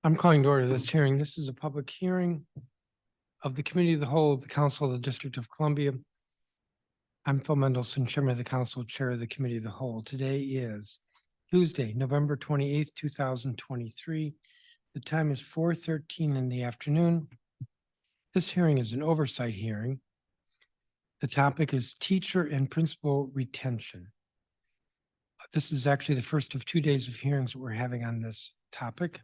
I'm calling to order this hearing. This is a public hearing of the Committee of the Whole of the Council of the District of Columbia. I'm Phil Mendelson, Chairman of the Council, Chair of the Committee of the Whole. Today is Tuesday, November 28th, 2023. The time is 4:13 in the afternoon. This hearing is an oversight hearing. The topic is teacher and principal retention. This is actually the first of 2 days of hearings that we're having on this topic.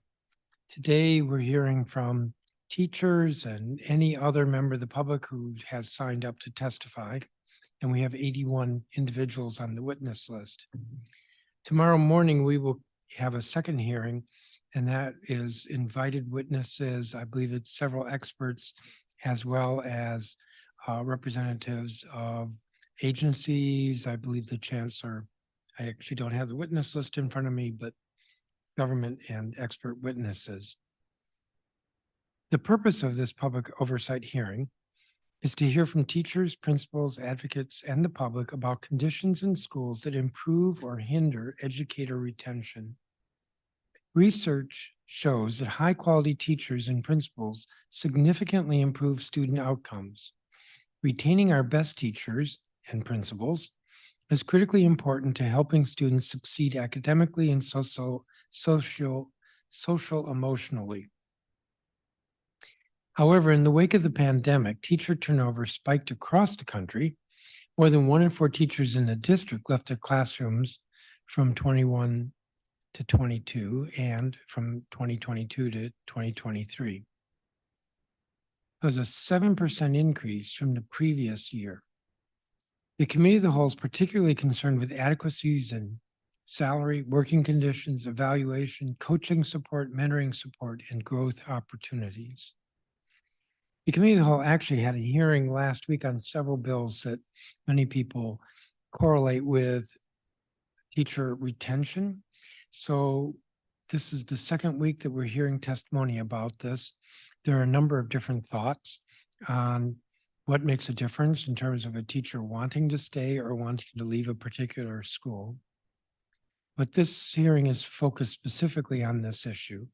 Today, we're hearing from teachers and any other member of the public who has signed up to testify. And we have 81 individuals on the witness list. Tomorrow morning, we will have a second hearing, and that is invited witnesses. I believe it's several experts, as well as representatives of agencies. I believe the chancellor, I actually don't have the witness list in front of me, but government and expert witnesses. The purpose of this public oversight hearing is to hear from teachers, principals, advocates, and the public about conditions in schools that improve or hinder educator retention. Research shows that high-quality teachers and principals significantly improve student outcomes. Retaining our best teachers and principals is critically important to helping students succeed academically and social-emotionally. However, in the wake of the pandemic, teacher turnover spiked across the country. More than 1 in 4 teachers in the district left their classrooms from 21 to 22 and from 2022 to 2023. It was a 7% increase from the previous year. The Committee of the Whole is particularly concerned with adequacies in salary, working conditions, evaluation, coaching support, mentoring support, and growth opportunities. The Committee of the Whole actually had a hearing last week on several bills that many people correlate with teacher retention. So this is the second week that we're hearing testimony about this. There are a number of different thoughts on what makes a difference in terms of a teacher wanting to stay or wanting to leave a particular school. But this hearing is focused specifically on this issue.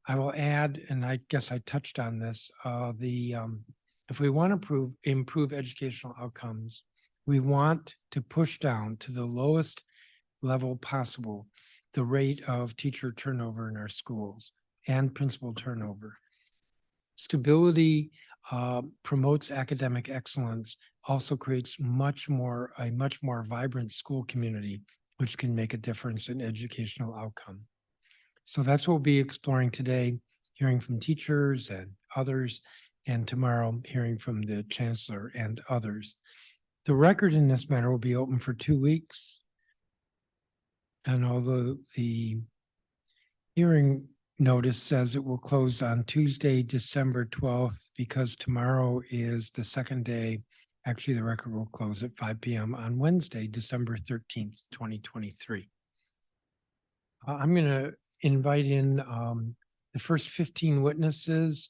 I will add, and I guess I touched on this, if we want to improve educational outcomes, we want to push down to the lowest level possible the rate of teacher turnover in our schools and principal turnover. Stability promotes academic excellence, also creates a much more vibrant school community, which can make a difference in educational outcome. So that's what we'll be exploring today, hearing from teachers and others, and tomorrow hearing from the chancellor and others. The record in this matter will be open for 2 weeks. And although the hearing notice says it will close on Tuesday, December 12th, because tomorrow is the second day, actually the record will close at 5 p.m. on Wednesday, December 13th, 2023. I'm going to invite in the first 15 witnesses,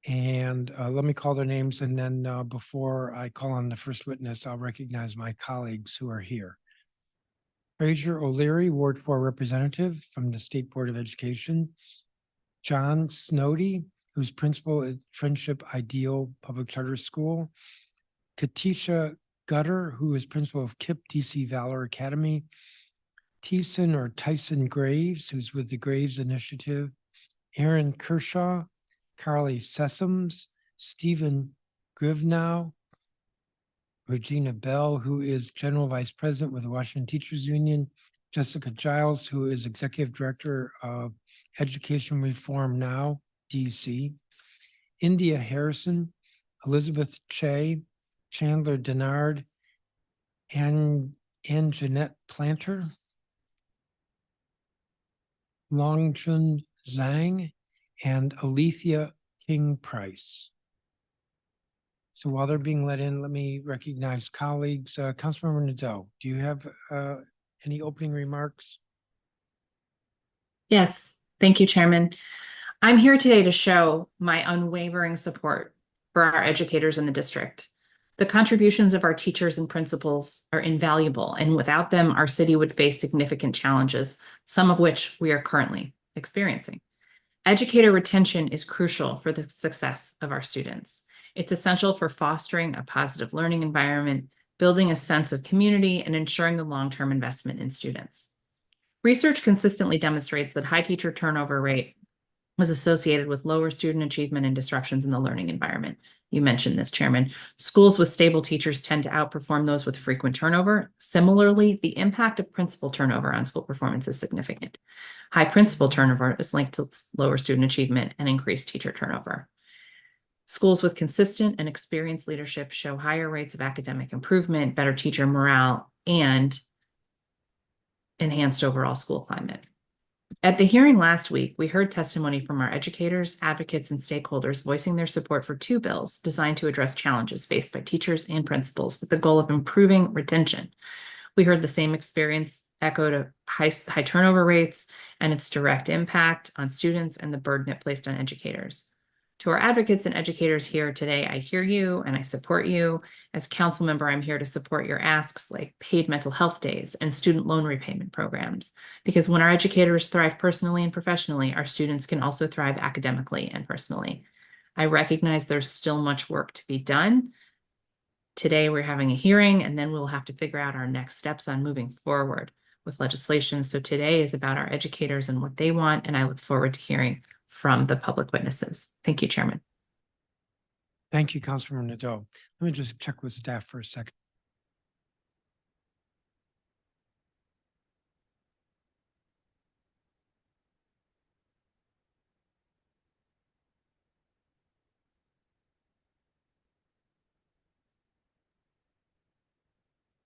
and let me call their names, and then before I call on the first witness, I'll recognize my colleagues who are here. Fraser O'Leary, Ward 4 representative from the State Board of Education. John Snowdy, who's principal at Friendship Ideal Public Charter School. Katisha Gutter, who is principal of KIPP DC Valor Academy. Tyson Graves, who's with the Graves Initiative. Aaron Kershaw, Carly Sessoms, Stephen Grivnow, Regina Bell, who is General Vice President with the Washington Teachers Union, Jessica Giles, who is Executive Director of Education Reform Now, DC, India Harrison, Elizabeth Che, Chandler Denard, and Jeanette Planter, Longjun Zhang, and Alethea King Price. So while they're being let in, let me recognize colleagues. Councilmember Nadeau, do you have any opening remarks? Yes, thank you, Chairman. I'm here today to show my unwavering support for our educators in the district. The contributions of our teachers and principals are invaluable, and without them, our city would face significant challenges, some of which we are currently experiencing. Educator retention is crucial for the success of our students. It's essential for fostering a positive learning environment, building a sense of community, and ensuring the long-term investment in students. Research consistently demonstrates that high teacher turnover rate was associated with lower student achievement and disruptions in the learning environment. You mentioned this, Chairman. Schools with stable teachers tend to outperform those with frequent turnover. Similarly, the impact of principal turnover on school performance is significant. High principal turnover is linked to lower student achievement and increased teacher turnover. Schools with consistent and experienced leadership show higher rates of academic improvement, better teacher morale, and enhanced overall school climate. At the hearing last week, we heard testimony from our educators, advocates, and stakeholders voicing their support for 2 bills designed to address challenges faced by teachers and principals with the goal of improving retention. We heard the same experience echoed of high turnover rates and its direct impact on students and the burden it placed on educators. To our advocates and educators here today, I hear you and I support you. As council member, I'm here to support your asks like paid mental health days and student loan repayment programs. Because when our educators thrive personally and professionally, our students can also thrive academically and personally. I recognize there's still much work to be done. Today, we're having a hearing, and then we'll have to figure out our next steps on moving forward with legislation. So today is about our educators and what they want, and I look forward to hearing from the public witnesses. Thank you, Chairman. Thank you, Councilmember Nadeau. Let me just check with staff for a second.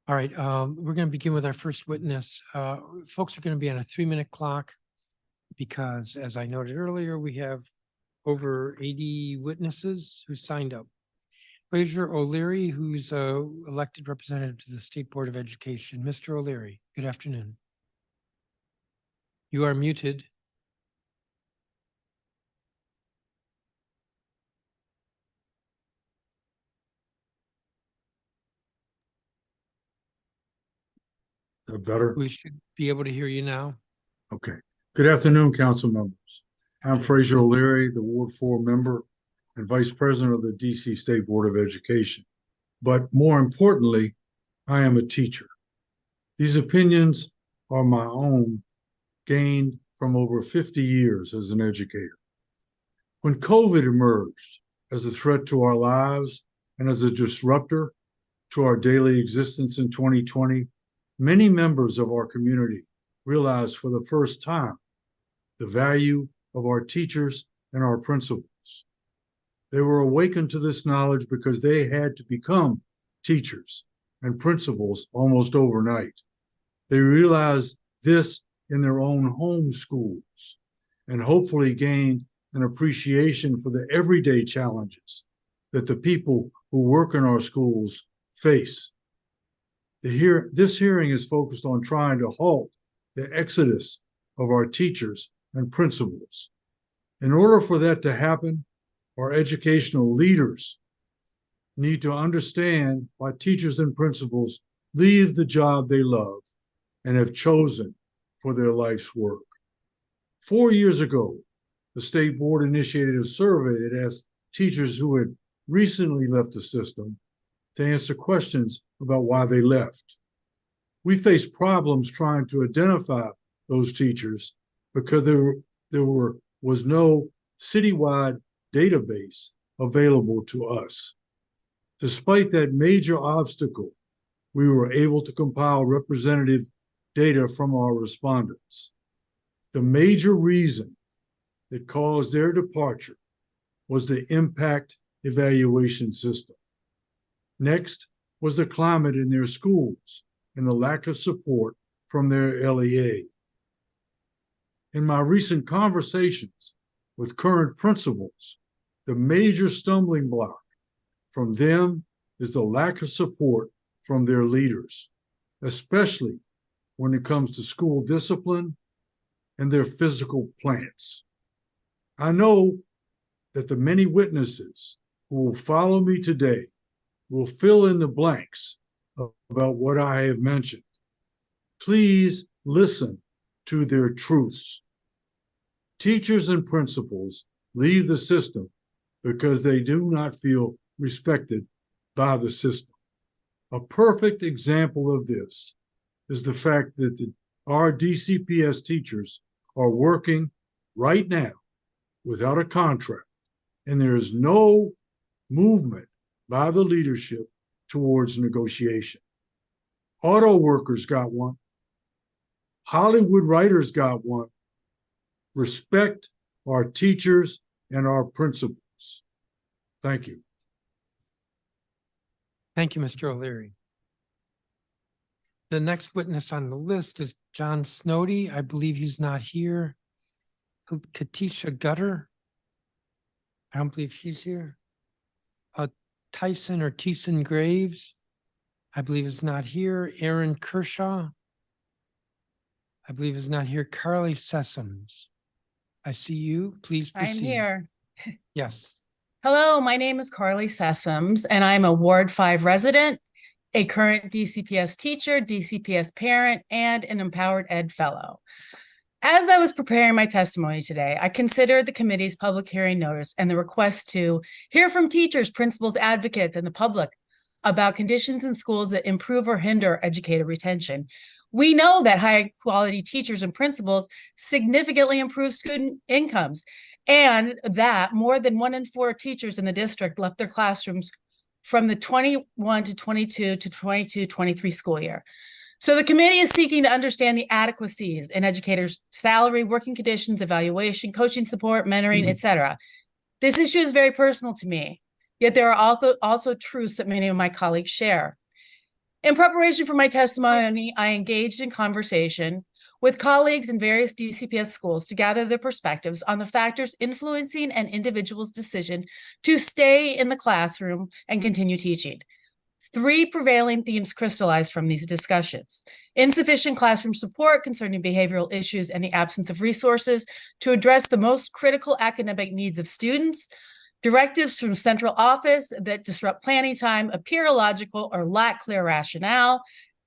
All right, we're going to begin with our first witness. Folks are going to be on a 3-minute clock because, as I noted earlier, we have over 80 witnesses who signed up. Fraser O'Leary, who's elected representative to the State Board of Education. Mr. O'Leary, good afternoon. You are muted. Better? We should be able to hear you now. Okay. Good afternoon, council members. I'm Fraser O'Leary, the Ward 4 member and Vice President of the DC State Board of Education. But more importantly, I am a teacher. These opinions are my own, gained from over 50 years as an educator. When COVID emerged as a threat to our lives and as a disruptor to our daily existence in 2020, many members of our community realized for the first time the value of our teachers and our principals. They were awakened to this knowledge because they had to become teachers and principals almost overnight. They realized this in their own home schools and hopefully gained an appreciation for the everyday challenges that the people who work in our schools face. This hearing is focused on trying to halt the exodus of our teachers and principals. In order for that to happen, our educational leaders need to understand why teachers and principals leave the job they love and have chosen for their life's work. 4 years ago, the state board initiated a survey that asked teachers who had recently left the system to answer questions about why they left. We faced problems trying to identify those teachers because there was no citywide database available to us. Despite that major obstacle, we were able to compile representative data from our respondents. The major reason that caused their departure was the impact evaluation system. Next was the climate in their schools and the lack of support from their LEA. In my recent conversations with current principals, the major stumbling block from them is the lack of support from their leaders, especially when it comes to school discipline and their physical plants. I know that the many witnesses who will follow me today will fill in the blanks about what I have mentioned. Please listen to their truths. Teachers and principals leave the system because they do not feel respected by the system. A perfect example of this is the fact that our DCPS teachers are working right now without a contract, and there is no movement by the leadership towards negotiation. Auto workers got one. Hollywood writers got one. Respect our teachers and our principals. Thank you. Thank you, Mr. O'Leary. The next witness on the list is John Snowdy. I believe he's not here. Katisha Gutter. I don't believe she's here. Tyson or Tyson Graves. I believe is not here. Aaron Kershaw. I believe is not here. Carly Sessoms. I see you. Please proceed. I'm here. Yes. Hello, my name is Carly Sessoms, and I'm a Ward 5 resident, a current DCPS teacher, DCPS parent, and an Empowered Ed Fellow. As I was preparing my testimony today, I considered the committee's public hearing notice and the request to hear from teachers, principals, advocates, and the public about conditions in schools that improve or hinder educator retention. We know that high-quality teachers and principals significantly improve student incomes, and that more than 1 in 4 teachers in the district left their classrooms from the 21 to 22 to 22-23 school year. So the committee is seeking to understand the adequacies in educators' salary, working conditions, evaluation, coaching support, mentoring, etc. This issue is very personal to me, yet there are also truths that many of my colleagues share. In preparation for my testimony, I engaged in conversation with colleagues in various DCPS schools to gather their perspectives on the factors influencing an individual's decision to stay in the classroom and continue teaching. 3 prevailing themes crystallized from these discussions: insufficient classroom support concerning behavioral issues and the absence of resources to address the most critical academic needs of students, directives from central office that disrupt planning time, appear illogical, or lack clear rationale,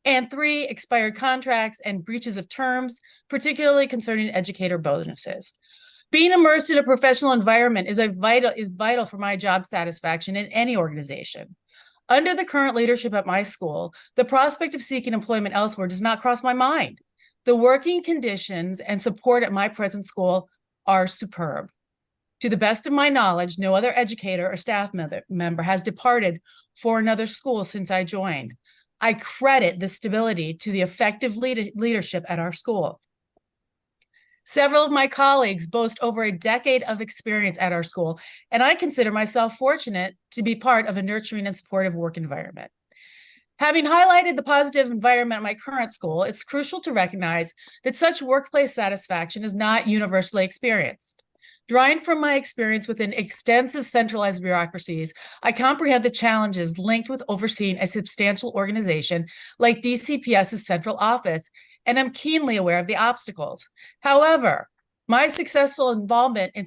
and 3, expired contracts and breaches of terms, particularly concerning educator bonuses. Being immersed in a professional environment is vital for my job satisfaction in any organization. Under the current leadership at my school, the prospect of seeking employment elsewhere does not cross my mind. The working conditions and support at my present school are superb. To the best of my knowledge, no other educator or staff member has departed for another school since I joined. I credit this stability to the effective leadership at our school. Several of my colleagues boast over a decade of experience at our school, and I consider myself fortunate to be part of a nurturing and supportive work environment. Having highlighted the positive environment at my current school, it's crucial to recognize that such workplace satisfaction is not universally experienced. Drawing from my experience within extensive centralized bureaucracies, I comprehend the challenges linked with overseeing a substantial organization like DCPS's central office, and I'm keenly aware of the obstacles. However, my successful involvement in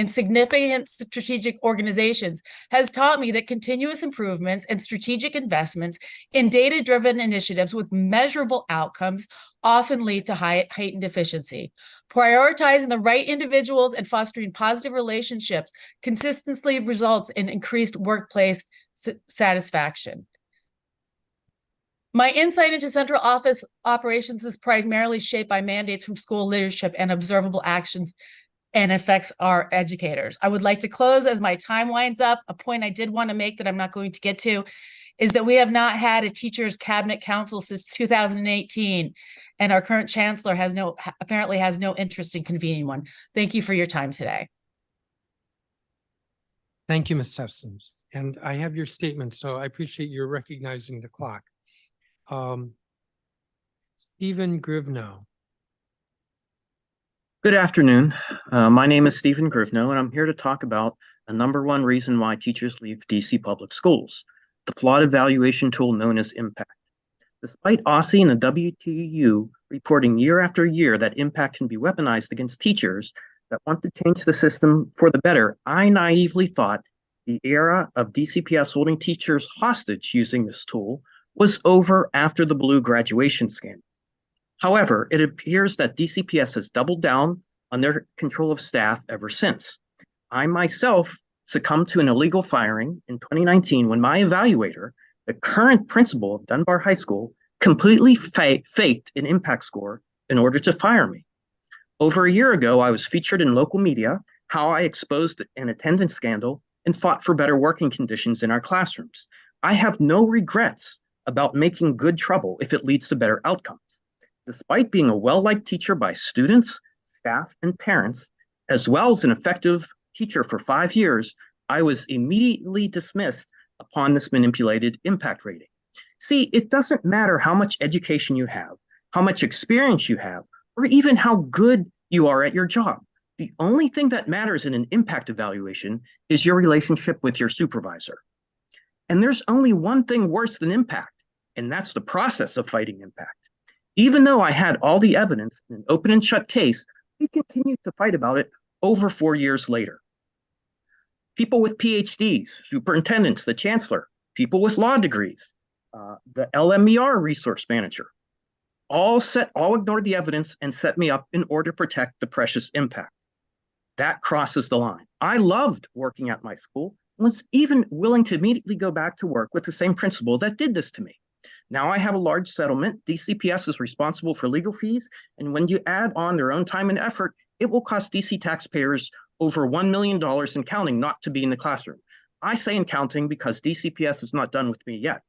significant strategic organizations has taught me that continuous improvements and strategic investments in data-driven initiatives with measurable outcomes often lead to heightened efficiency. Prioritizing the right individuals and fostering positive relationships consistently results in increased workplace satisfaction. My insight into central office operations is primarily shaped by mandates from school leadership and observable actions and affects our educators. I would like to close as my time winds up. A point I did want to make that I'm not going to get to is that we have not had a teachers cabinet council since 2018, and our current chancellor apparently has no interest in convening one. Thank you for your time today. Thank you, Ms. Sessoms. And I have your statement, so I appreciate your recognizing the clock. Stephen Grivno. Good afternoon. My name is Stephen Grivno, and I'm here to talk about a number 1 reason why teachers leave DC public schools, the flawed evaluation tool known as IMPACT. Despite OSSE and the WTU reporting year after year that IMPACT can be weaponized against teachers that want to change the system for the better, I naively thought the era of DCPS holding teachers hostage using this tool was over after the Blue graduation scandal. However, it appears that DCPS has doubled down under control of staff ever since. I myself succumbed to an illegal firing in 2019 when my evaluator, the current principal of Dunbar High School, completely faked an impact score in order to fire me. Over a year ago, I was featured in local media how I exposed an attendance scandal and fought for better working conditions in our classrooms. I have no regrets about making good trouble if it leads to better outcomes. Despite being a well-liked teacher by students, staff, and parents, as well as an effective teacher for 5 years, I was immediately dismissed upon this manipulated impact rating. See, it doesn't matter how much education you have, how much experience you have, or even how good you are at your job. The only thing that matters in an impact evaluation is your relationship with your supervisor. And there's only one thing worse than impact, and that's the process of fighting impact. Even though I had all the evidence in an open and shut case, we continued to fight about it over 4 years later. People with PhDs, superintendents, the chancellor, people with law degrees, the LMER resource manager, all ignored the evidence and set me up in order to protect the precious impact. That crosses the line. I loved working at my school and was even willing to immediately go back to work with the same principal that did this to me. Now I have a large settlement. DCPS is responsible for legal fees, and when you add on their own time and effort, it will cost DC taxpayers over $1 million and counting not to be in the classroom. I say in counting because DCPS is not done with me yet.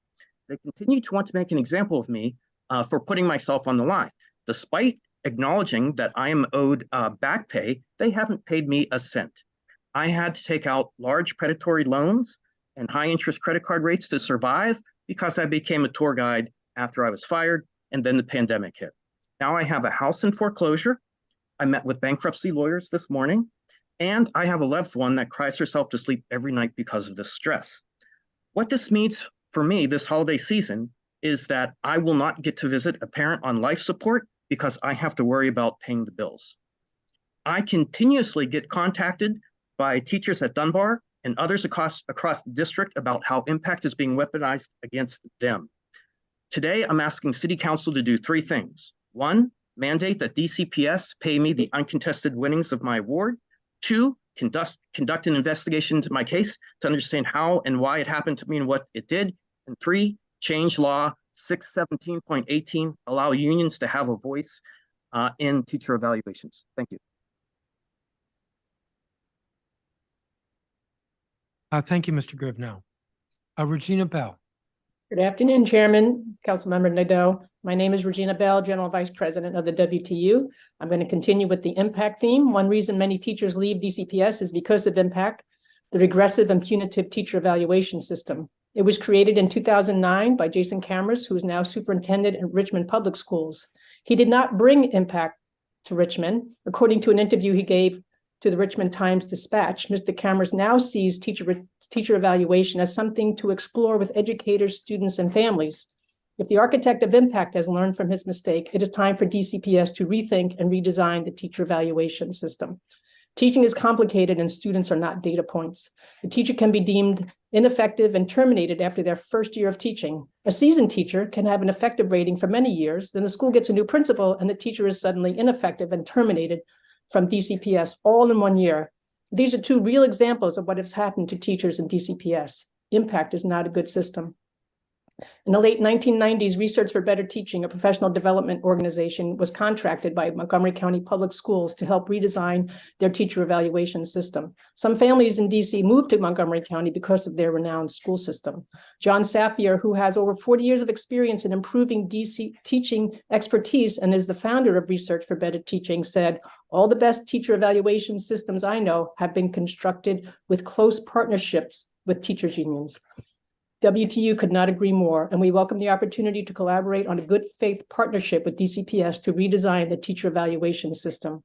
They continue to want to make an example of me for putting myself on the line. Despite acknowledging that I am owed back pay, they haven't paid me a cent. I had to take out large predatory loans and high interest credit card rates to survive because I became a tour guide after I was fired and then the pandemic hit. Now I have a house in foreclosure. I met with bankruptcy lawyers this morning, and I have a loved one that cries herself to sleep every night because of this stress. What this means for me this holiday season is that I will not get to visit a parent on life support because I have to worry about paying the bills. I continuously get contacted by teachers at Dunbar and others across the district about how impact is being weaponized against them. Today, I'm asking City Council to do 3 things. 1, mandate that DCPS pay me the uncontested winnings of my award. 2, conduct an investigation into my case to understand how and why it happened to me and what it did. And 3, change law 617.18, allow unions to have a voice in teacher evaluations. Thank you. Thank you, Mr. Grivno. Regina Bell. Good afternoon, Chairman, Councilmember Nadeau. My name is Regina Bell, General Vice President of the WTU. I'm going to continue with the impact theme. One reason many teachers leave DCPS is because of impact, the regressive and punitive teacher evaluation system. It was created in 2009 by Jason Cameras, who is now superintendent at Richmond Public Schools. He did not bring impact to Richmond. According to an interview he gave to the Richmond Times-Dispatch, Mr. Cameras now sees teacher evaluation as something to explore with educators, students, and families. If the architect of impact has learned from his mistake, it is time for DCPS to rethink and redesign the teacher evaluation system. Teaching is complicated and students are not data points. A teacher can be deemed ineffective and terminated after their first year of teaching. A seasoned teacher can have an effective rating for many years, then the school gets a new principal and the teacher is suddenly ineffective and terminated from DCPS all in 1 year. These are 2 real examples of what has happened to teachers in DCPS. Impact is not a good system. In the late 1990s, Research for Better Teaching, a professional development organization, was contracted by Montgomery County Public Schools to help redesign their teacher evaluation system. Some families in DC moved to Montgomery County because of their renowned school system. John Safier, who has over 40 years of experience in improving DC teaching expertise and is the founder of Research for Better Teaching, said, "All the best teacher evaluation systems I know have been constructed with close partnerships with teachers' unions." WTU could not agree more, and we welcome the opportunity to collaborate on a good faith partnership with DCPS to redesign the teacher evaluation system.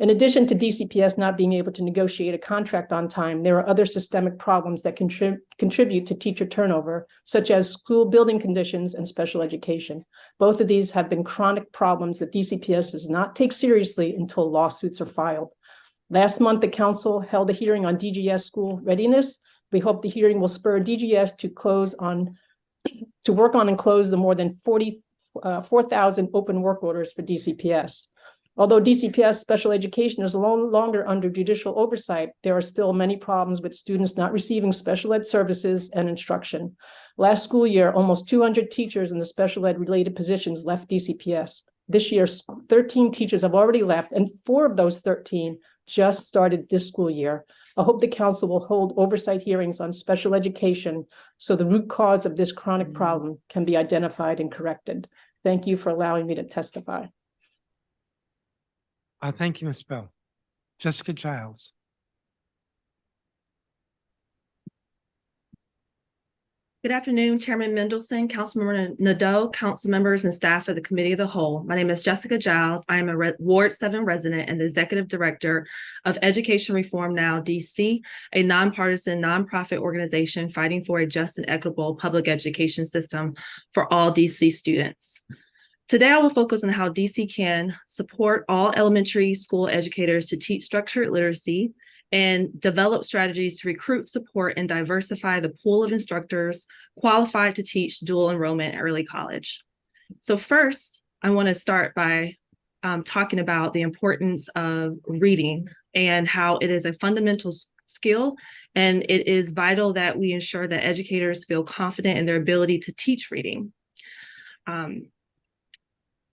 In addition to DCPS not being able to negotiate a contract on time, there are other systemic problems that contribute to teacher turnover, such as school building conditions and special education. Both of these have been chronic problems that DCPS does not take seriously until lawsuits are filed. Last month, the council held a hearing on DGS school readiness. We hope the hearing will spur DGS to work on and close the more than 4,000 open work orders for DCPS. Although DCPS special education is no longer under judicial oversight, there are still many problems with students not receiving special ed services and instruction. Last school year, almost 200 teachers in the special ed related positions left DCPS. This year, 13 teachers have already left, and 4 of those 13 just started this school year. I hope the council will hold oversight hearings on special education so the root cause of this chronic problem can be identified and corrected. Thank you for allowing me to testify. Thank you, Ms. Bell. Jessica Giles. Good afternoon, Chairman Mendelson, Councilmember Nadeau, council members and staff of the Committee of the Whole. My name is Jessica Giles. I am a Ward 7 resident and the Executive Director of Education Reform Now, DC, a nonpartisan nonprofit organization fighting for a just and equitable public education system for all DC students. Today, I will focus on how DC can support all elementary school educators to teach structured literacy and develop strategies to recruit, support, and diversify the pool of instructors qualified to teach dual enrollment in early college. So first, I want to start by talking about the importance of reading and how it is a fundamental skill, and it is vital that we ensure that educators feel confident in their ability to teach reading.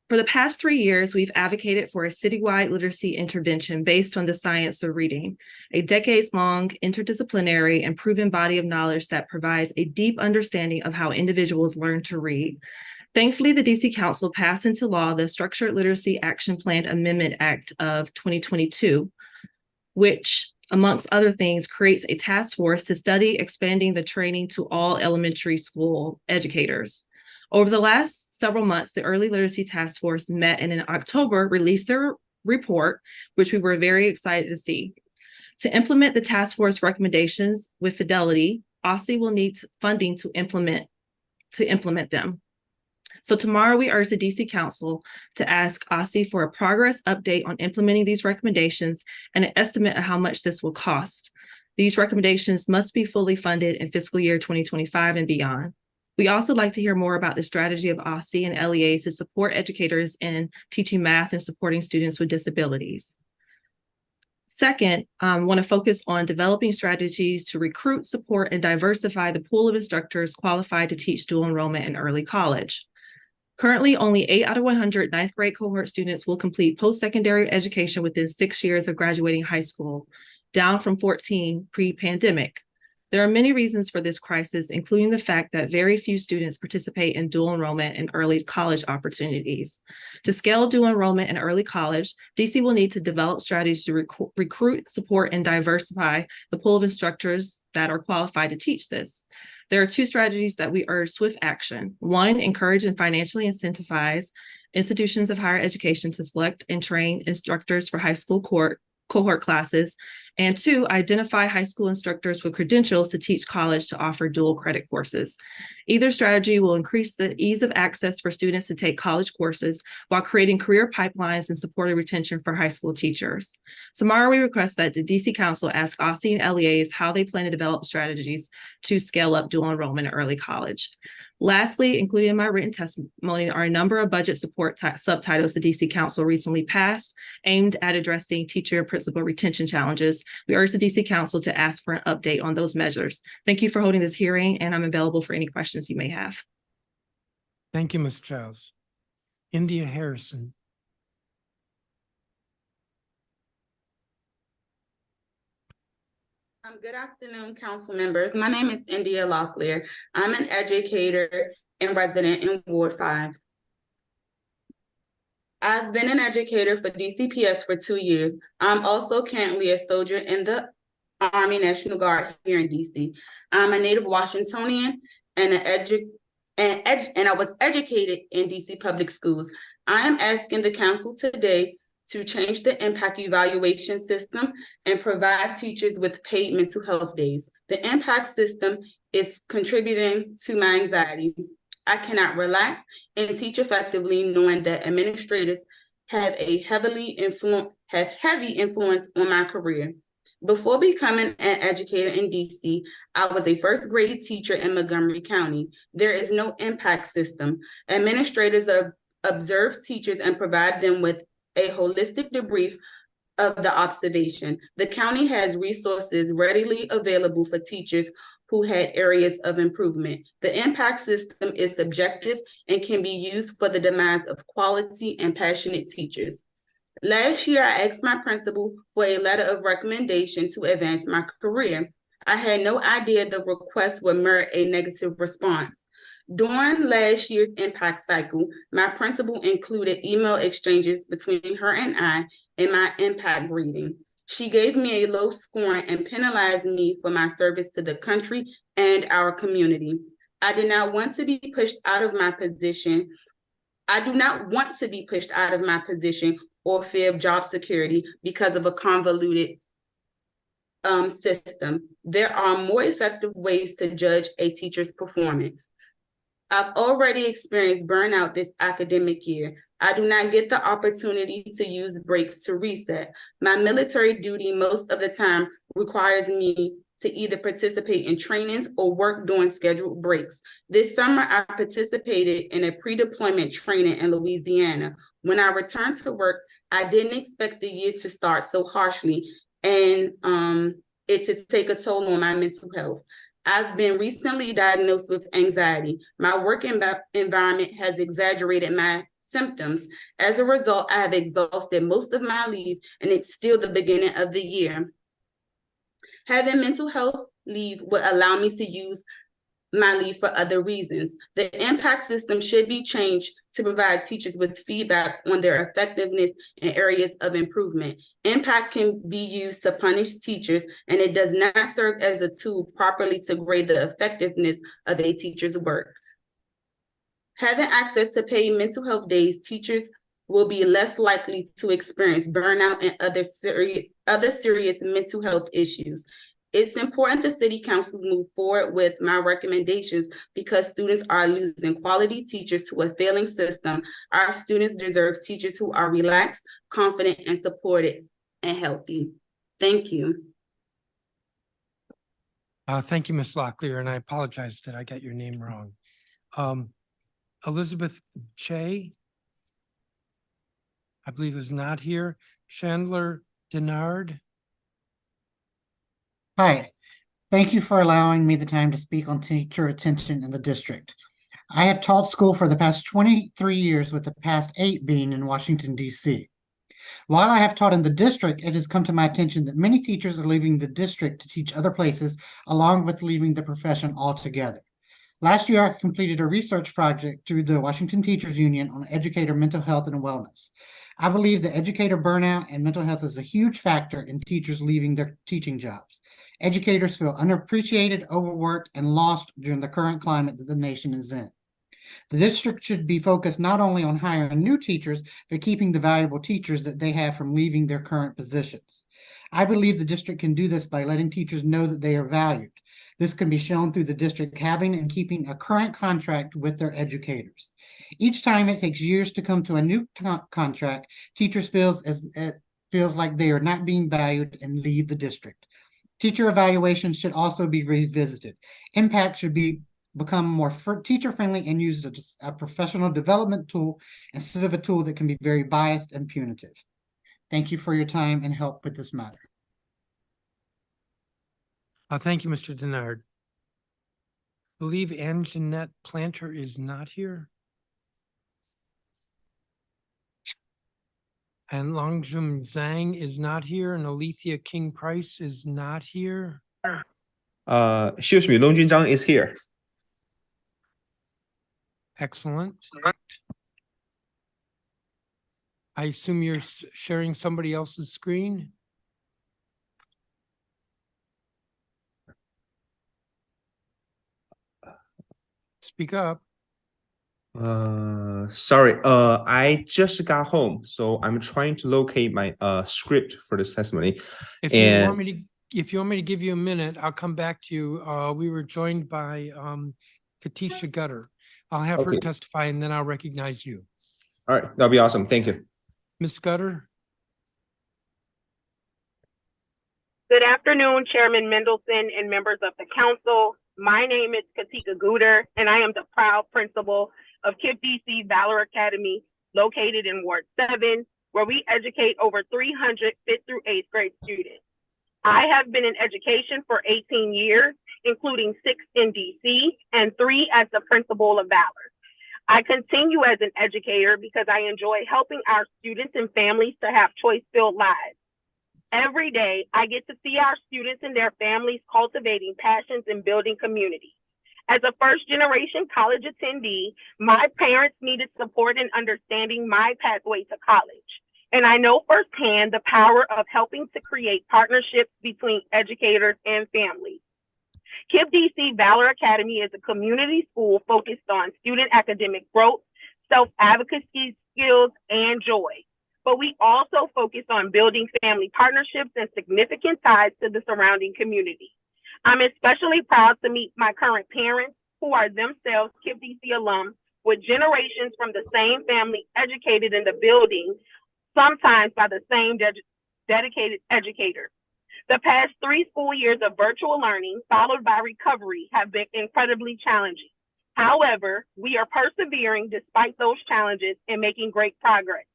For the past 3 years, we've advocated for a citywide literacy intervention based on the science of reading, a decades-long interdisciplinary and proven body of knowledge that provides a deep understanding of how individuals learn to read. Thankfully, the DC Council passed into law the Structured Literacy Action Plan Amendment Act of 2022, which, amongst other things, creates a task force to study expanding the training to all elementary school educators. Over the last several months, the Early Literacy Task Force met and in October released their report, which we were very excited to see. To implement the task force recommendations with fidelity, OSSE will need funding to implement them. So tomorrow we urge the DC Council to ask OSSE for a progress update on implementing these recommendations and an estimate of how much this will cost. These recommendations must be fully funded in fiscal year 2025 and beyond. We also like to hear more about the strategy of OSSE and LEAs to support educators in teaching math and supporting students with disabilities. Second, I want to focus on developing strategies to recruit, support, and diversify the pool of instructors qualified to teach dual enrollment in early college. Currently, only 8 out of 100 ninth grade cohort students will complete post-secondary education within 6 years of graduating high school, down from 14 pre-pandemic. There are many reasons for this crisis, including the fact that very few students participate in dual enrollment and early college opportunities. To scale dual enrollment in early college, DC will need to develop strategies to recruit, support, and diversify the pool of instructors that are qualified to teach this. There are 2 strategies that we urge swift action. 1, encourage and financially incentivize institutions of higher education to select and train instructors for high school cohort classes. And 2, identify high school instructors with credentials to teach college to offer dual credit courses. Either strategy will increase the ease of access for students to take college courses while creating career pipelines and supporting retention for high school teachers. Tomorrow, we request that the DC Council ask OSSE and LEAs how they plan to develop strategies to scale up dual enrollment in early college. Lastly, included in my written testimony are a number of budget support subtitles the DC Council recently passed aimed at addressing teacher and principal retention challenges. We urge the DC Council to ask for an update on those measures. Thank you for holding this hearing, and I'm available for any questions you may have. Thank you, Ms. Giles. India Harrison. Good afternoon, council members. My name is India Locklear. I'm an educator and resident in Ward 5. I've been an educator for DCPS for 2 years. I'm also currently a soldier in the Army National Guard here in DC. I'm a native Washingtonian and I was educated in DC public schools. I am asking the council today to change the impact evaluation system and provide teachers with paid mental health days. The impact system is contributing to my anxiety. I cannot relax and teach effectively knowing that administrators have heavy influence on my career. Before becoming an educator in DC, I was a first grade teacher in Montgomery County. There is no impact system. Administrators observe teachers and provide them with a holistic debrief of the observation. The county has resources readily available for teachers who had areas of improvement. The impact system is subjective and can be used for the demands of quality and passionate teachers. Last year, I asked my principal for a letter of recommendation to advance my career. I had no idea the request would merit a negative response. During last year's impact cycle, my principal included email exchanges between her and I in my impact reading. She gave me a low score and penalized me for my service to the country and our community. I did not want to be pushed out of my position. I do not want to be pushed out of my position or fear of job security because of a convoluted system. There are more effective ways to judge a teacher's performance. I've already experienced burnout this academic year. I do not get the opportunity to use breaks to reset. My military duty most of the time requires me to either participate in trainings or work during scheduled breaks. This summer, I participated in a pre-deployment training in Louisiana. When I returned to work, I didn't expect the year to start so harshly and it to take a toll on my mental health. I've been recently diagnosed with anxiety. My work environment has exaggerated my symptoms. As a result, I have exhausted most of my leave, and it's still the beginning of the year. Having mental health leave would allow me to use my leave for other reasons. The impact system should be changed to provide teachers with feedback on their effectiveness in areas of improvement. Impact can be used to punish teachers, and it does not serve as a tool properly to grade the effectiveness of a teacher's work. Having access to paid mental health days, teachers will be less likely to experience burnout and other serious mental health issues. It's important the City Council move forward with my recommendations because students are losing quality teachers to a failing system. Our students deserve teachers who are relaxed, confident, and supported and healthy. Thank you. Thank you, Ms. Locklear, and I apologize that I got your name wrong. Elizabeth Che, I believe, is not here. Chandler Denard. Hi, thank you for allowing me the time to speak on teacher retention in the district. I have taught school for the past 23 years, with the past 8 being in Washington, D.C. While I have taught in the district, it has come to my attention that many teachers are leaving the district to teach other places, along with leaving the profession altogether. Last year, I completed a research project through the Washington Teachers Union on educator mental health and wellness. I believe that educator burnout and mental health is a huge factor in teachers leaving their teaching jobs. Educators feel underappreciated, overworked, and lost during the current climate that the nation is in. The district should be focused not only on hiring new teachers, but keeping the valuable teachers that they have from leaving their current positions. I believe the district can do this by letting teachers know that they are valued. This can be shown through the district having and keeping a current contract with their educators. Each time it takes years to come to a new contract, teachers feels like they are not being valued and leave the district. Teacher evaluations should also be revisited. Impact should become more teacher-friendly and used as a professional development tool instead of a tool that can be very biased and punitive. Thank you for your time and help with this matter. Thank you, Mr. Denard. I believe Ann-Jeanette Planter is not here. And Longjum Zhang is not here, and Alethea King Price is not here. Excuse me, Longjun Zhang is here. Excellent. I assume you're sharing somebody else's screen? Speak up. Sorry, I just got home, so I'm trying to locate my script for this testimony. If you want me to give you a minute, I'll come back to you. We were joined by Katisha Gutter. I'll have her testify and then I'll recognize you. All right, that'll be awesome. Thank you. Ms. Gutter. Good afternoon, Chairman Mendelson and members of the council. My name is Katika Gutter, and I am the proud principal of KIPP DC Valor Academy, located in Ward 7, where we educate over 300 5th through 8th grade students. I have been in education for 18 years, including 6 in DC and 3 as the principal of Valor. I continue as an educator because I enjoy helping our students and families to have choice-filled lives. Every day, I get to see our students and their families cultivating passions and building community. As a first-generation college attendee, my parents needed support in understanding my pathway to college. And I know firsthand the power of helping to create partnerships between educators and families. KIPP DC Valor Academy is a community school focused on student academic growth, self-advocacy skills, and joy. But we also focus on building family partnerships and significant ties to the surrounding community. I'm especially proud to meet my current parents, who are themselves KIPP DC alums, with generations from the same family educated in the building, sometimes by the same dedicated educators. The past 3 school years of virtual learning, followed by recovery, have been incredibly challenging. However, we are persevering despite those challenges and making great progress.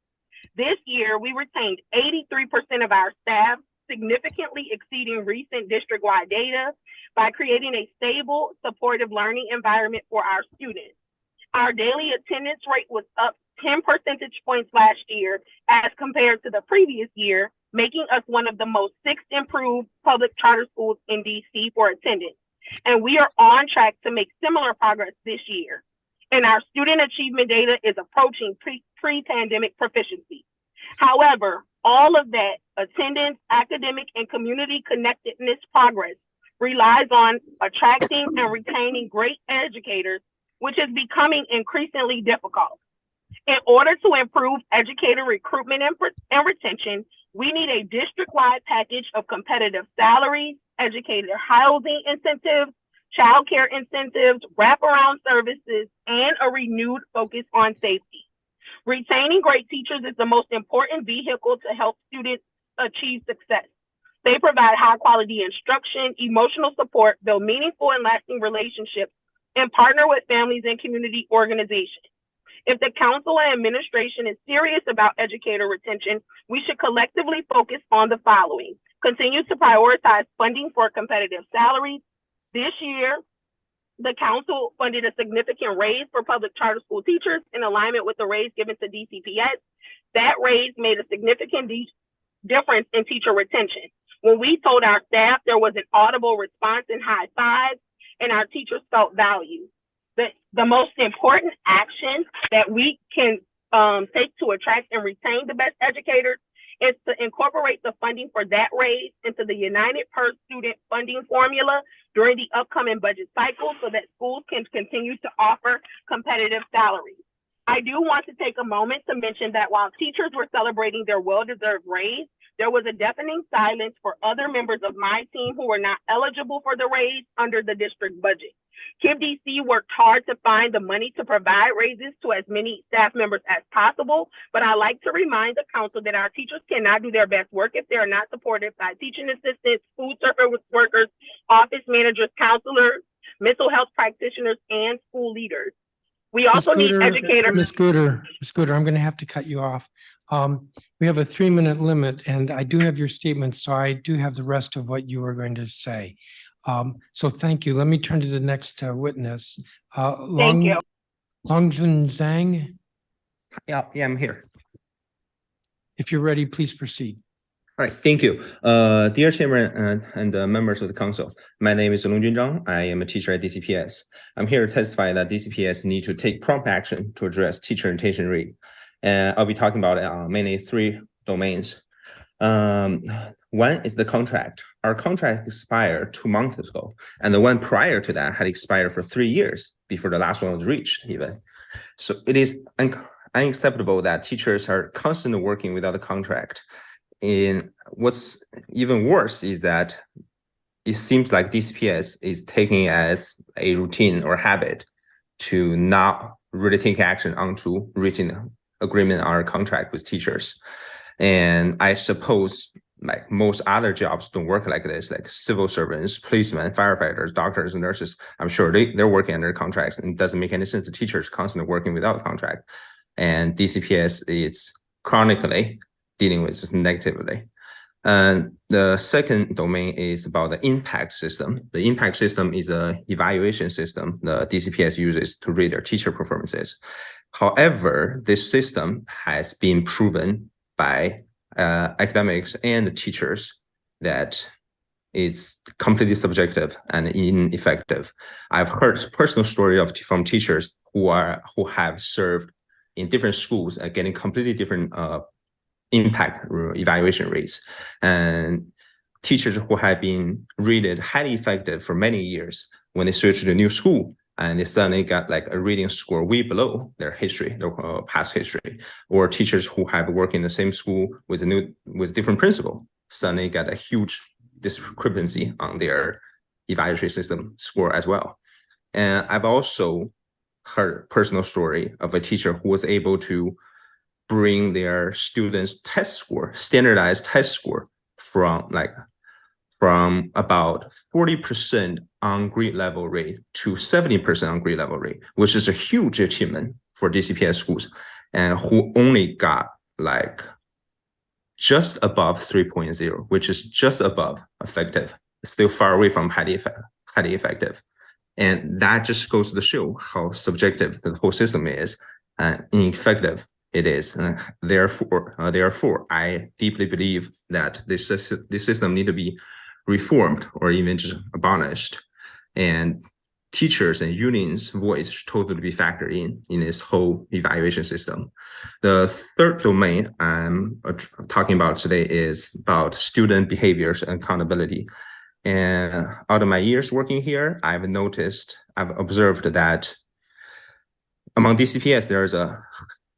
This year, we retained 83% of our staff, significantly exceeding recent district-wide data by creating a stable, supportive learning environment for our students. Our daily attendance rate was up 10 percentage points last year as compared to the previous year, making us one of the most 6th improved public charter schools in DC for attendance. And we are on track to make similar progress this year. And our student achievement data is approaching pre-pandemic proficiency. However, all of that attendance, academic, and community connectedness progress relies on attracting and retaining great educators, which is becoming increasingly difficult. In order to improve educator recruitment and retention, we need a district-wide package of competitive salaries, educator housing incentives, childcare incentives, wraparound services, and a renewed focus on safety. Retaining great teachers is the most important vehicle to help students achieve success. They provide high-quality instruction, emotional support, build meaningful and lasting relationships, and partner with families and community organizations. If the council and administration is serious about educator retention, we should collectively focus on the following. Continue to prioritize funding for competitive salaries. This year, the council funded a significant raise for public charter school teachers in alignment with the raise given to DCPS. That raise made a significant difference in teacher retention. When we told our staff, there was an audible response and high fives, and our teachers felt valued. The most important action that we can take to attract and retain the best educators is to incorporate the funding for that raise into the United per student funding formula during the upcoming budget cycle so that schools can continue to offer competitive salaries. I do want to take a moment to mention that while teachers were celebrating their well-deserved raise, there was a deafening silence for other members of my team who were not eligible for the raise under the district budget. KIPP DC worked hard to find the money to provide raises to as many staff members as possible, but I like to remind the council that our teachers cannot do their best work if they are not supported by teaching assistants, food service workers, office managers, counselors, mental health practitioners, and school leaders. We also need educators. Ms. Scooter, I'm going to have to cut you off. We have a 3-minute limit, and I do have your statement, so I do have the rest of what you were going to say. So thank you. Let me turn to the next witness. Thank you. Longjun Zhang, Yeah, I'm here. if you're ready, please proceed. All right, thank you. Dear Chairman and members of the council, my name is Longjun Zhang. I am a teacher at DCPS. I'm here to testify that DCPS need to take prompt action to address teacher retention rate. And I'll be talking about mainly 3 domains. One is the contract. Our contract expired 2 months ago, and the one prior to that had expired for 3 years before the last one was reached even. So it is unacceptable that teachers are constantly working without a contract. And what's even worse is that it seems like DCPS is taking as a routine or habit to not really take action onto reaching agreement on our contract with teachers. And I suppose like most other jobs don't work like this, like civil servants, policemen, firefighters, doctors, and nurses. I'm sure they're working under contracts, and it doesn't make any sense. The teachers constantly working without a contract. And DCPS is chronically dealing with this negatively. And the second domain is about the impact system. The impact system is an evaluation system the DCPS uses to rate their teacher performances. However, this system has been proven by academics and teachers that it's completely subjective and ineffective. I've heard personal stories from teachers who have served in different schools and getting completely different impact evaluation rates, and teachers who have been rated highly effective for many years, when they switch to a new school and they suddenly got like a reading score way below their history, their past history, or teachers who have worked in the same school with different principal suddenly got a huge discrepancy on their evaluation system score as well. And I've also heard a personal story of a teacher who was able to bring their students' test score, standardized test score, from about 40% on grade level rate to 70% on grade level rate, which is a huge achievement for DCPS schools, and who only got like just above 3.0, which is just above effective, still far away from highly effective. And that just goes to show how subjective the whole system is and ineffective it is. Therefore, I deeply believe that this system need to be reformed or even just abolished. And teachers and unions' voice should totally be factored in this whole evaluation system. The third domain I'm talking about today is about student behaviors and accountability. And out of my years working here, I've observed that among DCPS, there's a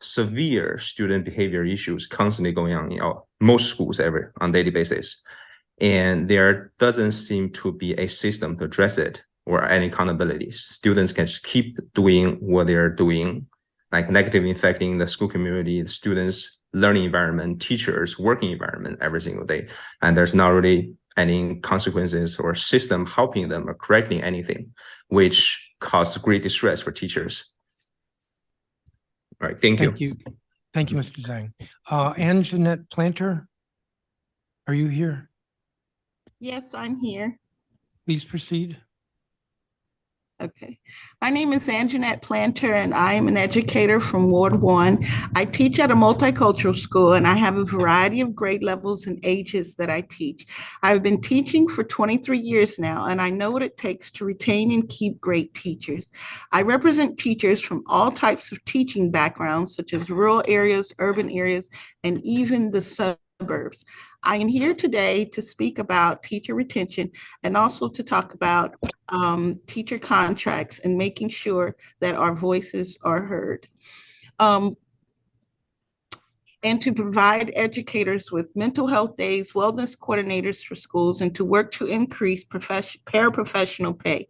severe student behavior issues constantly going on in most schools on daily basis. And there doesn't seem to be a system to address it or any accountability. Students can just keep doing what they're doing, like negatively affecting the school community, the students' learning environment, teachers' working environment every single day. And there's not really any consequences or system helping them or correcting anything, which causes great distress for teachers. All right, thank you. Thank you, Mr. Zhang. Anjanette Planter, are you here? Yes, I'm here. Please proceed. Okay. My name is Anjanette Planter, and I am an educator from Ward 1. I teach at a multicultural school, and I have a variety of grade levels and ages that I teach. I've been teaching for 23 years now, and I know what it takes to retain and keep great teachers. I represent teachers from all types of teaching backgrounds, such as rural areas, urban areas, and even the suburbs. I am here today to speak about teacher retention and also to talk about teacher contracts and making sure that our voices are heard. And to provide educators with mental health days, wellness coordinators for schools, and to work to increase paraprofessional pay.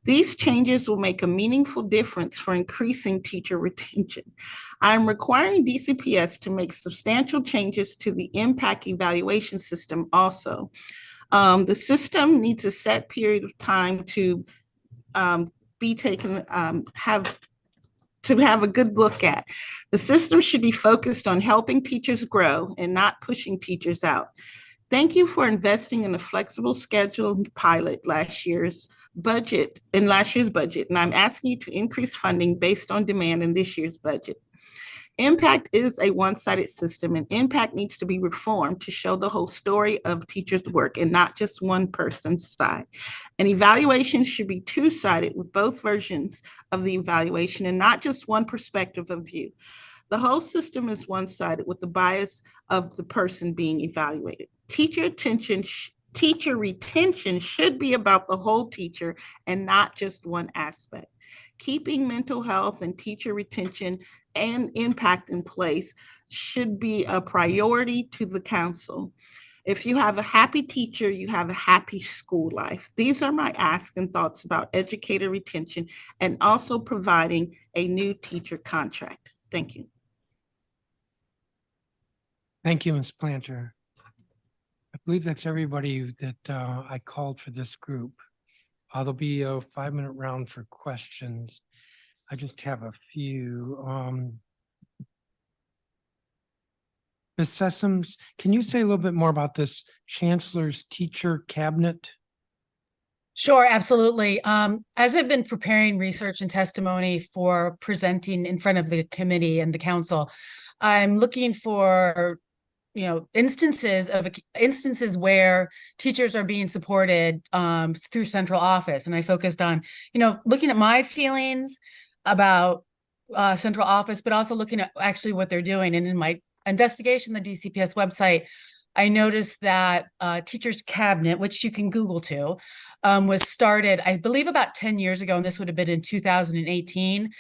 These changes will make a meaningful difference for increasing teacher retention. I'm requiring DCPS to make substantial changes to the impact evaluation system also. The system needs a set period of time to be taken, have a good look at. The system should be focused on helping teachers grow and not pushing teachers out. Thank you for investing in a flexible schedule pilot last year's budget, and I'm asking you to increase funding based on demand in this year's budget. Impact is a one-sided system, and impact needs to be reformed to show the whole story of teachers' work and not just one person's side. An evaluation should be two-sided with both versions of the evaluation and not just one perspective of view. The whole system is one-sided with the bias of the person being evaluated. Teacher retention should be about the whole teacher and not just one aspect. Keeping mental health and teacher retention and impact in place should be a priority to the council. If you have a happy teacher, you have a happy school life. These are my asks and thoughts about educator retention and also providing a new teacher contract. Thank you. Thank you, Ms. Planter. I believe that's everybody that I called for this group. There'll be a 5-minute round for questions. I just have a few. Ms. Sessoms, can you say a little bit more about this Chancellor's Teacher Cabinet? Sure, absolutely. As I've been preparing research and testimony for presenting in front of the committee and the council, I'm looking for, instances where teachers are being supported through central office. And I focused on, looking at my feelings about central office, but also looking at actually what they're doing. And in my investigation, the DCPS website, I noticed that Teachers Cabinet, which you can Google too, was started, I believe, about 10 years ago, and this would have been in 2018.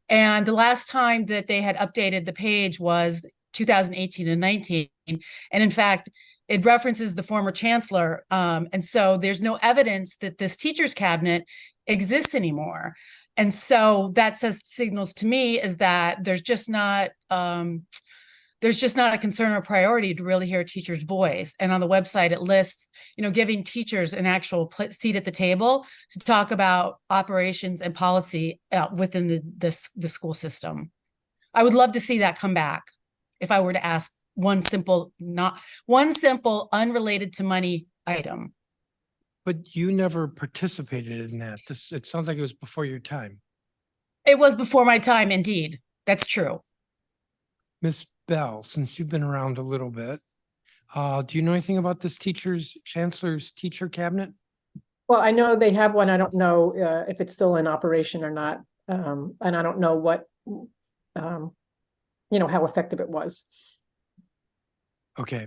And the last time that they had updated the page was 2018 and 19. And in fact, it references the former chancellor. And so there's no evidence that this Teachers Cabinet exists anymore. And so that signals to me is that there's just not a concern or priority to really hear a teacher's voice. And on the website, it lists, giving teachers an actual seat at the table to talk about operations and policy within the school system. I would love to see that come back if I were to ask one simple, unrelated to money item. But you never participated in that. It sounds like it was before your time. It was before my time, indeed. That's true. Ms. Bell, since you've been around a little bit, do you know anything about this Chancellor's Teacher Cabinet? Well, I know they have one. I don't know if it's still in operation or not. And I don't know what, how effective it was. Okay.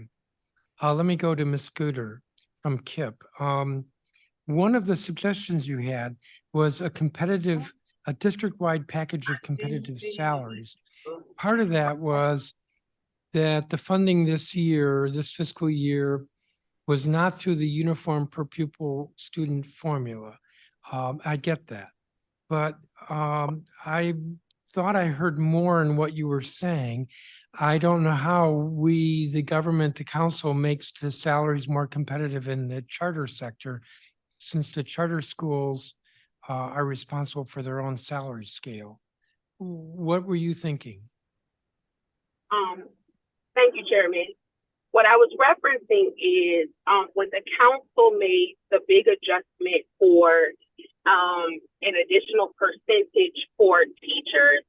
Let me go to Ms. Scooter from KIP. One of the suggestions you had was a district-wide package of competitive salaries. Part of that was that the funding this fiscal year, was not through the uniform per pupil student formula. I get that. But I thought I heard more in what you were saying. I don't know how we, the government, the council, makes the salaries more competitive in the charter sector, since the charter schools are responsible for their own salary scale. What were you thinking? Thank you, Chairman. What I was referencing is when the council made the big adjustment for an additional percentage for teachers,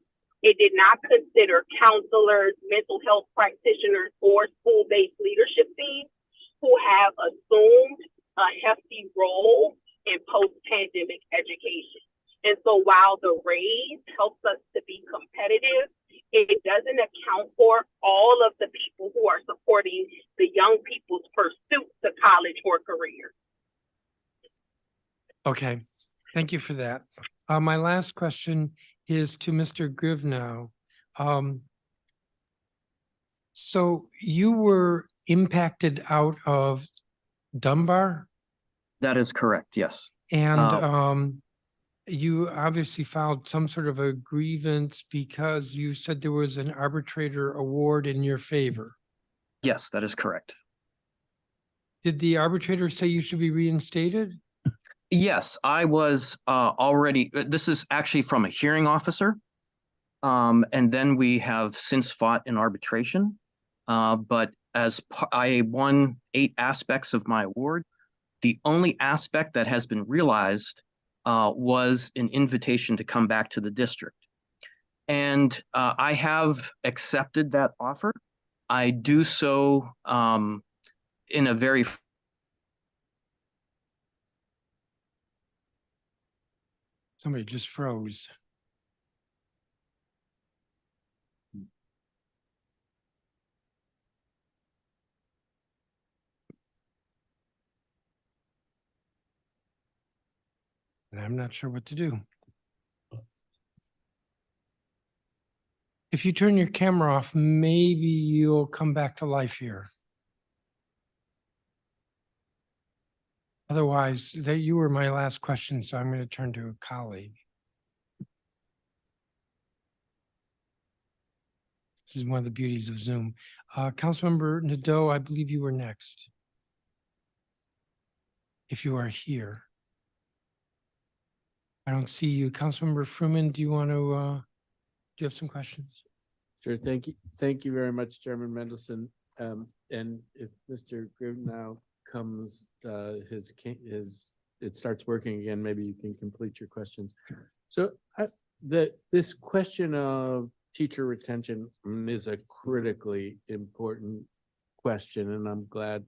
it did not consider counselors, mental health practitioners, or school-based leadership teams who have assumed a hefty role in post-pandemic education. And so while the raise helps us to be competitive, it doesn't account for all of the people who are supporting the young people's pursuit to college or career. Okay, thank you for that. My last question is to Mr. Grivnow. So you were impacted out of Dunbar? That is correct, yes. And you obviously filed some sort of a grievance because you said there was an arbitrator award in your favor. Yes, that is correct. Did the arbitrator say you should be reinstated? Yes, I was already, this is actually from a hearing officer. And then we have since fought in arbitration. But as I won 8 aspects of my award, the only aspect that has been realized was an invitation to come back to the district. And I have accepted that offer. I do so in a very Somebody just froze. And I'm not sure what to do. If you turn your camera off, maybe you'll come back to life here. Otherwise, you were my last question, so I'm going to turn to a colleague. This is one of the beauties of Zoom. Councilmember Nadeau, I believe you were next. If you are here. I don't see you. Councilmember Fruman, do you have some questions? Sure. Thank you. Thank you very much, Chairman Mendelson. And if Mr. Groot now comes, it starts working again, maybe you can complete your questions. So this question of teacher retention is a critically important question, and I'm glad,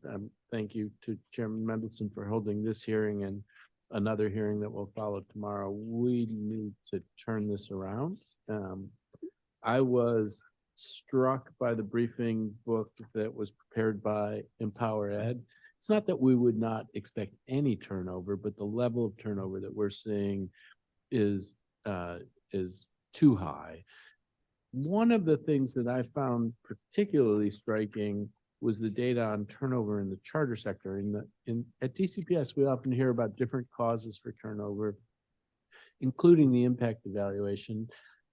thank you to Chairman Mendelson for holding this hearing and another hearing that will follow tomorrow. We need to turn this around. I was struck by the briefing book that was prepared by Empower Ed. It's not that we would not expect any turnover, but the level of turnover that we're seeing is too high. One of the things that I found particularly striking was the data on turnover in the charter sector. At DCPS, we often hear about different causes for turnover, including the impact evaluation.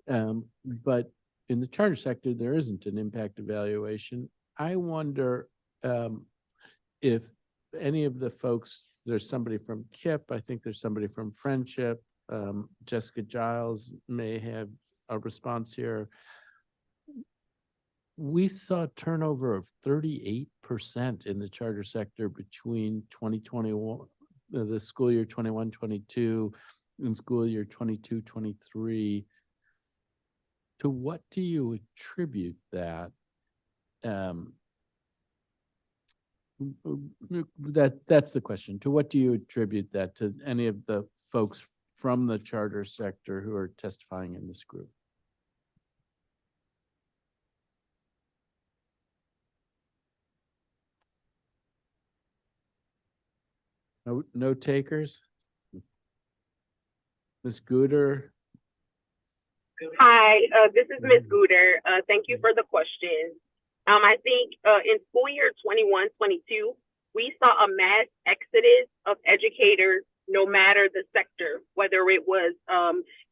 But in the charter sector, there isn't an impact evaluation. I wonder if any of the folks, there's somebody from KIPP, I think there's somebody from Friendship, Jessica Giles may have a response here. We saw turnover of 38% in the charter sector between 2021, the school year 21-22 and school year 22-23. To what do you attribute that? That's the question. To what do you attribute that? To any of the folks from the charter sector who are testifying in this group? No takers? Ms. Gooder? Hi, this is Ms. Gooder. Thank you for the question. I think in school year 21-22, we saw a mass exodus of educators, no matter the sector, whether it was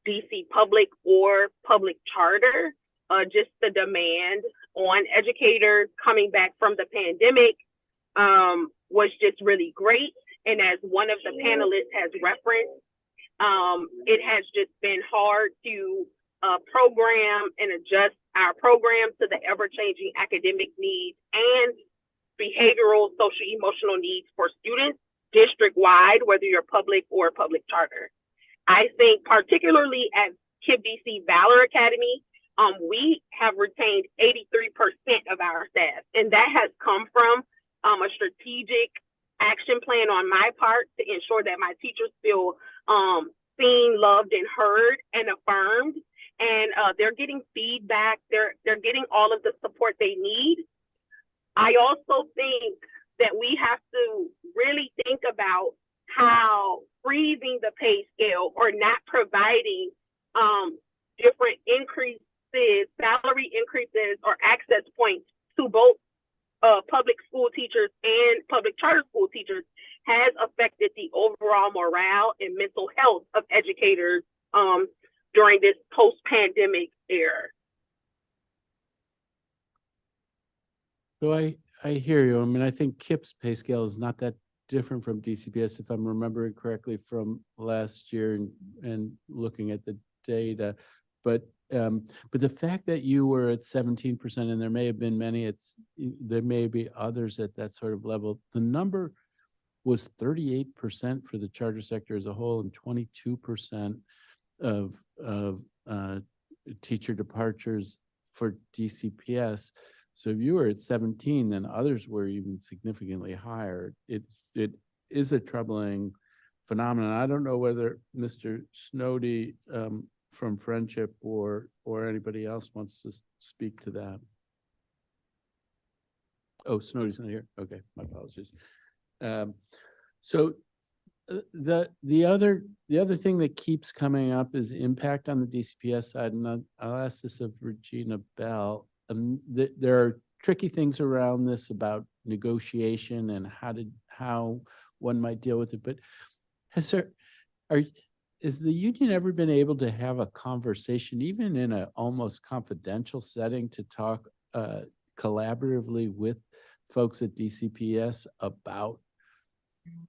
DC public or public charter. Just the demand on educators coming back from the pandemic was just really great. And as one of the panelists has referenced, it has just been hard to program and adjust our program to the ever-changing academic needs and behavioral, social, emotional needs for students district-wide, whether you're public or public charter. I think particularly at KIPP DC Valor Academy, we have retained 83% of our staff, and that has come from a strategic action plan on my part to ensure that my teachers feel seen, loved, and heard and affirmed. And they're getting feedback. They're getting all of the support they need. I also think that we have to really think about how freezing the pay scale or not providing different increases, salary increases, or access points to both public school teachers and public charter school teachers has affected the overall morale and mental health of educators during this post-pandemic era. So I hear you. I mean, I think KIPP's pay scale is not that different from DCPS, if I'm remembering correctly from last year and looking at the data. But the fact that you were at 17%, and there may have been many, there may be others at that sort of level. The number was 38% for the charter sector as a whole, and 22% of teacher departures for DCPS. So if you were at 17, then others were even significantly higher. It is a troubling phenomenon. I don't know whether Mr. Snowdy from Friendship or anybody else wants to speak to that. Oh, Snowdy's not here. Okay, my apologies. So the other thing that keeps coming up is impact on the DCPS side, and I'll ask this of Regina Bell. There are tricky things around this about negotiation and how one might deal with it. But has the union ever been able to have a conversation, even in an almost confidential setting, to talk collaboratively with folks at DCPS about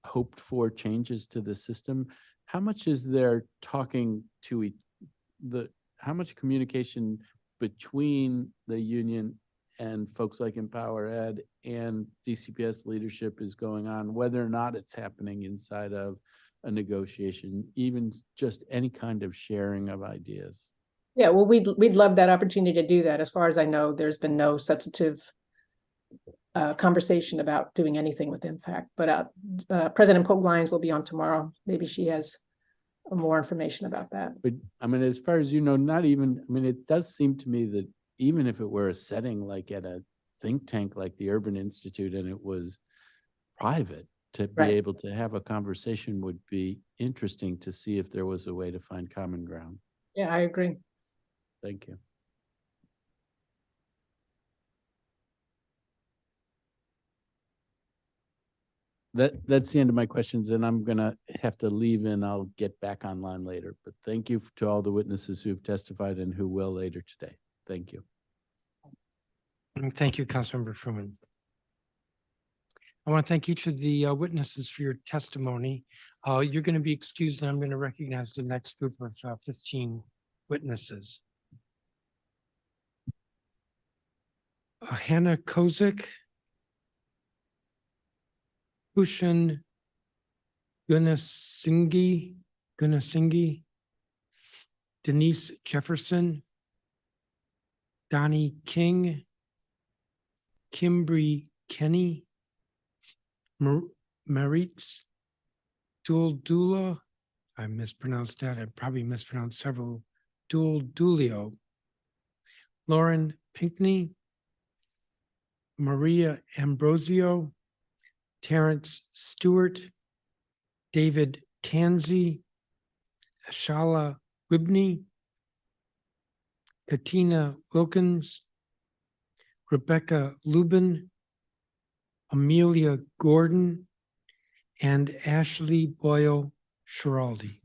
hoped for changes to the system? How much is there talking to how much communication between the union and folks like Empower Ed and DCPS leadership is going on, whether or not it's happening inside of a negotiation, even just any kind of sharing of ideas. Yeah, well, we'd love that opportunity to do that. As far as I know, there's been no substantive conversation about doing anything with impact, but President Pope Lyons will be on tomorrow. Maybe she has more information about that. But I mean, as far as you know, not even, I mean, it does seem to me that even if it were a setting like at a think tank like the Urban Institute and it was private, to be able to have a conversation would be interesting to see if there was a way to find common ground. Yeah, I agree. Thank you. That's the end of my questions, and I'm gonna have to leave and I'll get back online later. But thank you to all the witnesses who've testified and who will later today. Thank you. And thank you, Councilmember Fruman. I want to thank each of the witnesses for your testimony. You're going to be excused, and I'm going to recognize the next group of 15 witnesses. Hannah Kozik, Bhushan Gunasinghe, Denise Jefferson, Donnie King, Kimbry Kenny, Maritz Duldula, I mispronounced that. I probably mispronounced several. Dulio, Lauren Pinkney, Maria Ambrosio, Terrence Stewart, David Tansey, Ashala Wibney, Katina Wilkins, Rebecca Lubin, Amelia Gordon, and Ashley Boyle Schiraldi.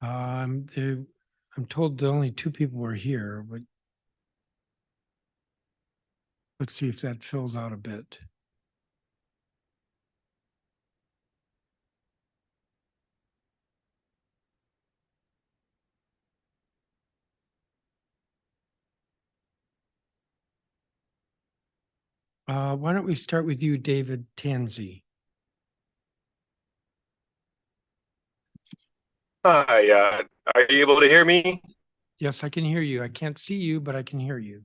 I'm told that only 2 people were here, but let's see if that fills out a bit. Why don't we start with you, David Tansey? Hi, are you able to hear me? Yes, I can hear you. I can't see you, but I can hear you.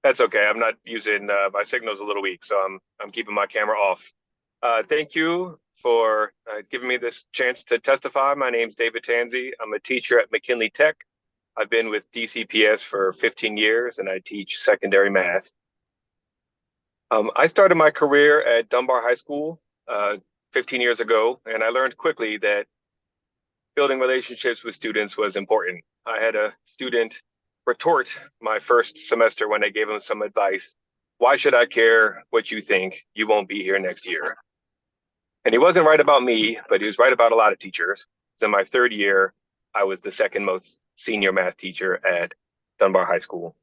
That's okay. I'm not using my signal's a little weak, so I'm keeping my camera off. Thank you for giving me this chance to testify. My name's David Tansey. I'm a teacher at McKinley Tech. I've been with DCPS for 15 years, and I teach secondary math. I started my career at Dunbar High School 15 years ago, and I learned quickly that building relationships with students was important. I had a student retort my first semester when I gave him some advice. Why should I care what you think? You won't be here next year. And he wasn't right about me, but he was right about a lot of teachers. So in my 3rd year, I was the 2nd most senior math teacher at Dunbar High School.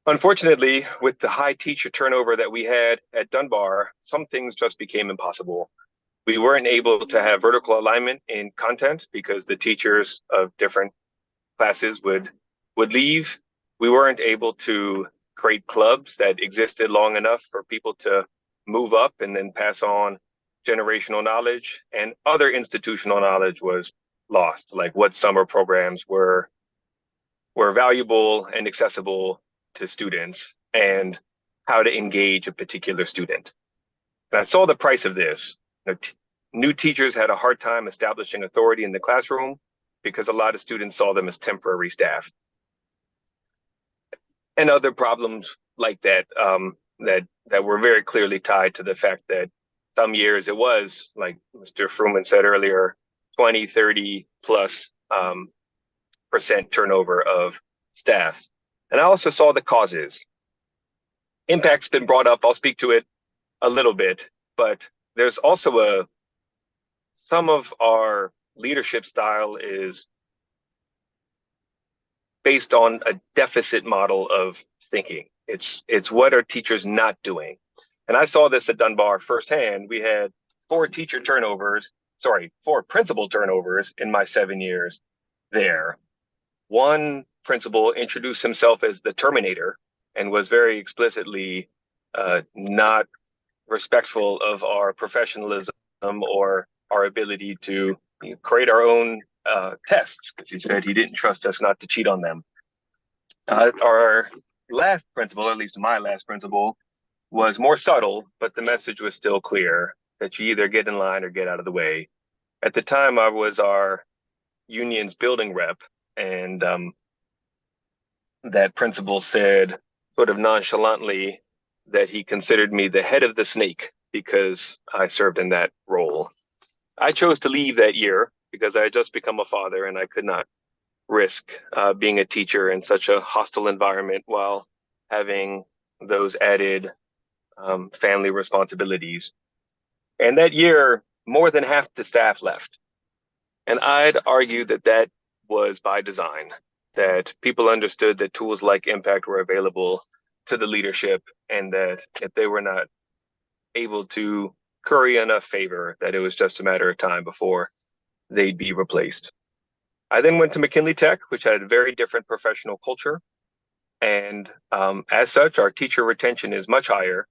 Unfortunately, with the high teacher turnover that we had at Dunbar, some things just became impossible. We weren't able to have vertical alignment in content because the teachers of different classes would leave. We weren't able to create clubs that existed long enough for people to move up and then pass on generational knowledge, and other institutional knowledge was lost, like what summer programs were valuable and accessible to students and how to engage a particular student. And I saw the price of this. New teachers had a hard time establishing authority in the classroom because a lot of students saw them as temporary staff. And other problems like that, that were very clearly tied to the fact that some years it was, like Mr. Fruman said earlier, 20, 30 plus % turnover of staff. And I also saw the causes. Impact's been brought up. I'll speak to it a little bit, but there's also some of our leadership style is based on a deficit model of thinking. It's what are teachers not doing? And I saw this at Dunbar firsthand. We had 4 principal turnovers in my 7 years there. One principal introduced himself as the Terminator and was very explicitly not respectful of our professionalism or our ability to create our own tests, because he said he didn't trust us not to cheat on them. Our last principal, at least my last principal, was more subtle, but the message was still clear that you either get in line or get out of the way. At the time, I was our union's building rep, and that principal said sort of nonchalantly that he considered me the head of the snake because I served in that role. I chose to leave that year because I had just become a father and I could not risk being a teacher in such a hostile environment while having those added family responsibilities. And that year, more than half the staff left. And I'd argue that that was by design, that people understood that tools like Impact were available to the leadership, and that if they were not able to curry enough favor, that it was just a matter of time before they'd be replaced. I then went to McKinley Tech, which had a very different professional culture. And as such, our teacher retention is much higher.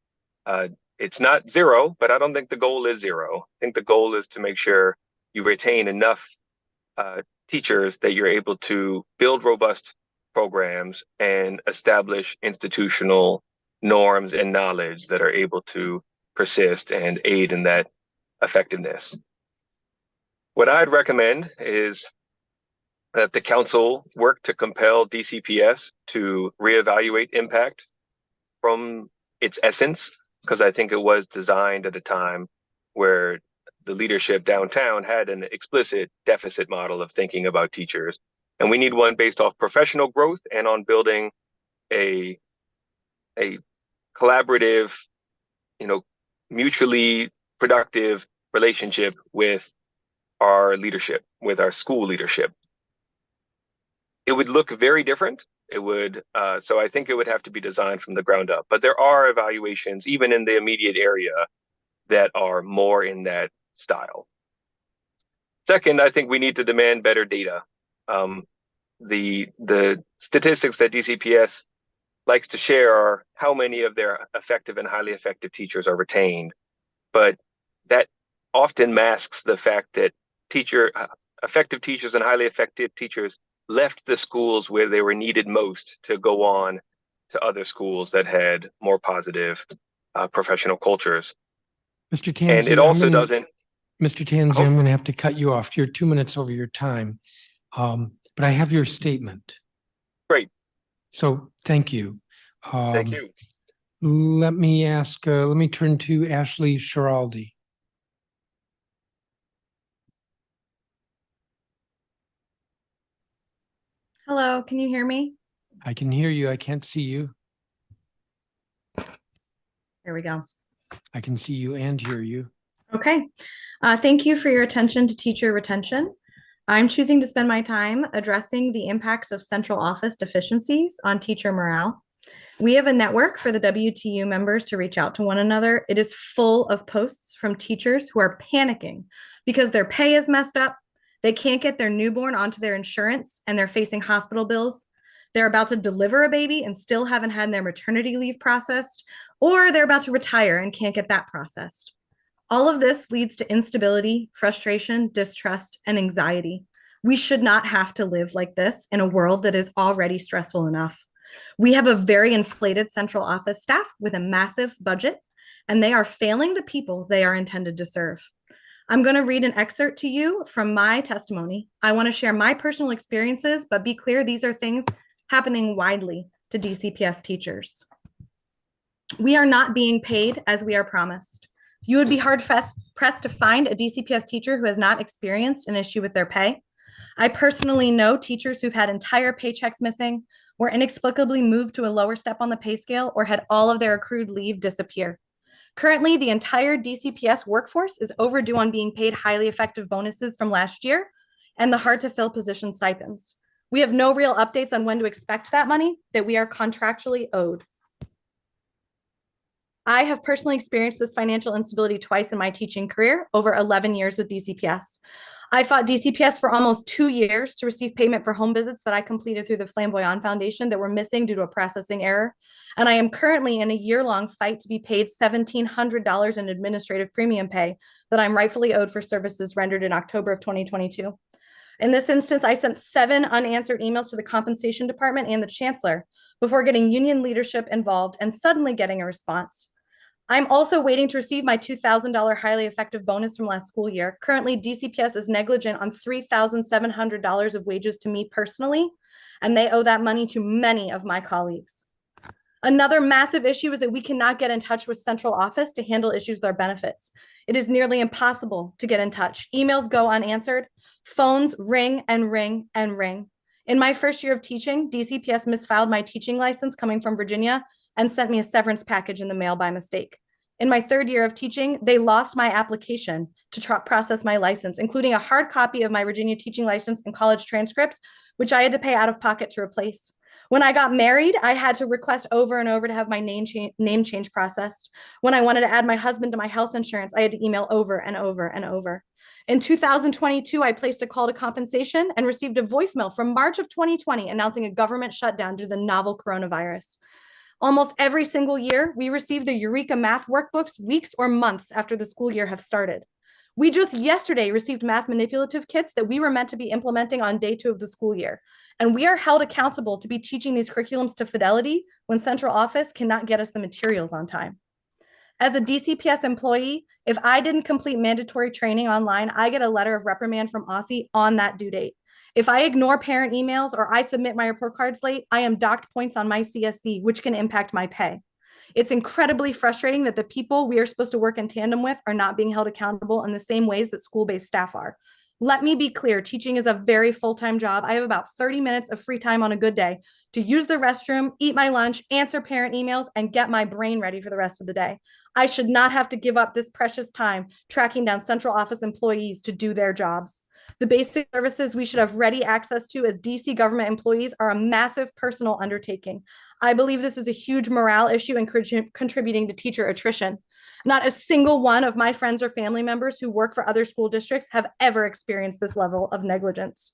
It's not zero, but I don't think the goal is zero. I think the goal is to make sure you retain enough teachers that you're able to build robust programs and establish institutional norms and knowledge that are able to persist and aid in that effectiveness. What I'd recommend is that the council work to compel DCPS to reevaluate Impact from its essence, because I think it was designed at a time where the leadership downtown had an explicit deficit model of thinking about teachers. And we need one based off professional growth and on building a collaborative, mutually productive relationship with our leadership, with our school leadership. It would look very different. It would, so I think it would have to be designed from the ground up. But there are evaluations, even in the immediate area, that are more in that style. Second, I think we need to demand better data. The statistics that DCPS likes to share are how many of their effective and highly effective teachers are retained, but that often masks the fact that effective teachers and highly effective teachers left the schools where they were needed most to go on to other schools that had more positive professional cultures. Mr. Tanzi, and it also doesn't. Mr. Tanzi, I'm going to have to cut you off. You're 2 minutes over your time, but I have your statement. Great. So thank you. Thank you. Let me turn to Ashley Schiraldi. Hello, can you hear me? I can hear you. I can't see you. There we go. I can see you and hear you. Okay. Thank you for your attention to teacher retention. I'm choosing to spend my time addressing the impacts of central office deficiencies on teacher morale. We have a network for the WTU members to reach out to one another. It is full of posts from teachers who are panicking because their pay is messed up. They can't get their newborn onto their insurance and they're facing hospital bills. They're about to deliver a baby and still haven't had their maternity leave processed, or they're about to retire and can't get that processed. All of this leads to instability, frustration, distrust, and anxiety. We should not have to live like this in a world that is already stressful enough. We have a very inflated central office staff with a massive budget, and they are failing the people they are intended to serve. I'm going to read an excerpt to you from my testimony. I want to share my personal experiences, but be clear, these are things happening widely to DCPS teachers. We are not being paid as we are promised. You would be hard-pressed to find a DCPS teacher who has not experienced an issue with their pay. I personally know teachers who've had entire paychecks missing, were inexplicably moved to a lower step on the pay scale, or had all of their accrued leave disappear. Currently, the entire DCPS workforce is overdue on being paid highly effective bonuses from last year and the hard-to-fill position stipends. We have no real updates on when to expect that money that we are contractually owed. I have personally experienced this financial instability twice in my teaching career, over 11 years with DCPS. I fought DCPS for almost 2 years to receive payment for home visits that I completed through the Flamboyant Foundation that were missing due to a processing error. And I am currently in a year-long fight to be paid $1,700 in administrative premium pay that I'm rightfully owed for services rendered in October of 2022. In this instance, I sent 7 unanswered emails to the compensation department and the chancellor before getting union leadership involved and suddenly getting a response. I'm also waiting to receive my $2,000 highly effective bonus from last school year. Currently, DCPS is negligent on $3,700 of wages to me personally, and they owe that money to many of my colleagues. Another massive issue is that we cannot get in touch with central office to handle issues with our benefits. It is nearly impossible to get in touch. Emails go unanswered, phones ring and ring and ring. In my first year of teaching, DCPS misfiled my teaching license coming from Virginia and sent me a severance package in the mail by mistake. In my 3rd year of teaching, they lost my application to process my license, including a hard copy of my Virginia teaching license and college transcripts, which I had to pay out of pocket to replace. When I got married, I had to request over and over to have my name change processed. When I wanted to add my husband to my health insurance, I had to email over and over and over. In 2022, I placed a call to compensation and received a voicemail from March of 2020 announcing a government shutdown due to the novel coronavirus. Almost every single year, we receive the Eureka math workbooks weeks or months after the school year have started. We just yesterday received math manipulative kits that we were meant to be implementing on day 2 of the school year. And we are held accountable to be teaching these curriculums to fidelity when central office cannot get us the materials on time. As a DCPS employee, if I didn't complete mandatory training online, I get a letter of reprimand from OSSI on that due date. If I ignore parent emails or I submit my report cards late, I am docked points on my CSE, which can impact my pay. It's incredibly frustrating that the people we are supposed to work in tandem with are not being held accountable in the same ways that school-based staff are. Let me be clear, teaching is a very full-time job. I have about 30 minutes of free time on a good day to use the restroom, eat my lunch, answer parent emails, and get my brain ready for the rest of the day. I should not have to give up this precious time tracking down central office employees to do their jobs. The basic services we should have ready access to as DC government employees are a massive personal undertaking. I believe this is a huge morale issue and contributing to teacher attrition. Not a single one of my friends or family members who work for other school districts have ever experienced this level of negligence.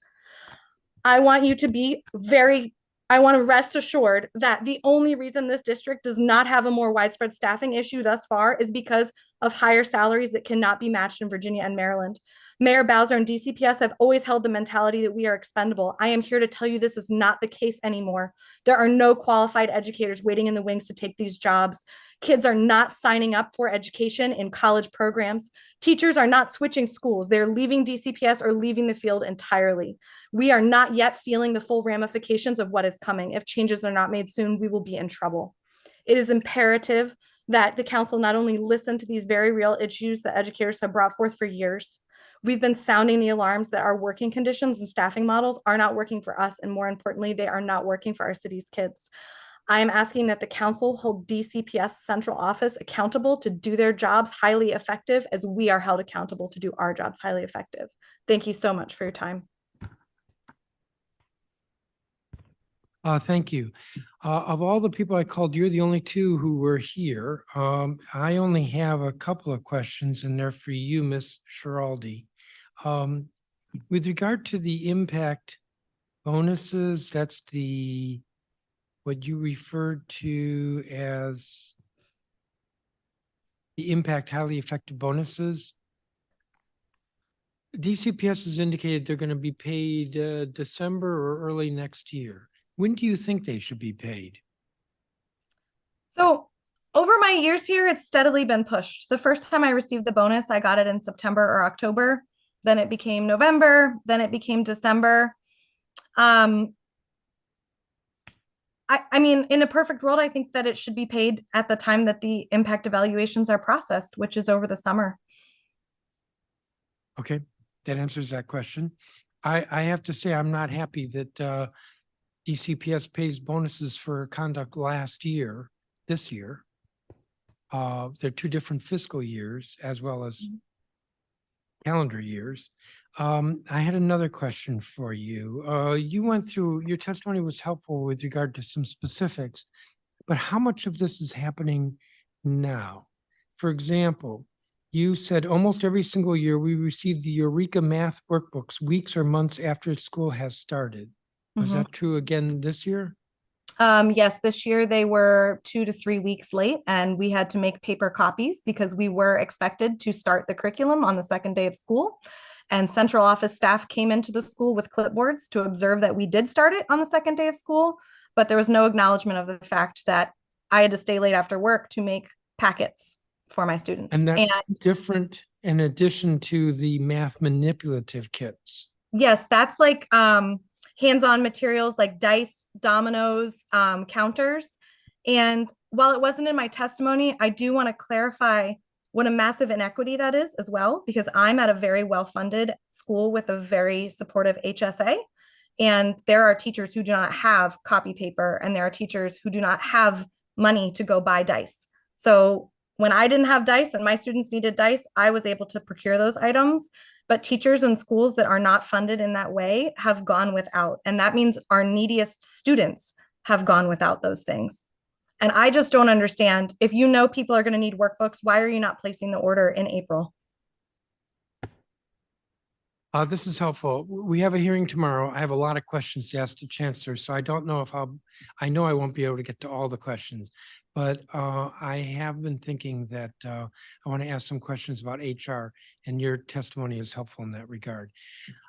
I want to rest assured that the only reason this district does not have a more widespread staffing issue thus far is because of higher salaries that cannot be matched in Virginia and Maryland. Mayor Bowser and DCPS have always held the mentality that we are expendable. I am here to tell you this is not the case anymore. There are no qualified educators waiting in the wings to take these jobs. Kids are not signing up for education in college programs. Teachers are not switching schools. They're leaving DCPS or leaving the field entirely. We are not yet feeling the full ramifications of what is coming. If changes are not made soon, we will be in trouble. It is imperative that the council not only listen to these very real issues that educators have brought forth for years. We've been sounding the alarms that our working conditions and staffing models are not working for us, and more importantly, they are not working for our city's kids. I am asking that the council hold DCPS central office accountable to do their jobs highly effective as we are held accountable to do our jobs highly effective. Thank you so much for your time. Thank you. Of all the people I called, you're the only 2 who were here. I only have a couple of questions, and they're for you, Ms. Schiraldi. With regard to the impact bonuses, that's what you referred to as the impact highly effective bonuses. DCPS has indicated they're going to be paid December or early next year. When do you think they should be paid? So over my years here, it's steadily been pushed. The first time I received the bonus, I got it in September or October. Then it became November. Then it became December. I mean, in a perfect world, I think that it should be paid at the time that the impact evaluations are processed, which is over the summer. Okay, that answers that question. I have to say, I'm not happy that DCPS pays bonuses for conduct this year. They're 2 different fiscal years as well as calendar years. I had another question for you. You went through, your testimony was helpful with regard to some specifics, but how much of this is happening now. For example, you said almost every single year we receive the Eureka math workbooks weeks or months after school has started. Was Mhm. that true again this year? Yes, this year they were 2 to 3 weeks late, and we had to make paper copies because we were expected to start the curriculum on the second day of school. And central office staff came into the school with clipboards to observe that we did start it on the second day of school, but there was no acknowledgement of the fact that I had to stay late after work to make packets for my students. And that's different in addition to the math manipulative kits. Yes, that's like hands-on materials like dice, dominoes, counters. And while it wasn't in my testimony, I do want to clarify what a massive inequity that is as well, because I'm at a very well-funded school with a very supportive HSA. And there are teachers who do not have copy paper, and there are teachers who do not have money to go buy dice. So when I didn't have dice and my students needed dice, I was able to procure those items. But teachers in schools that are not funded in that way have gone without. And that means our neediest students have gone without those things. And I just don't understand. If you know people are going to need workbooks, why are you not placing the order in April? This is helpful. We have a hearing tomorrow. I have a lot of questions to ask the chancellor, so I don't know if I know I won't be able to get to all the questions, but I have been thinking that I want to ask some questions about HR, and your testimony is helpful in that regard.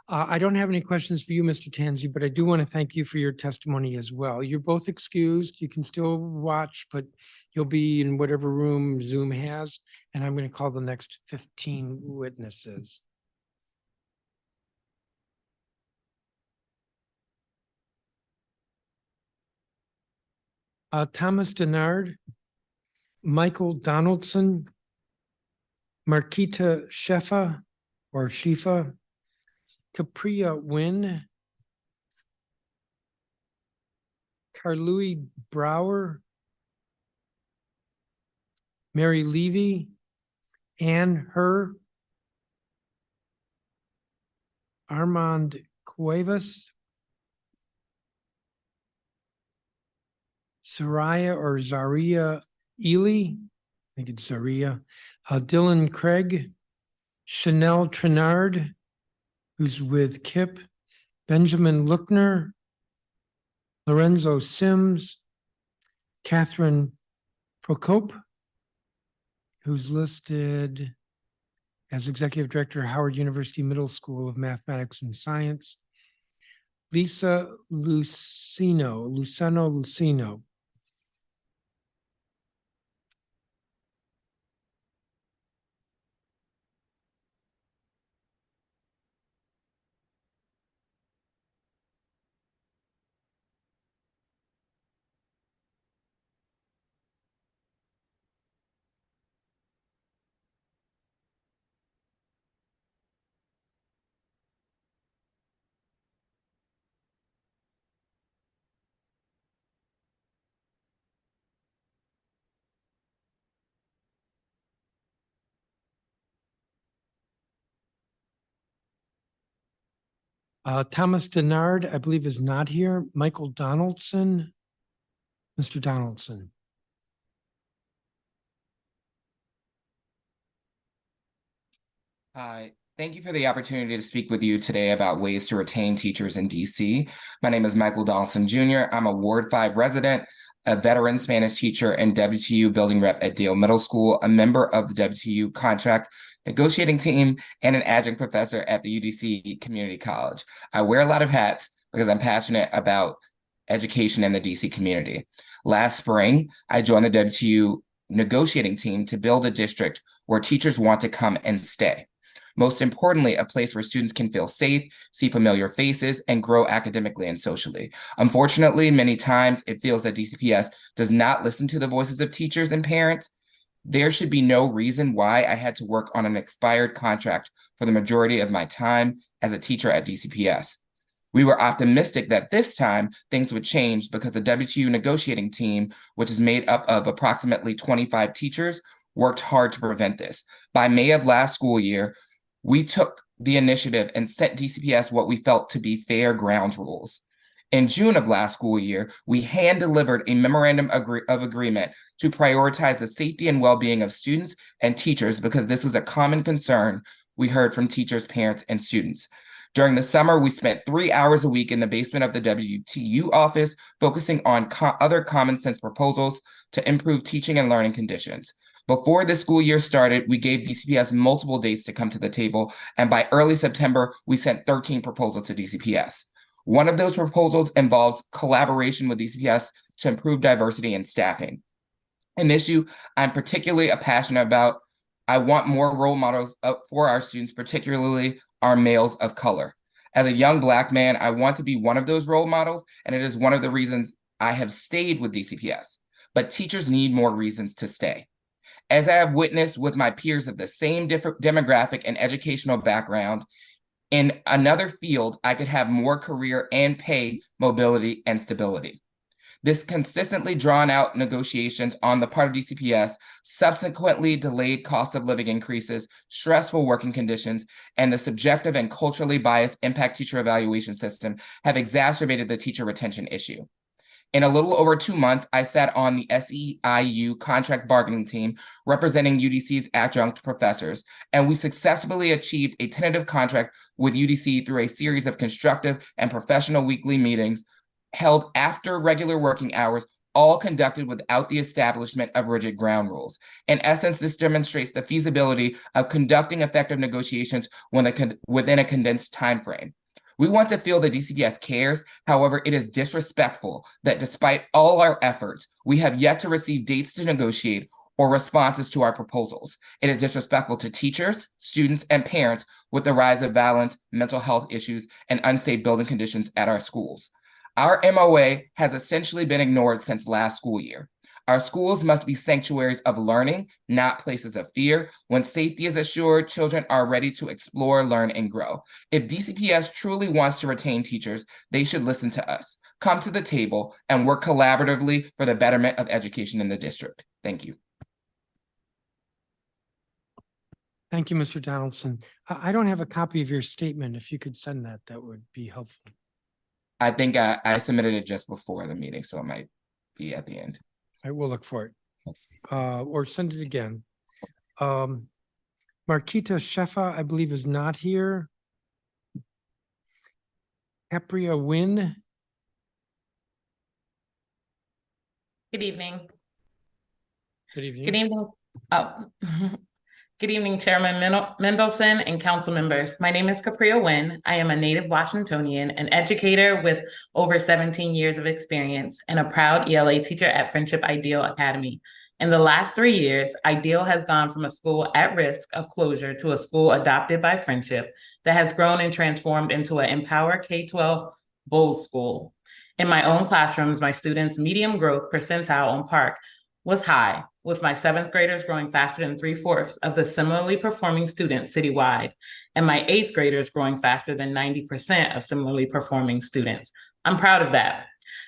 I don't have any questions for you, Mr. Tanzi, but I do want to thank you for your testimony as well. You're both excused. You can still watch, but you'll be in whatever room Zoom has, and I'm going to call the next 15 witnesses. Thomas Denard, Michael Donaldson, Marquita Shefa or Shifa, Capria Wynn, Carlui Brower, Mary Levy, Ann Herr, Armand Cuevas, Soraya or Zaria Ely, I think it's Zaria, Dylan Craig, Chanel Trinard, who's with KIP, Benjamin Lookner, Lorenzo Sims, Catherine Procope, who's listed as Executive Director, Howard University Middle School of Mathematics and Science, Lisa Lucino, Thomas Denard, I believe, is not here. Michael Donaldson, Mr. Donaldson. Hi, thank you for the opportunity to speak with you today about ways to retain teachers in DC. My name is Michael Donaldson Jr. I'm a Ward 5 resident, a veteran Spanish teacher and WTU building rep at Dale Middle School, a member of the WTU contract negotiating team, and an adjunct professor at the UDC Community College. I wear a lot of hats because I'm passionate about education in the DC community. Last spring, I joined the WTU negotiating team to build a district where teachers want to come and stay. Most importantly, a place where students can feel safe, see familiar faces, and grow academically and socially. Unfortunately, many times it feels that DCPS does not listen to the voices of teachers and parents. There should be no reason why I had to work on an expired contract for the majority of my time as a teacher at DCPS. We were optimistic that this time things would change because the WTU negotiating team, which is made up of approximately 25 teachers, worked hard to prevent this. By May of last school year, we took the initiative and set DCPS what we felt to be fair ground rules. In June of last school year, we hand-delivered a memorandum of agreement to prioritize the safety and well-being of students and teachers because this was a common concern we heard from teachers, parents, and students. During the summer, we spent 3 hours a week in the basement of the WTU office, focusing on other common sense proposals to improve teaching and learning conditions. Before the school year started, we gave DCPS multiple dates to come to the table, and by early September, we sent 13 proposals to DCPS. One of those proposals involves collaboration with DCPS to improve diversity in staffing. An issue I'm particularly passionate about. I want more role models for our students, particularly our males of color. As a young Black man, I want to be one of those role models, and it is one of the reasons I have stayed with DCPS. But teachers need more reasons to stay. As I have witnessed with my peers of the same demographic and educational background, in another field, I could have more career and pay mobility and stability. This consistently drawn out negotiations on the part of DCPS subsequently delayed cost of living increases, stressful working conditions, and the subjective and culturally biased impact teacher evaluation system have exacerbated the teacher retention issue. In a little over 2 months, I sat on the SEIU contract bargaining team representing UDC's adjunct professors, and we successfully achieved a tentative contract with UDC through a series of constructive and professional weekly meetings held after regular working hours, all conducted without the establishment of rigid ground rules. In essence, this demonstrates the feasibility of conducting effective negotiations within a condensed time frame. We want to feel that DCPS cares. However, it is disrespectful that despite all our efforts, we have yet to receive dates to negotiate or responses to our proposals. It is disrespectful to teachers, students, and parents with the rise of violence, mental health issues, and unsafe building conditions at our schools. Our MOA has essentially been ignored since last school year. Our schools must be sanctuaries of learning, not places of fear. When safety is assured, children are ready to explore, learn, and grow. If DCPS truly wants to retain teachers, they should listen to us, come to the table, and work collaboratively for the betterment of education in the district. Thank you. Thank you, Mr. Donaldson. I don't have a copy of your statement. If you could send that, that would be helpful. I think I submitted it just before the meeting, so it might be at the end. I will look for it. Or send it again. Marquita Shefa, I believe, is not here. Capria Wynn. Good evening. Good evening. Good evening. Good evening, Chairman Mendelson and council members. My name is Capria Wynn. I am a native Washingtonian, an educator with over 17 years of experience, and a proud ELA teacher at Friendship Ideal Academy. In the last 3 years, Ideal has gone from a school at risk of closure to a school adopted by Friendship that has grown and transformed into an Empower K-12 Bulls school. In my own classrooms, my students' medium growth percentile on PARCC was high, with my 7th graders growing faster than 3/4 of the similarly performing students citywide, and my 8th graders growing faster than 90% of similarly performing students. I'm proud of that.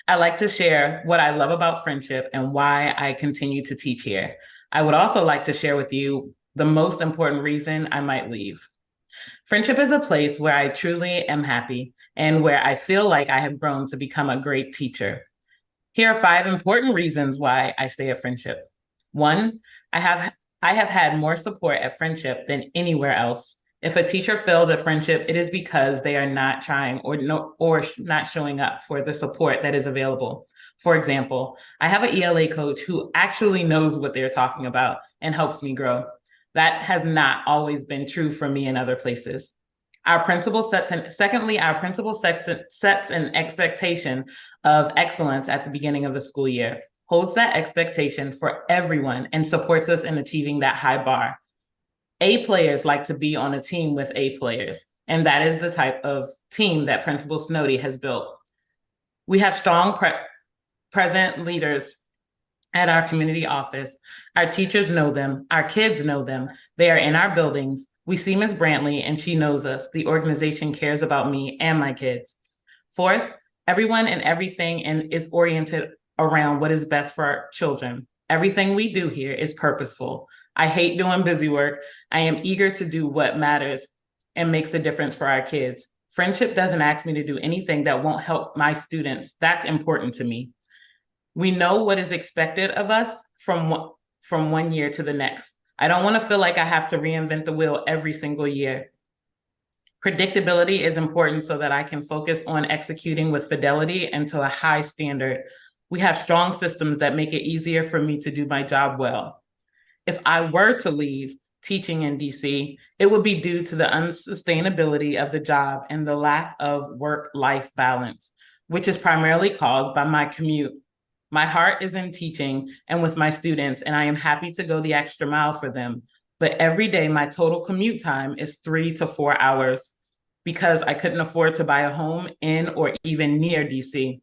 I like to share what I love about Friendship and why I continue to teach here. I would also like to share with you the most important reason I might leave. Friendship is a place where I truly am happy and where I feel like I have grown to become a great teacher. Here are 5 important reasons why I stay at Friendship. 1, I have had more support at Friendship than anywhere else. If a teacher fails at Friendship, it is because they are not trying or not showing up for the support that is available. For example, I have an ELA coach who actually knows what they're talking about and helps me grow. That has not always been true for me in other places. Our principal sets an expectation of excellence at the beginning of the school year, holds that expectation for everyone, and supports us in achieving that high bar. A players like to be on a team with A players, and that is the type of team that Principal Snowdy has built. We have strong present leaders at our community office. Our teachers know them, our kids know them, they are in our buildings. We see Ms. Brantley and she knows us. The organization cares about me and my kids. 4th, everyone and everything is oriented around what is best for our children. Everything we do here is purposeful. I hate doing busy work. I am eager to do what matters and makes a difference for our kids. Friendship doesn't ask me to do anything that won't help my students. That's important to me. We know what is expected of us from one year to the next. I don't want to feel like I have to reinvent the wheel every single year. Predictability is important so that I can focus on executing with fidelity and to a high standard. We have strong systems that make it easier for me to do my job well. If I were to leave teaching in DC, it would be due to the unsustainability of the job and the lack of work-life balance, which is primarily caused by my commute. My heart is in teaching and with my students, and I am happy to go the extra mile for them. But every day, my total commute time is 3 to 4 hours because I couldn't afford to buy a home in or even near DC.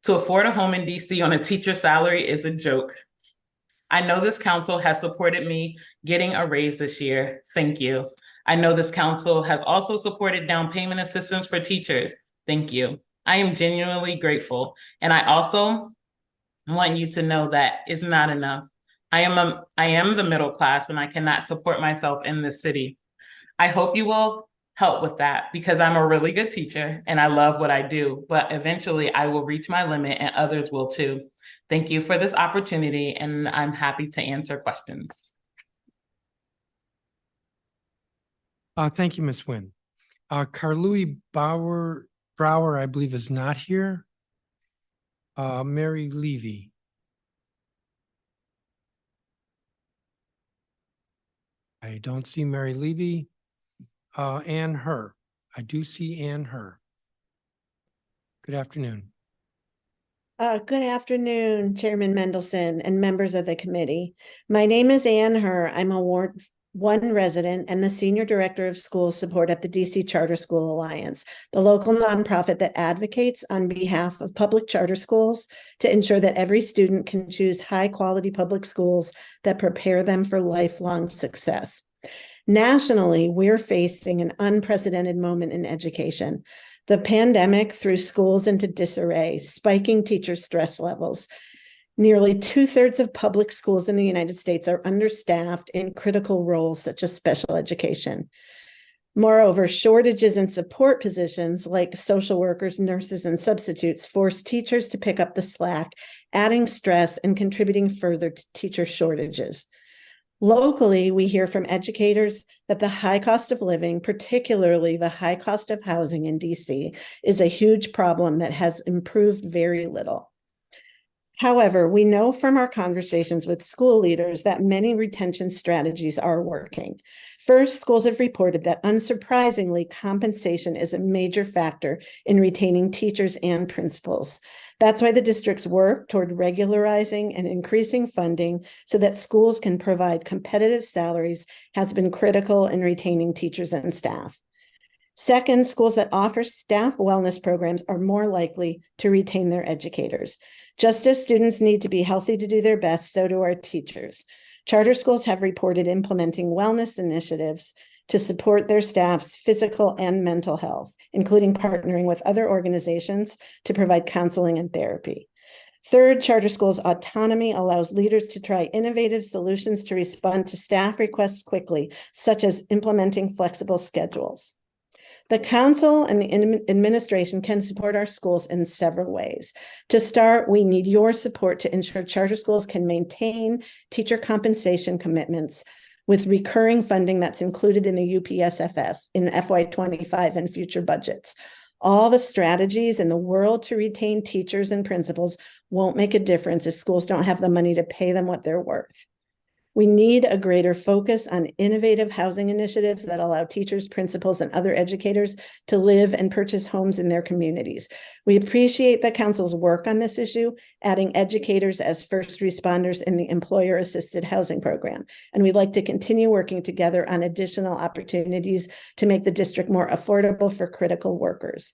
To afford a home in DC on a teacher's salary is a joke. I know this council has supported me getting a raise this year. Thank you. I know this council has also supported down payment assistance for teachers. Thank you. I am genuinely grateful. And I also want you to know that it's not enough. I am the middle class and I cannot support myself in this city. I hope you will help with that because I'm a really good teacher and I love what I do, but eventually I will reach my limit and others will too. Thank you for this opportunity and I'm happy to answer questions. Thank you, Ms. Nguyen. Carlouie Brower, I believe, is not here. Mary Levy. I don't see Mary Levy. Ann Herr. I do see Ann Herr. Good afternoon. Good afternoon, Chairman Mendelson and members of the committee. My name is Ann Herr. I'm a Ward 1 resident and the Senior Director of School Support at the DC Charter School Alliance, the local nonprofit that advocates on behalf of public charter schools to ensure that every student can choose high-quality public schools that prepare them for lifelong success. Nationally, we're facing an unprecedented moment in education. The pandemic threw schools into disarray, spiking teacher stress levels. Nearly 2/3 of public schools in the United States are understaffed in critical roles such as special education. Moreover, shortages in support positions like social workers, nurses, and substitutes force teachers to pick up the slack, adding stress and contributing further to teacher shortages. Locally, we hear from educators that the high cost of living, particularly the high cost of housing in DC, is a huge problem that has improved very little. However, we know from our conversations with school leaders that many retention strategies are working. First, schools have reported that, unsurprisingly, compensation is a major factor in retaining teachers and principals. That's why the district's work toward regularizing and increasing funding so that schools can provide competitive salaries has been critical in retaining teachers and staff. Second, schools that offer staff wellness programs are more likely to retain their educators. Just as students need to be healthy to do their best, so do our teachers. Charter schools have reported implementing wellness initiatives to support their staff's physical and mental health, including partnering with other organizations to provide counseling and therapy. Third, charter schools' autonomy allows leaders to try innovative solutions to respond to staff requests quickly, such as implementing flexible schedules. The council and the administration can support our schools in several ways. To start, we need your support to ensure charter schools can maintain teacher compensation commitments with recurring funding that's included in the UPSFF in FY25 and future budgets. All the strategies in the world to retain teachers and principals won't make a difference if schools don't have the money to pay them what they're worth. We need a greater focus on innovative housing initiatives that allow teachers, principals, and other educators to live and purchase homes in their communities. We appreciate the council's work on this issue, adding educators as first responders in the employer-assisted housing program. And we'd like to continue working together on additional opportunities to make the district more affordable for critical workers.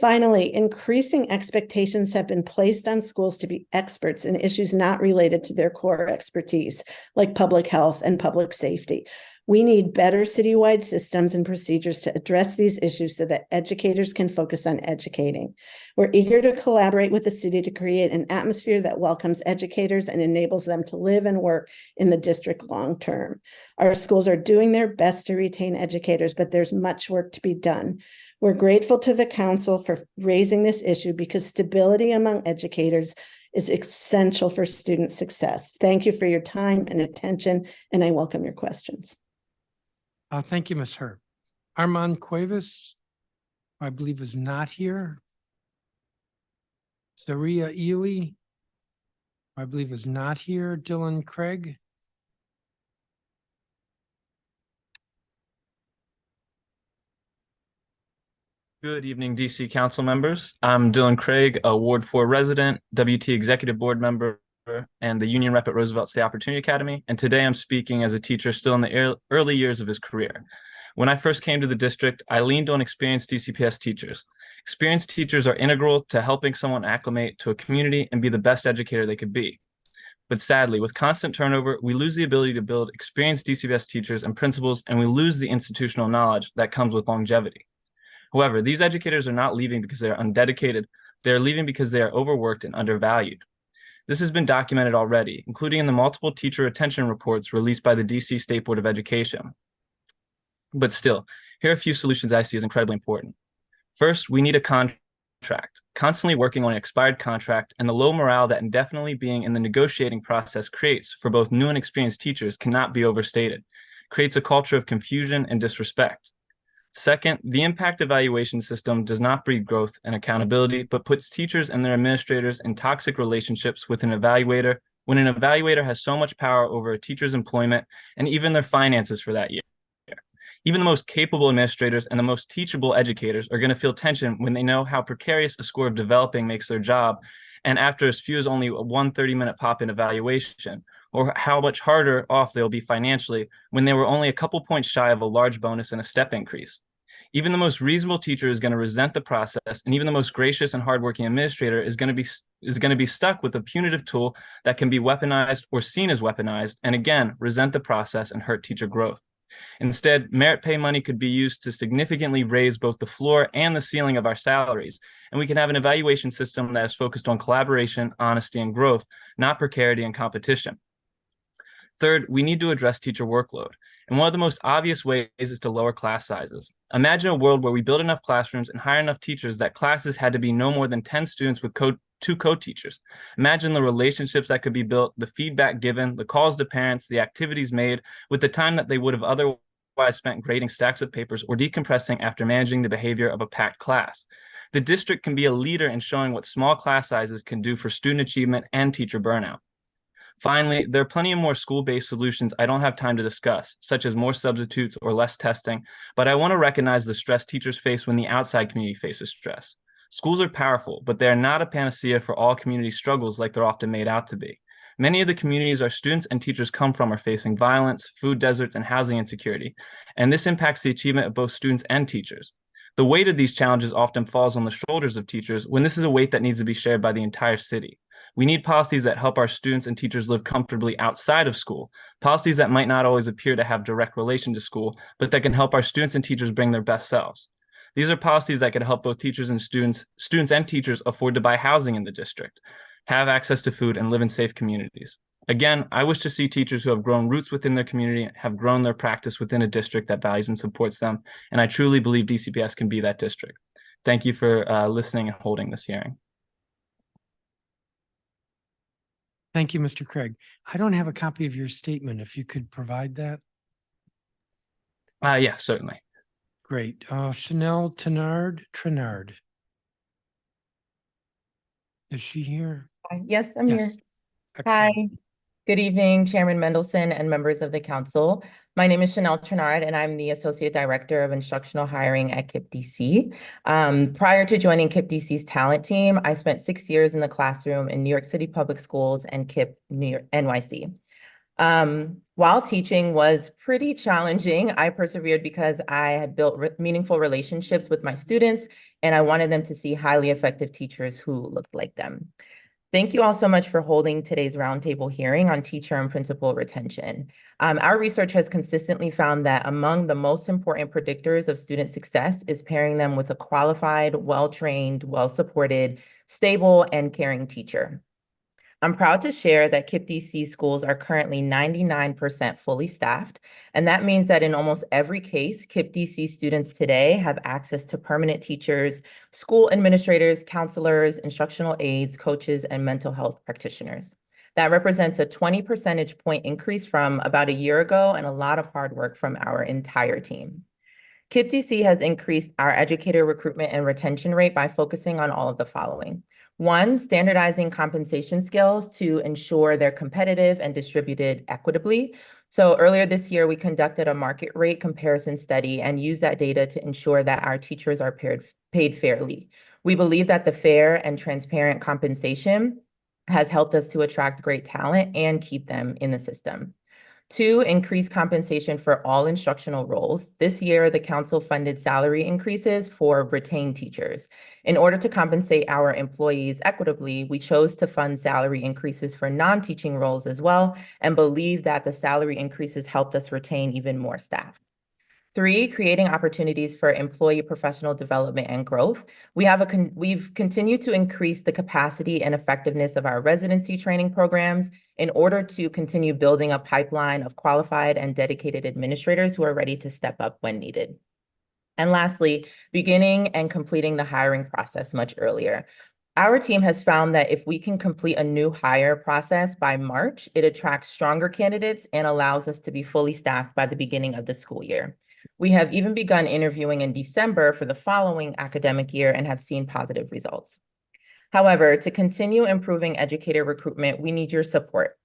Finally, increasing expectations have been placed on schools to be experts in issues not related to their core expertise, like public health and public safety. We need better citywide systems and procedures to address these issues so that educators can focus on educating. We're eager to collaborate with the city to create an atmosphere that welcomes educators and enables them to live and work in the district long term. Our schools are doing their best to retain educators, but there's much work to be done. We're grateful to the council for raising this issue because stability among educators is essential for student success. Thank you for your time and attention, and I welcome your questions. Thank you, Ms. Herb. Armand Cuevas, I believe, is not here. Zaria Ely, I believe, is not here. Dylan Craig. Good evening, DC Council members. I'm Dylan Craig, a Ward 4 resident, WT Executive Board member, and the union rep at Roosevelt State Opportunity Academy. And today I'm speaking as a teacher still in the early years of his career. When I first came to the district, I leaned on experienced DCPS teachers. Experienced teachers are integral to helping someone acclimate to a community and be the best educator they could be. But sadly, with constant turnover, we lose the ability to build experienced DCPS teachers and principals, and we lose the institutional knowledge that comes with longevity. However, these educators are not leaving because they are undedicated. They are leaving because they are overworked and undervalued. This has been documented already, including in the multiple teacher retention reports released by the DC State Board of Education. But still, here are a few solutions I see as incredibly important. First, we need a contract. Constantly working on an expired contract and the low morale that indefinitely being in the negotiating process creates for both new and experienced teachers cannot be overstated. It creates a culture of confusion and disrespect. Second, the impact evaluation system does not breed growth and accountability, but puts teachers and their administrators in toxic relationships with an evaluator when an evaluator has so much power over a teacher's employment and even their finances for that year. Even the most capable administrators and the most teachable educators are going to feel tension when they know how precarious a score of developing makes their job, and after as few as only one 30-minute pop-in evaluation, or how much harder off they'll be financially when they were only a couple points shy of a large bonus and a step increase. Even the most reasonable teacher is going to resent the process, and even the most gracious and hardworking administrator is going to be stuck with a punitive tool that can be weaponized or seen as weaponized, and again, resent the process and hurt teacher growth. Instead, merit pay money could be used to significantly raise both the floor and the ceiling of our salaries, and we can have an evaluation system that is focused on collaboration, honesty, and growth, not precarity and competition. Third, we need to address teacher workload, and one of the most obvious ways is to lower class sizes. Imagine a world where we build enough classrooms and hire enough teachers that classes had to be no more than 10 students with two co-teachers. Imagine the relationships that could be built, the feedback given, the calls to parents, the activities made, with the time that they would have otherwise spent grading stacks of papers or decompressing after managing the behavior of a packed class. The district can be a leader in showing what small class sizes can do for student achievement and teacher burnout. Finally, there are plenty of more school-based solutions I don't have time to discuss, such as more substitutes or less testing, but I want to recognize the stress teachers face when the outside community faces stress. Schools are powerful, but they are not a panacea for all community struggles like they're often made out to be. Many of the communities our students and teachers come from are facing violence, food deserts, and housing insecurity, and this impacts the achievement of both students and teachers. The weight of these challenges often falls on the shoulders of teachers when this is a weight that needs to be shared by the entire city. We need policies that help our students and teachers live comfortably outside of school, policies that might not always appear to have direct relation to school, but that can help our students and teachers bring their best selves. These are policies that can help both teachers and students and teachers afford to buy housing in the district, have access to food, and live in safe communities. Again, I wish to see teachers who have grown roots within their community, have grown their practice within a district that values and supports them, and I truly believe DCPS can be that district. Thank you for listening and holding this hearing. Thank you, Mr. Craig. I don't have a copy of your statement. If you could provide that. Yeah, certainly. Great. Chanel Trenard. Is she here? Yes, I'm Yes. here. Hi. Good evening, Chairman Mendelson and members of the council. My name is Chanel Trenard, and I'm the Associate Director of Instructional Hiring at KIPP DC. Prior to joining KIPP DC's talent team, I spent 6 years in the classroom in New York City Public Schools and KIPP NYC. While teaching was pretty challenging, I persevered because I had built meaningful relationships with my students, and I wanted them to see highly effective teachers who looked like them. Thank you all so much for holding today's roundtable hearing on teacher and principal retention. Our research has consistently found that among the most important predictors of student success is pairing them with a qualified, well-trained, well-supported, stable, and caring teacher. I'm proud to share that KIPP DC schools are currently 99% fully staffed, and that means that in almost every case, KIPP DC students today have access to permanent teachers, school administrators, counselors, instructional aides, coaches, and mental health practitioners. That represents a 20 percentage point increase from about a year ago and a lot of hard work from our entire team. KIPP DC has increased our educator recruitment and retention rate by focusing on all of the following. One, standardizing compensation scales to ensure they're competitive and distributed equitably. So earlier this year, we conducted a market rate comparison study and used that data to ensure that our teachers are paid fairly. We believe that the fair and transparent compensation has helped us to attract great talent and keep them in the system. Two, increase compensation for all instructional roles. This year, the council funded salary increases for retained teachers. In order to compensate our employees equitably, we chose to fund salary increases for non-teaching roles as well, and believe that the salary increases helped us retain even more staff. Three, creating opportunities for employee professional development and growth. We've continued to increase the capacity and effectiveness of our residency training programs in order to continue building a pipeline of qualified and dedicated administrators who are ready to step up when needed. And lastly, beginning and completing the hiring process much earlier. Our team has found that if we can complete a new hire process by March, it attracts stronger candidates and allows us to be fully staffed by the beginning of the school year. We have even begun interviewing in December for the following academic year and have seen positive results. However, to continue improving educator recruitment, we need your support.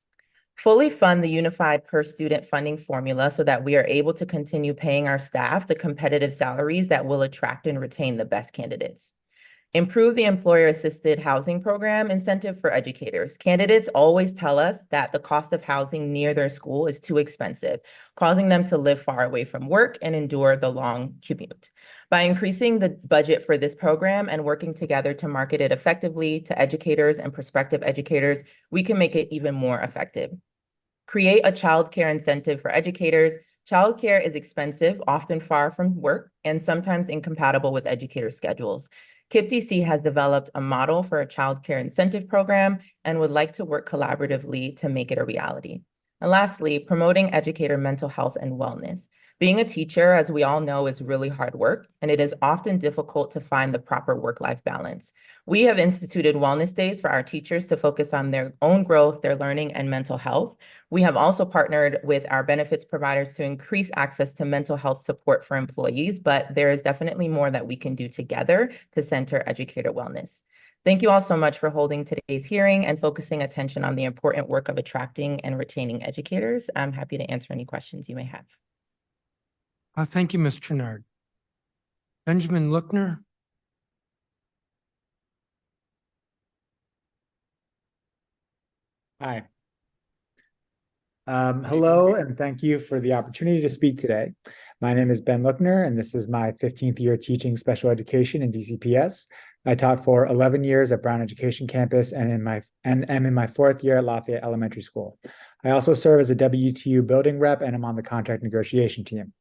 Fully fund the unified per student funding formula so that we are able to continue paying our staff the competitive salaries that will attract and retain the best candidates. Improve the employer-assisted housing program incentive for educators. Candidates always tell us that the cost of housing near their school is too expensive, causing them to live far away from work and endure the long commute. By increasing the budget for this program and working together to market it effectively to educators and prospective educators, we can make it even more effective. Create a childcare incentive for educators. Childcare is expensive, often far from work, and sometimes incompatible with educator schedules. KIPP DC has developed a model for a childcare incentive program and would like to work collaboratively to make it a reality. And lastly, promoting educator mental health and wellness. Being a teacher, as we all know, is really hard work, and it is often difficult to find the proper work-life balance. We have instituted wellness days for our teachers to focus on their own growth, their learning, and mental health. We have also partnered with our benefits providers to increase access to mental health support for employees, but there is definitely more that we can do together to center educator wellness. Thank you all so much for holding today's hearing and focusing attention on the important work of attracting and retaining educators. I'm happy to answer any questions you may have. Thank you, Ms. Trenard. Benjamin Lookner. Hi. Hello, and thank you for the opportunity to speak today. My name is Ben Lookner, and this is my 15th year teaching special education in DCPS. I taught for 11 years at Brown Education Campus and am in my 4th year at Lafayette Elementary School. I also serve as a WTU building rep, and I'm on the contract negotiation team.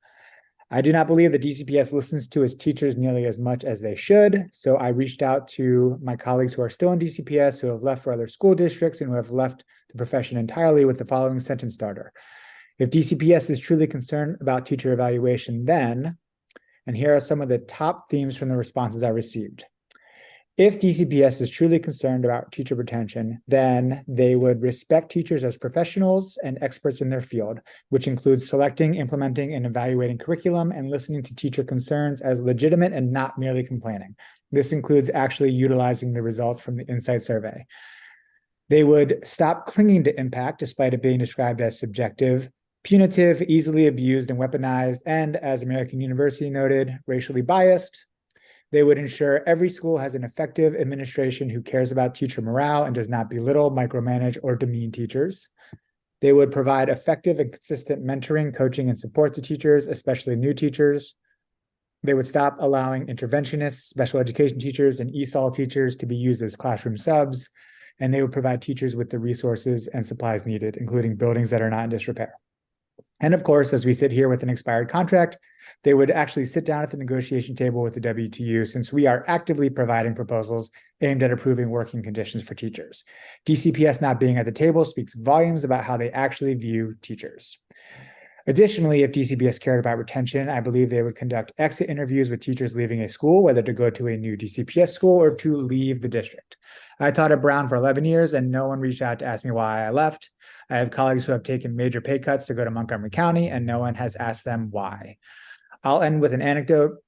I do not believe that DCPS listens to its teachers nearly as much as they should, so I reached out to my colleagues who are still in DCPS, who have left for other school districts, and who have left the profession entirely with the following sentence starter. If DCPS is truly concerned about teacher evaluation, then, and here are some of the top themes from the responses I received. If DCPS is truly concerned about teacher retention, then they would respect teachers as professionals and experts in their field, which includes selecting, implementing, and evaluating curriculum and listening to teacher concerns as legitimate and not merely complaining. This includes actually utilizing the results from the Insight survey. They would stop clinging to impact despite it being described as subjective, punitive, easily abused and weaponized, and as American University noted, racially biased. They would ensure every school has an effective administration who cares about teacher morale and does not belittle, micromanage, or demean teachers. They would provide effective and consistent mentoring, coaching, and support to teachers, especially new teachers. They would stop allowing interventionists, special education teachers, and ESOL teachers to be used as classroom subs, and they would provide teachers with the resources and supplies needed, including buildings that are not in disrepair. And of course, as we sit here with an expired contract, they would actually sit down at the negotiation table with the WTU, since we are actively providing proposals aimed at improving working conditions for teachers. DCPS not being at the table speaks volumes about how they actually view teachers. Additionally, if DCPS cared about retention, I believe they would conduct exit interviews with teachers leaving a school, whether to go to a new DCPS school or to leave the district. I taught at Brown for 11 years and no one reached out to ask me why I left. I have colleagues who have taken major pay cuts to go to Montgomery County and no one has asked them why. I'll end with an anecdote.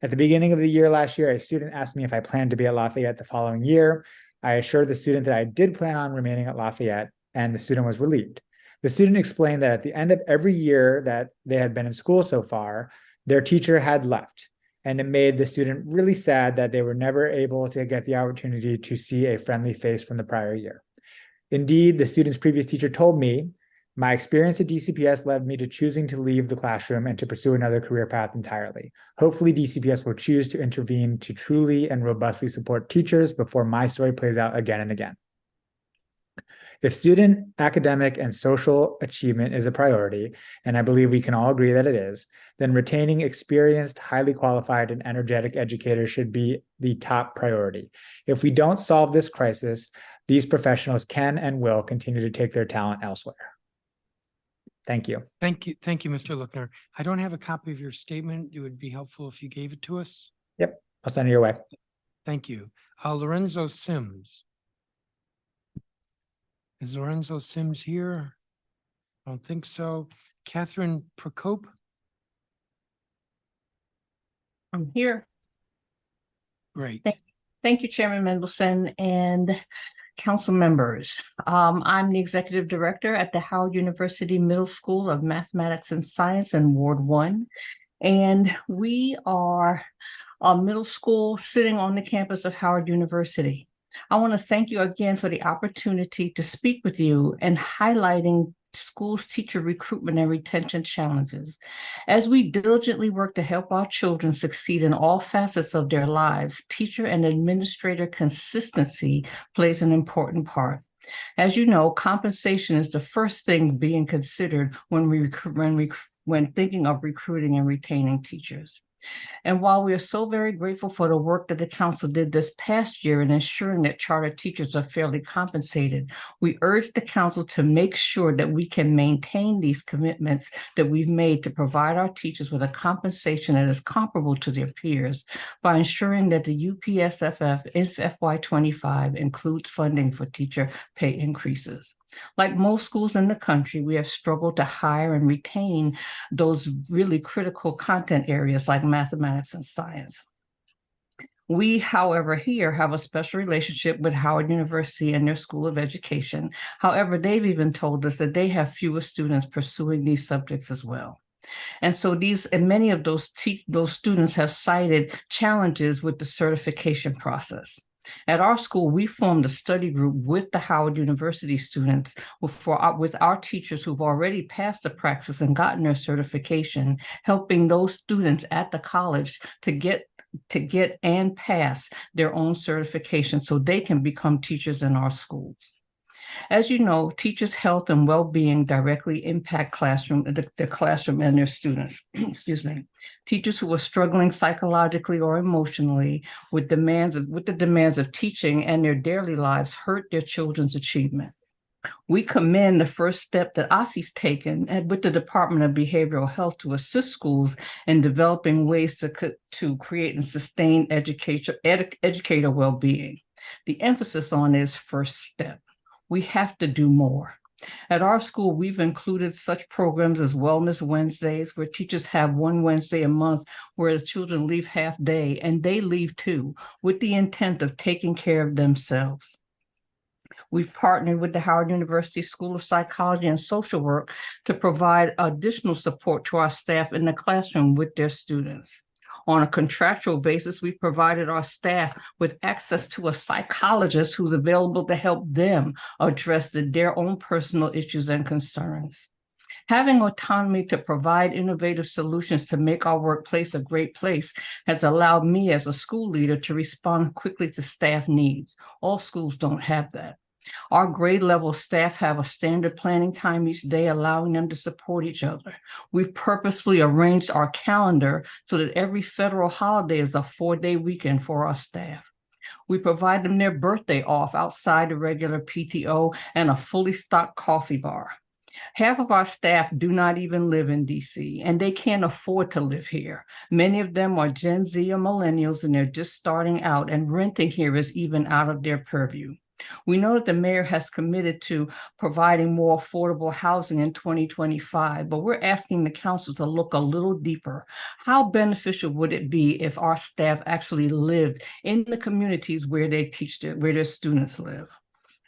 At the beginning of the year last year, a student asked me if I planned to be at Lafayette the following year. I assured the student that I did plan on remaining at Lafayette, and the student was relieved. The student explained that at the end of every year that they had been in school so far, their teacher had left. And it made the student really sad that they were never able to get the opportunity to see a friendly face from the prior year. Indeed, the student's previous teacher told me, my experience at DCPS led me to choosing to leave the classroom and to pursue another career path entirely. Hopefully, DCPS will choose to intervene to truly and robustly support teachers before my story plays out again and again. If student, academic, and social achievement is a priority, and I believe we can all agree that it is, then retaining experienced, highly qualified, and energetic educators should be the top priority. If we don't solve this crisis, these professionals can and will continue to take their talent elsewhere. Thank you. Thank you, Mr. Lookner. I don't have a copy of your statement. It would be helpful if you gave it to us. Yep, I'll send it your way. Thank you. Lorenzo Sims. Is Lorenzo Sims here? I don't think so. Catherine Procope? I'm here. Great. Thank you, Chairman Mendelson and council members. I'm the executive director at the Howard University Middle School of Mathematics and Science in Ward 1. And we are a middle school sitting on the campus of Howard University. I want to thank you again for the opportunity to speak with you and highlighting schools' teacher recruitment and retention challenges. As we diligently work to help our children succeed in all facets of their lives, teacher and administrator consistency plays an important part. As you know, compensation is the first thing being considered when thinking of recruiting and retaining teachers. And while we are so very grateful for the work that the council did this past year in ensuring that charter teachers are fairly compensated, we urge the council to make sure that we can maintain these commitments that we've made to provide our teachers with a compensation that is comparable to their peers by ensuring that the UPSFF in FY25 includes funding for teacher pay increases. Like most schools in the country, we have struggled to hire and retain those really critical content areas like mathematics and science. We, however, here have a special relationship with Howard University and their School of Education. However, they've even told us that they have fewer students pursuing these subjects as well. And so many of those students have cited challenges with the certification process. At our school, we formed a study group with the Howard University students with our teachers who've already passed the praxis and gotten their certification, helping those students at the college to get and pass their own certification so they can become teachers in our schools. As you know, teachers' health and well-being directly impact the classroom and their students. Excuse me. Teachers who are struggling psychologically or emotionally with the demands of teaching and their daily lives hurt their children's achievement. We commend the first step that OSSI's taken with the Department of Behavioral Health to assist schools in developing ways to create and sustain educator well-being. The emphasis on is first step. We have to do more. At our school, we've included such programs as Wellness Wednesdays, where teachers have one Wednesday a month where the children leave half day, and they leave too, with the intent of taking care of themselves. We've partnered with the Howard University School of Psychology and Social Work to provide additional support to our staff in the classroom with their students. On a contractual basis, we provided our staff with access to a psychologist who's available to help them address their own personal issues and concerns. Having autonomy to provide innovative solutions to make our workplace a great place has allowed me as a school leader to respond quickly to staff needs. All schools don't have that. Our grade level staff have a standard planning time each day, allowing them to support each other. We've purposefully arranged our calendar so that every federal holiday is a 4-day weekend for our staff. We provide them their birthday off outside the regular PTO and a fully stocked coffee bar. Half of our staff do not even live in DC, and they can't afford to live here. Many of them are Gen Z or millennials, and they're just starting out, and renting here is even out of their purview. We know that the mayor has committed to providing more affordable housing in 2025, but we're asking the council to look a little deeper. How beneficial would it be if our staff actually lived in the communities where where their students live?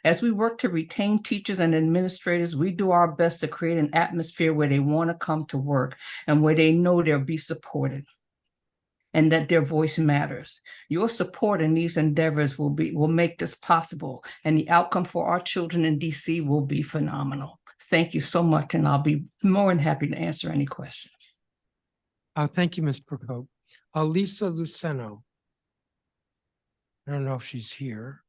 As we work to retain teachers and administrators, we do our best to create an atmosphere where they want to come to work and where they know they'll be supported and that their voice matters. Your support in these endeavors will make this possible, and the outcome for our children in DC will be phenomenal. Thank you so much, and I'll be more than happy to answer any questions. Thank you, Ms. Procope. Lisa Luceno. I don't know if she's here.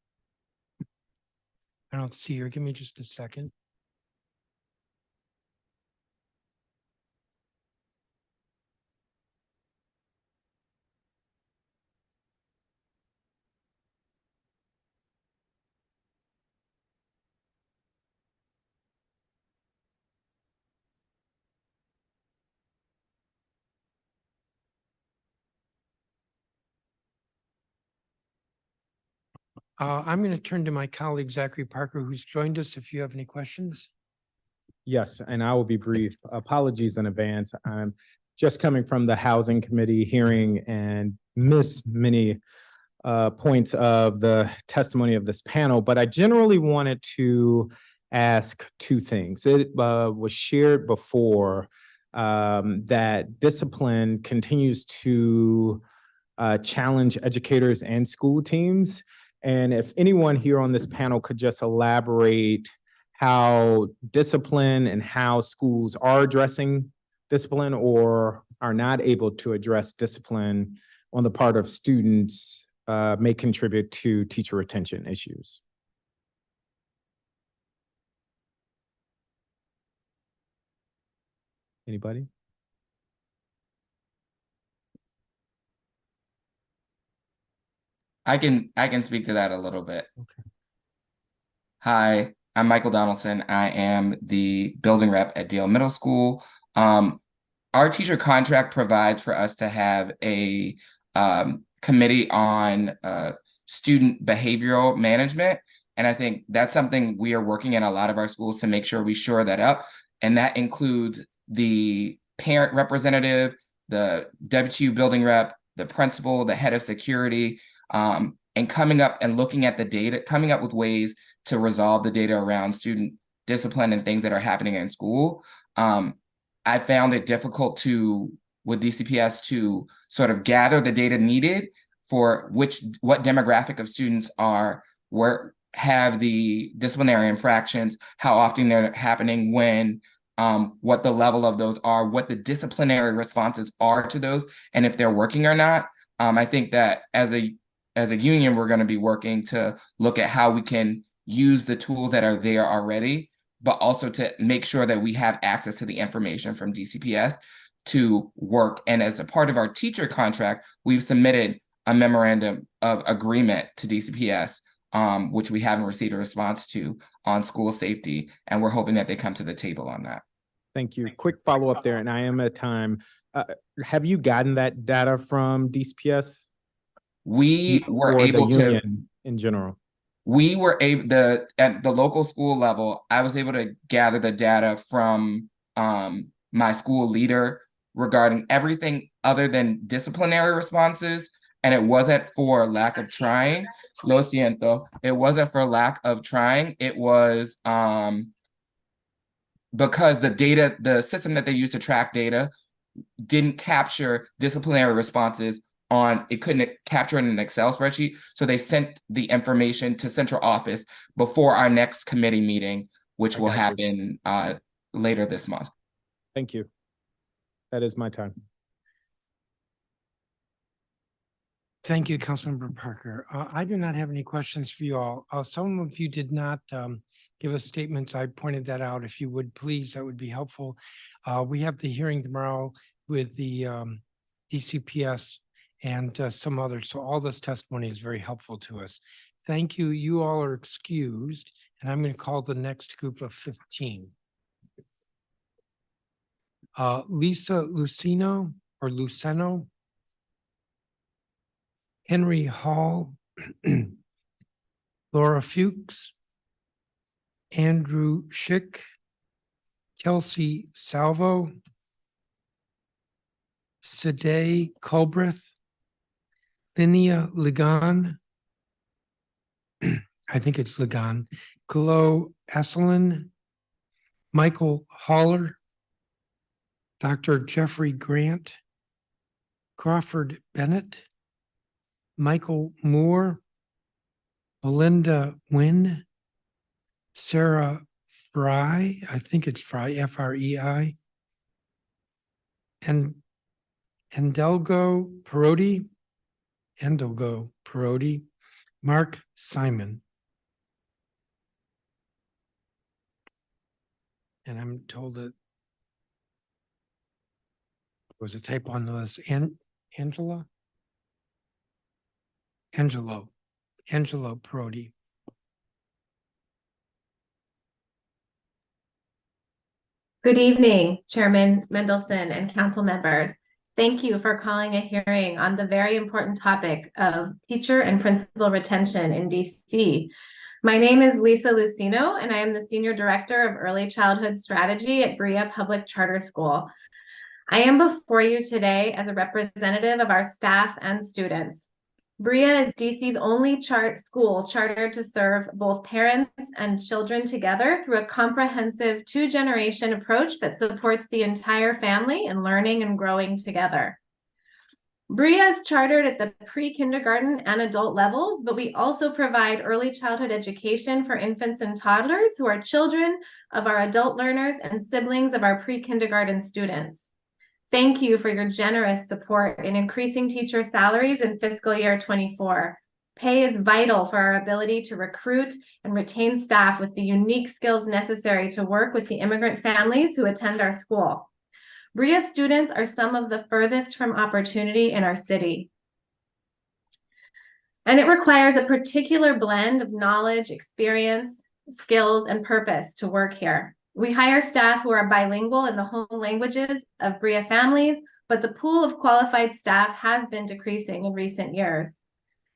I don't see her. Give me just a second. I'm going to turn to my colleague, Zachary Parker, who's joined us, if you have any questions. Yes, and I will be brief. Apologies in advance. I'm just coming from the Housing Committee hearing and missed many points of the testimony of this panel, but I generally wanted to ask two things. It was shared before that discipline continues to challenge educators and school teams. And if anyone here on this panel could just elaborate how discipline and how schools are addressing discipline or are not able to address discipline on the part of students may contribute to teacher retention issues. Anybody? I can speak to that a little bit. Okay. Hi, I'm Michael Donaldson. I am the building rep at Dale Middle School. Our teacher contract provides for us to have a committee on student behavioral management. And I think that's something we are working in a lot of our schools to make sure we shore that up. And that includes the parent representative, the WTU building rep, the principal, the head of security, and coming up and looking at the data, coming up with ways to resolve the data around student discipline and things that are happening in school. I found it difficult with DCPS to sort of gather the data needed for what demographic of students have the disciplinary infractions, how often they're happening, when, what the level of those are, what the disciplinary responses are to those, and if they're working or not. I think that as a union, we're going to be working to look at how we can use the tools that are there already, but also to make sure that we have access to the information from DCPS to work. And as a part of our teacher contract, we've submitted a memorandum of agreement to DCPS, which we haven't received a response to, on school safety. And we're hoping that they come to the table on that. Thank you. Quick follow-up there, and I am at time. Have you gotten that data from DCPS? We were able to, in general. We were able at the local school level, I was able to gather the data from my school leader regarding everything other than disciplinary responses. And it wasn't for lack of trying. Lo siento. It wasn't for lack of trying. It was because the system that they used to track data didn't capture disciplinary responses it couldn't capture it in an Excel spreadsheet. So they sent the information to central office before our next committee meeting, which will happen later this month. Thank you. That is my time. Thank you, Councilmember Parker. I do not have any questions for you all. Some of you did not give us statements. I pointed that out. If you would please, that would be helpful. We have the hearing tomorrow with the DCPS and some others. So all this testimony is very helpful to us. Thank you. You all are excused, and I'm going to call the next group of 15. Lisa Luceno or Luceno, Henry Hall, Laura Fuchs, Andrew Schick, Kelsey Salvo, Sadeh Culbreth, Linnea Ligon, I think it's Ligon, Chloe Esselin, Michael Haller, Dr. Jeffrey Grant, Crawford Bennett, Michael Moore, Belinda Wynn, Sarah Fry, I think it's Fry, F-R-E-I, and Endelgo Parodi, Mark Simon. And I'm told that there was a typo on the list. Angelo Parodi. Good evening, Chairman Mendelson and council members. Thank you for calling a hearing on the very important topic of teacher and principal retention in DC. My name is Lisa Luceno, and I am the Senior Director of Early Childhood Strategy at Berea Public Charter School. I am before you today as a representative of our staff and students. Berea is DC's only school chartered to serve both parents and children together through a comprehensive two-generation approach that supports the entire family in learning and growing together. Berea is chartered at the pre-kindergarten and adult levels, but we also provide early childhood education for infants and toddlers who are children of our adult learners and siblings of our pre-kindergarten students. Thank you for your generous support in increasing teacher salaries in fiscal year 24. Pay is vital for our ability to recruit and retain staff with the unique skills necessary to work with the immigrant families who attend our school. Berea students are some of the furthest from opportunity in our city. And it requires a particular blend of knowledge, experience, skills, and purpose to work here. We hire staff who are bilingual in the home languages of Berea families, but the pool of qualified staff has been decreasing in recent years.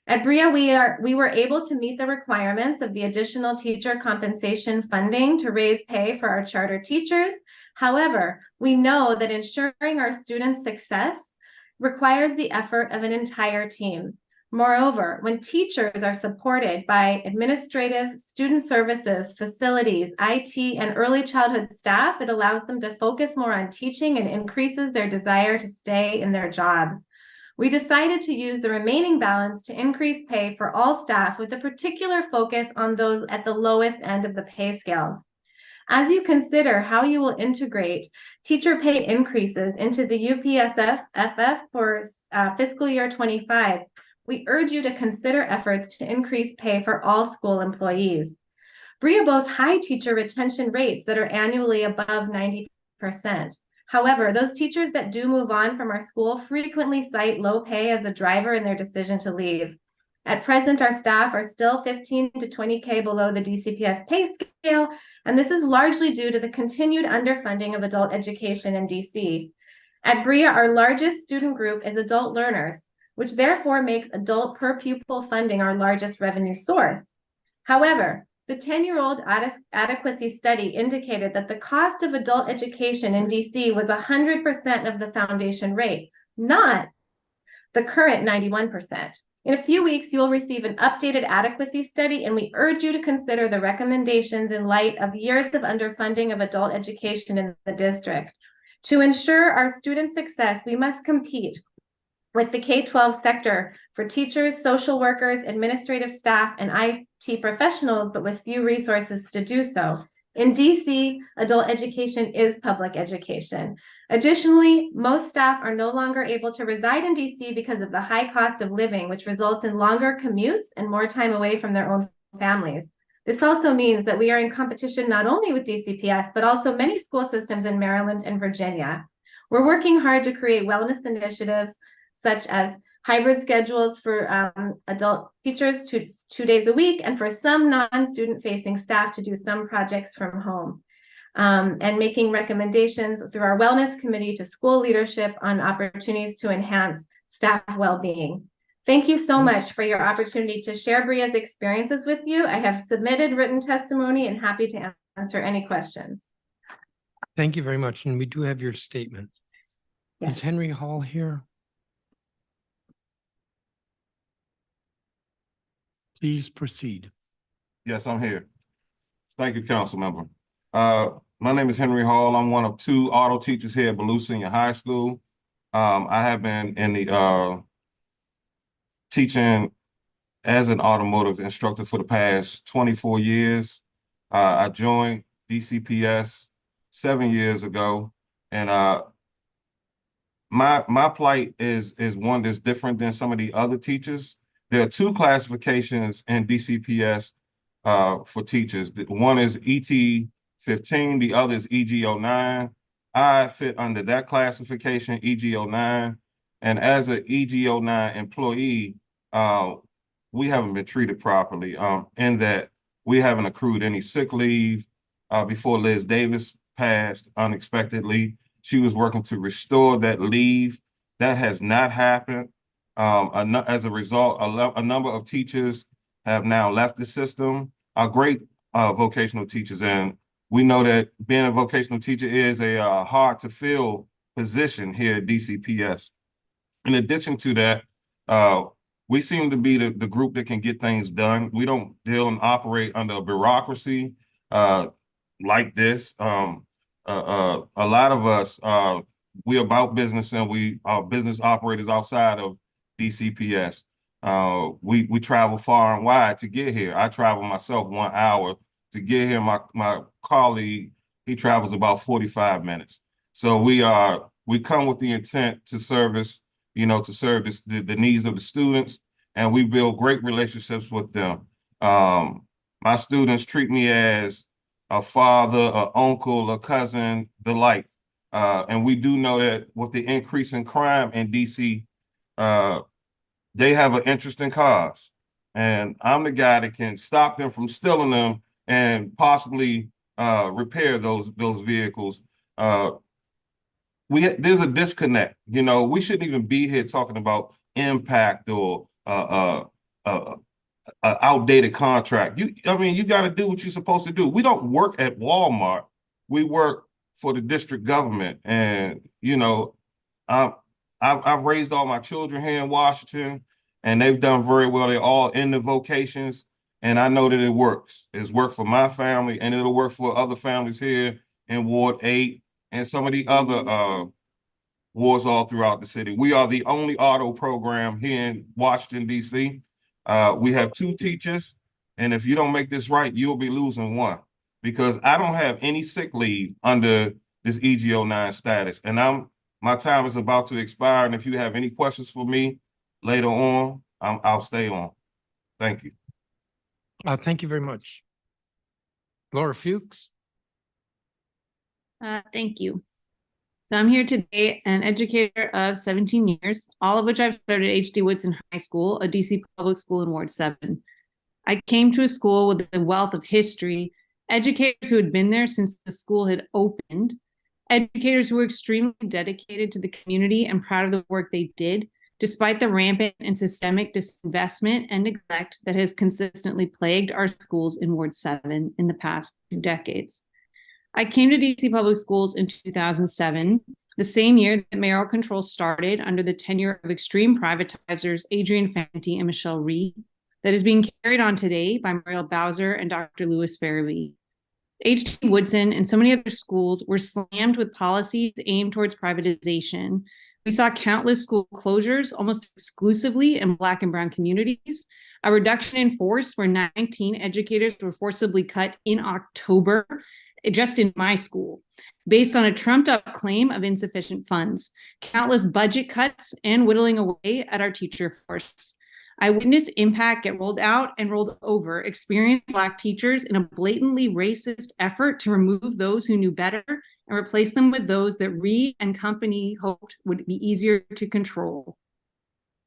At Berea, we were able to meet the requirements of the additional teacher compensation funding to raise pay for our charter teachers. However, we know that ensuring our students' success requires the effort of an entire team. Moreover, when teachers are supported by administrative, student services, facilities, IT, and early childhood staff, it allows them to focus more on teaching and increases their desire to stay in their jobs. We decided to use the remaining balance to increase pay for all staff with a particular focus on those at the lowest end of the pay scales. As you consider how you will integrate teacher pay increases into the UPSF for fiscal year 25, we urge you to consider efforts to increase pay for all school employees. Berea boasts high teacher retention rates that are annually above 90%. However, those teachers that do move on from our school frequently cite low pay as a driver in their decision to leave. At present, our staff are still 15 to 20K below the DCPS pay scale, and this is largely due to the continued underfunding of adult education in DC. At Berea, our largest student group is adult learners, which therefore makes adult per pupil funding our largest revenue source. However, the 10-year-old adequacy study indicated that the cost of adult education in DC was 100% of the foundation rate, not the current 91%. In a few weeks, you will receive an updated adequacy study, and we urge you to consider the recommendations in light of years of underfunding of adult education in the district. To ensure our student success, we must compete with the K-12 sector for teachers, social workers, administrative staff, and IT professionals, but with few resources to do so. In DC, adult education is public education. Additionally, most staff are no longer able to reside in DC because of the high cost of living, which results in longer commutes and more time away from their own families. This also means that we are in competition not only with DCPS, but also many school systems in Maryland and Virginia. We're working hard to create wellness initiatives such as hybrid schedules for adult teachers 2 days a week, and for some non-student facing staff to do some projects from home. And making recommendations through our wellness committee to school leadership on opportunities to enhance staff well-being. Thank you so much for your opportunity to share BREA's experiences with you. I have submitted written testimony and happy to answer any questions. Thank you very much. And we do have your statement. Yes. Is Henry Hall here? Please proceed. Yes, I'm here. Thank you, council member. My name is Henry Hall. I'm one of 2 auto teachers here at Ballou Senior High School. I have been in the teaching as an automotive instructor for the past 24 years. I joined DCPS 7 years ago, and my plight is one that's different than some of the other teachers. There are 2 classifications in DCPS for teachers. One is ET15, the other is EG09. I fit under that classification, EG09. And as an EG09 employee, we haven't been treated properly in that we haven't accrued any sick leave. Before Liz Davis passed unexpectedly, she was working to restore that leave. That has not happened. As a result, a number of teachers have now left the system, are great vocational teachers. And we know that being a vocational teacher is a hard to fill position here at DCPS. In addition to that, we seem to be the group that can get things done. We don't deal and operate under a bureaucracy like this. A lot of us, we're about business, and we are business operators outside of DCPS. We travel far and wide to get here. I travel myself 1 hour to get here. My colleague, he travels about 45 minutes. So we come with the intent to service, to serve the needs of the students, and we build great relationships with them. My students treat me as a father, an uncle, a cousin, the like. And we do know that with the increase in crime in DC, they have an interest in cars. And I'm the guy that can stop them from stealing them and possibly repair those vehicles. There's a disconnect. We shouldn't even be here talking about impact or outdated contract. You got to do what you're supposed to do. We don't work at Walmart. We work for the district government. And, I've raised all my children here in Washington, and they've done very well. They're all in the vocations, and I know that it works. It's worked for my family, and it'll work for other families here in Ward 8 and some of the other wards all throughout the city. We are the only auto program here in Washington, D.C. We have 2 teachers, and if you don't make this right, you'll be losing 1, because I don't have any sick leave under this EG09 status, and my time is about to expire. And if you have any questions for me later on, I'll stay on. Thank you. Thank you very much. Laura Fuchs. Thank you. So I'm here today, an educator of 17 years, all of which I've started at H.D. Woodson High School, a DC public school in Ward 7. I came to a school with a wealth of history, educators who had been there since the school had opened, educators who were extremely dedicated to the community and proud of the work they did, despite the rampant and systemic disinvestment and neglect that has consistently plagued our schools in Ward 7 in the past 2 decades. I came to DC Public Schools in 2007, the same year that mayoral control started under the tenure of extreme privatizers Adrian Fenty and Michelle Reed, that is being carried on today by Muriel Bowser and Dr. Louis Farabee. H.D. Woodson and so many other schools were slammed with policies aimed towards privatization. We saw countless school closures, almost exclusively in Black and Brown communities, a reduction in force where 19 educators were forcibly cut in October, just in my school, based on a trumped up claim of insufficient funds, countless budget cuts, and whittling away at our teacher force. I witnessed impact get rolled out and rolled over, experienced Black teachers in a blatantly racist effort to remove those who knew better and replace them with those that Reed and company hoped would be easier to control.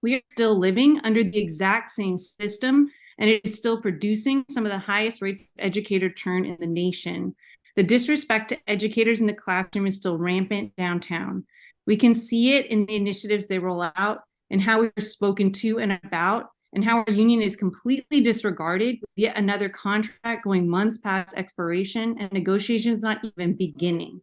We are still living under the exact same system, and it is still producing some of the highest rates of educator churn in the nation. The disrespect to educators in the classroom is still rampant downtown. We can see it in the initiatives they roll out and how we are spoken to and about, and how our union is completely disregarded, with yet another contract going months past expiration and negotiations not even beginning.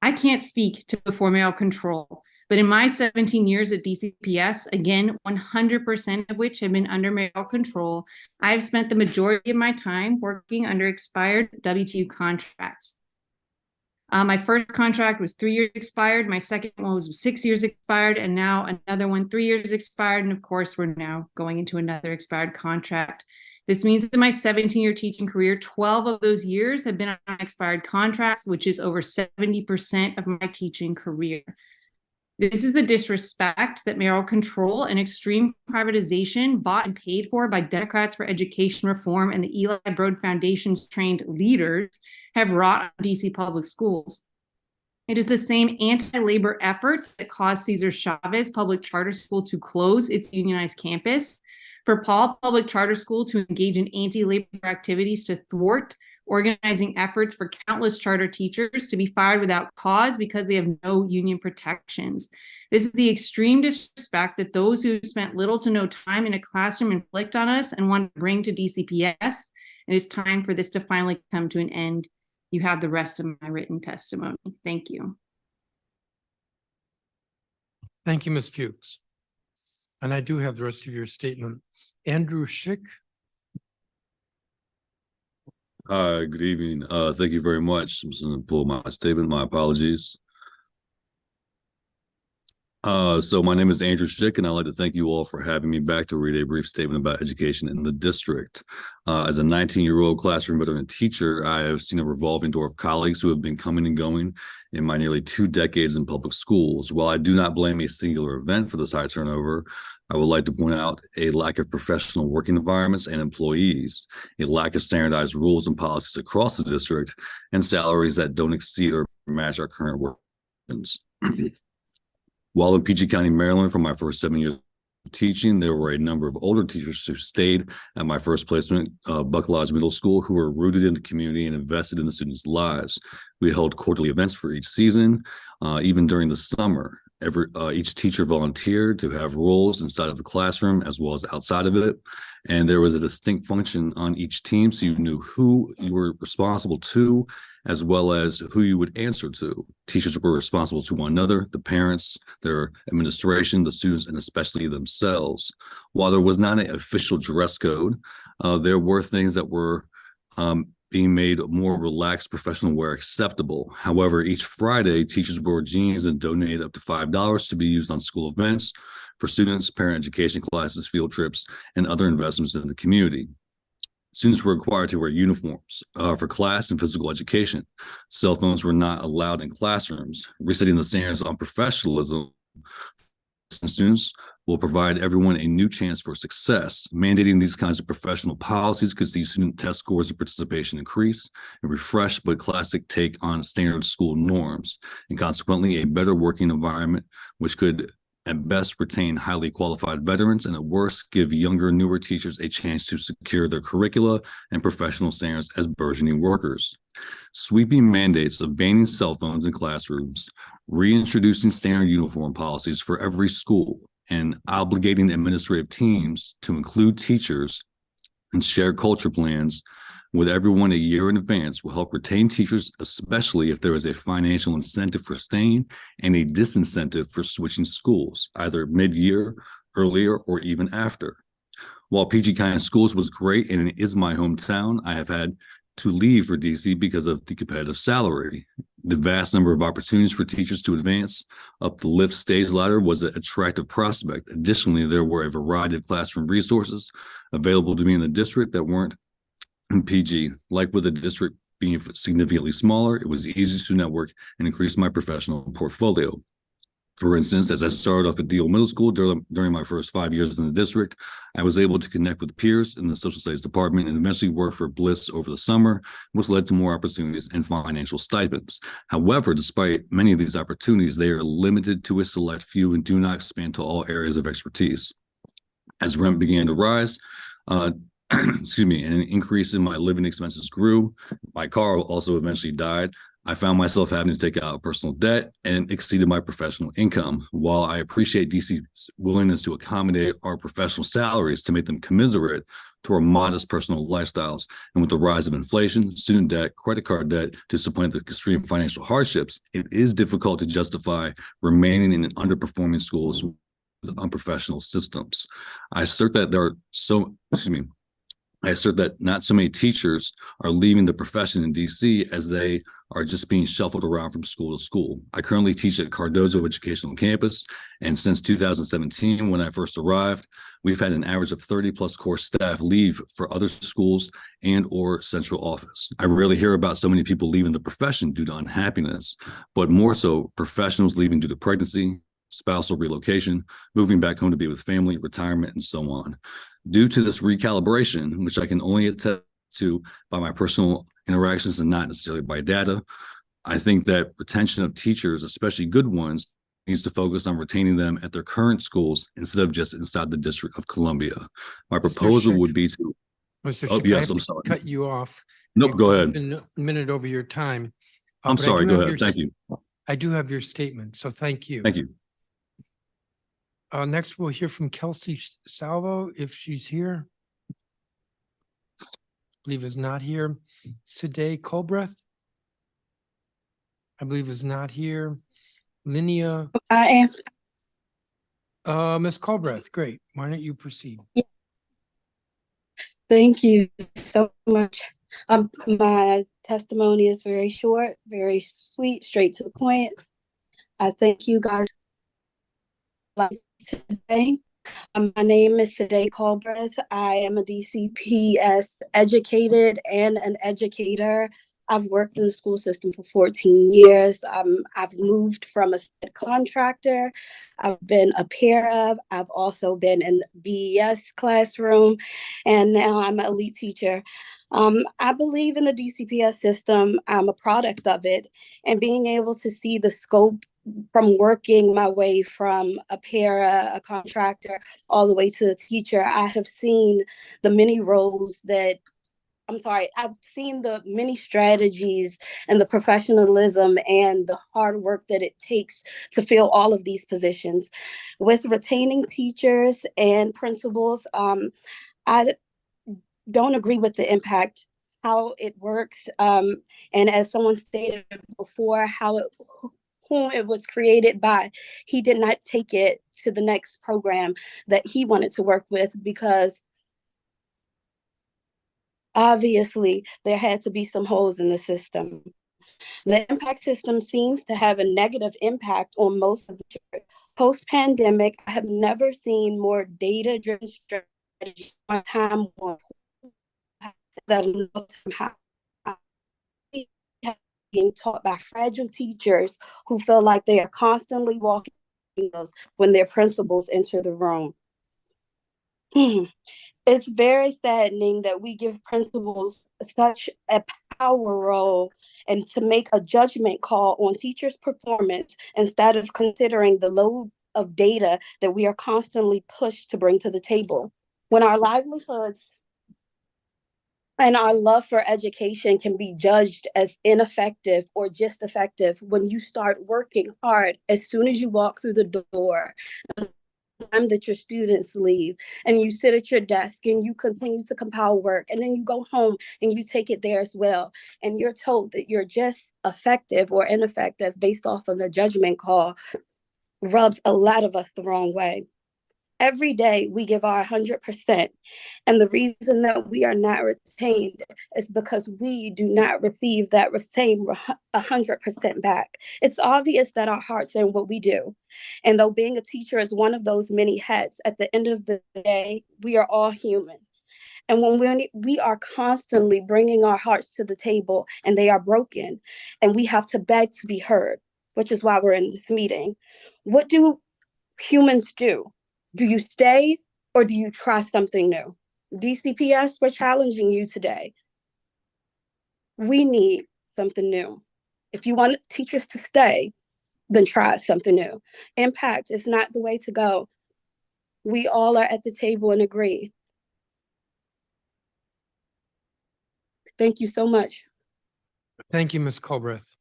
I can't speak to before mayoral control, but in my 17 years at DCPS, again, 100% of which have been under mayoral control, I've spent the majority of my time working under expired WTU contracts. My first contract was 3 years expired. My second one was 6 years expired, and now another one 3 years expired. And of course, we're now going into another expired contract. This means that in my 17-year teaching career, 12 of those years have been on expired contracts, which is over 70% of my teaching career. This is the disrespect that mayoral control and extreme privatization bought and paid for by Democrats for Education Reform and the Eli Broad Foundation's trained leaders have wrought on DC public schools. It is the same anti-labor efforts that caused Cesar Chavez Public Charter School to close its unionized campus, for Paul Public Charter School to engage in anti-labor activities to thwart organizing efforts for countless charter teachers to be fired without cause because they have no union protections. This is the extreme disrespect that those who spent little to no time in a classroom inflict on us and want to bring to DCPS. It is time for this to finally come to an end. You have the rest of my written testimony. Thank you. Thank you, Ms. Fuchs. And I do have the rest of your statement. Andrew Schick. Hi, good evening. Thank you very much. I'm just going to pull my statement. My apologies. So my name is Andrew Schick, and I'd like to thank you all for having me back to read a brief statement about education in the district. As a 19-year-old classroom veteran teacher, I have seen a revolving door of colleagues who have been coming and going in my nearly 2 decades in public schools. While I do not blame a singular event for this high turnover, I would like to point out a lack of professional working environments and employees, a lack of standardized rules and policies across the district, and salaries that don't exceed or match our current work. While in PG County, Maryland, for my first 7 years of teaching, there were a number of older teachers who stayed at my first placement, Buck Lodge Middle School, who were rooted in the community and invested in the students' lives. We held quarterly events for each season, even during the summer. Each teacher volunteered to have roles inside of the classroom as well as outside of it. And there was a distinct function on each team, so you knew who you were responsible to, as well as who you would answer to. Teachers were responsible to one another, the parents, their administration, the students, and especially themselves. While there was not an official dress code, there were things that were being made more relaxed professional wear acceptable. However, each Friday, teachers wore jeans and donated up to $5 to be used on school events for students, parent education classes, field trips, and other investments in the community. Students were required to wear uniforms for class and physical education. Cell phones were not allowed in classrooms. Resetting the standards on professionalism, students will provide everyone a new chance for success. Mandating these kinds of professional policies could see student test scores and participation increase, a refreshed but classic take on standard school norms, and consequently a better working environment, which could at best retain highly qualified veterans, and at worst give younger, newer teachers a chance to secure their curricula and professional standards as burgeoning workers. Sweeping mandates of banning cell phones in classrooms, reintroducing standard uniform policies for every school, and obligating administrative teams to include teachers and shared culture plans with everyone a year in advance will help retain teachers, especially if there is a financial incentive for staying and a disincentive for switching schools, either mid-year, earlier, or even after. While PG County Schools was great and it is my hometown, I have had to leave for DC because of the competitive salary. The vast number of opportunities for teachers to advance up the lift stage ladder was an attractive prospect. Additionally, there were a variety of classroom resources available to me in the district that weren't in PG. Like with the district being significantly smaller, it was easy to network and increase my professional portfolio. For instance, as I started off at Deal Middle School during my first 5 years in the district, I was able to connect with peers in the social studies department and eventually work for Bliss over the summer, which led to more opportunities and financial stipends. However, despite many of these opportunities, they are limited to a select few and do not expand to all areas of expertise. As rent began to rise, excuse me, and an increase in my living expenses grew, my car also eventually died. I found myself having to take out personal debt and it exceeded my professional income. While I appreciate DC's willingness to accommodate our professional salaries to make them commensurate to our modest personal lifestyles, and with the rise of inflation, student debt, credit card debt to supplant the extreme financial hardships, it is difficult to justify remaining in underperforming schools with unprofessional systems. I assert that I assert that not so many teachers are leaving the profession in DC as they are just being shuffled around from school to school. I currently teach at Cardozo Educational Campus, and since 2017, when I first arrived, we've had an average of 30 plus core staff leave for other schools and or central office. I rarely hear about so many people leaving the profession due to unhappiness, but more so professionals leaving due to pregnancy, spousal relocation, moving back home to be with family, retirement, and so on. Due to this recalibration, which I can only attest to by my personal interactions and not necessarily by data, I think that retention of teachers, especially good ones, needs to focus on retaining them at their current schools instead of just inside the District of Columbia. My proposal would be to... Mr. Oh, Schick, I yes, have I'm to sorry. cut you off. Nope, go ahead. You've been a minute over your time. I'm but I sorry, do go have ahead. your Thank you. I do have your statement, so thank you. Thank you. Next, we'll hear from Kelsey Salvo, if she's here. I believe is not here. Sade Colbreth, I believe is not here. Linnea. I am. Ms. Colbreth, great. Why don't you proceed? Thank you so much. My testimony is very short, very sweet, straight to the point. I thank you guys today. My name is Sade Colbreth. I am a DCPS educated and an educator. I've worked in the school system for 14 years. I've moved from a state contractor. I've been a para. I've also been in the BES classroom, and now I'm an elite teacher. I believe in the DCPS system. I'm a product of it, and being able to see the scope from working my way from a para, a contractor, all the way to a teacher, I have seen the many roles that I've seen the many strategies and the professionalism and the hard work that it takes to fill all of these positions. With retaining teachers and principals, I don't agree with the impact, how it works. And as someone stated before, whom it was created by, he did not take it to the next program that he wanted to work with, because obviously there had to be some holes in the system. The impact system seems to have a negative impact on most of the children. Post-pandemic, I have never seen more data-driven strategy on time that being taught by fragile teachers who feel like they are constantly walking when their principals enter the room. It's very saddening that we give principals such a power role and to make a judgment call on teachers' performance instead of considering the load of data that we are constantly pushed to bring to the table. When our livelihoods and our love for education can be judged as ineffective or just effective when you start working hard as soon as you walk through the door, time that your students leave, and you sit at your desk and you continue to compile work, and then you go home and you take it there as well, and you're told that you're just effective or ineffective based off of a judgment call, rubs a lot of us the wrong way. Every day we give our 100%. And the reason that we are not retained is because we do not receive that same 100% back. It's obvious that our hearts are in what we do. And though being a teacher is one of those many hats, at the end of the day, we are all human. And when we are constantly bringing our hearts to the table and they are broken and we have to beg to be heard, which is why we're in this meeting, what do humans do? Do you stay or do you try something new? DCPS, we're challenging you today. We need something new. If you want teachers to stay, then try something new. Impact is not the way to go. We all are at the table and agree. Thank you so much. Thank you, Ms. Colbreth.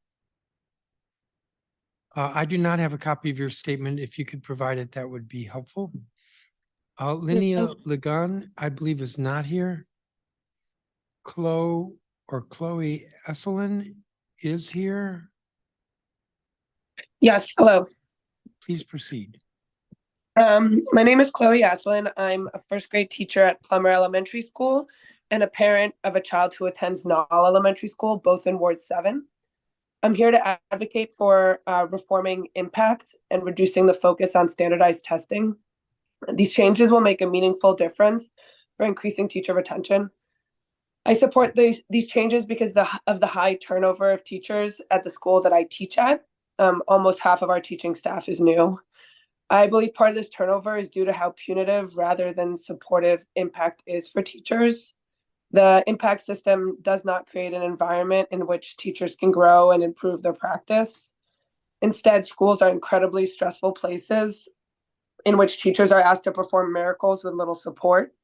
I do not have a copy of your statement. If you could provide it, that would be helpful. Linnea Ligon, I believe, is not here. Chloe Esselin is here. Yes, hello. Please proceed. My name is Chloe Aslin. I'm a first grade teacher at Plummer Elementary School and a parent of a child who attends Knoll Elementary School, both in Ward 7. I'm here to advocate for reforming impact and reducing the focus on standardized testing. These changes will make a meaningful difference for increasing teacher retention. I support these changes because of the high turnover of teachers at the school that I teach at. Almost half of our teaching staff is new. I believe part of this turnover is due to how punitive rather than supportive impact is for teachers. The impact system does not create an environment in which teachers can grow and improve their practice. Instead, schools are incredibly stressful places in which teachers are asked to perform miracles with little support.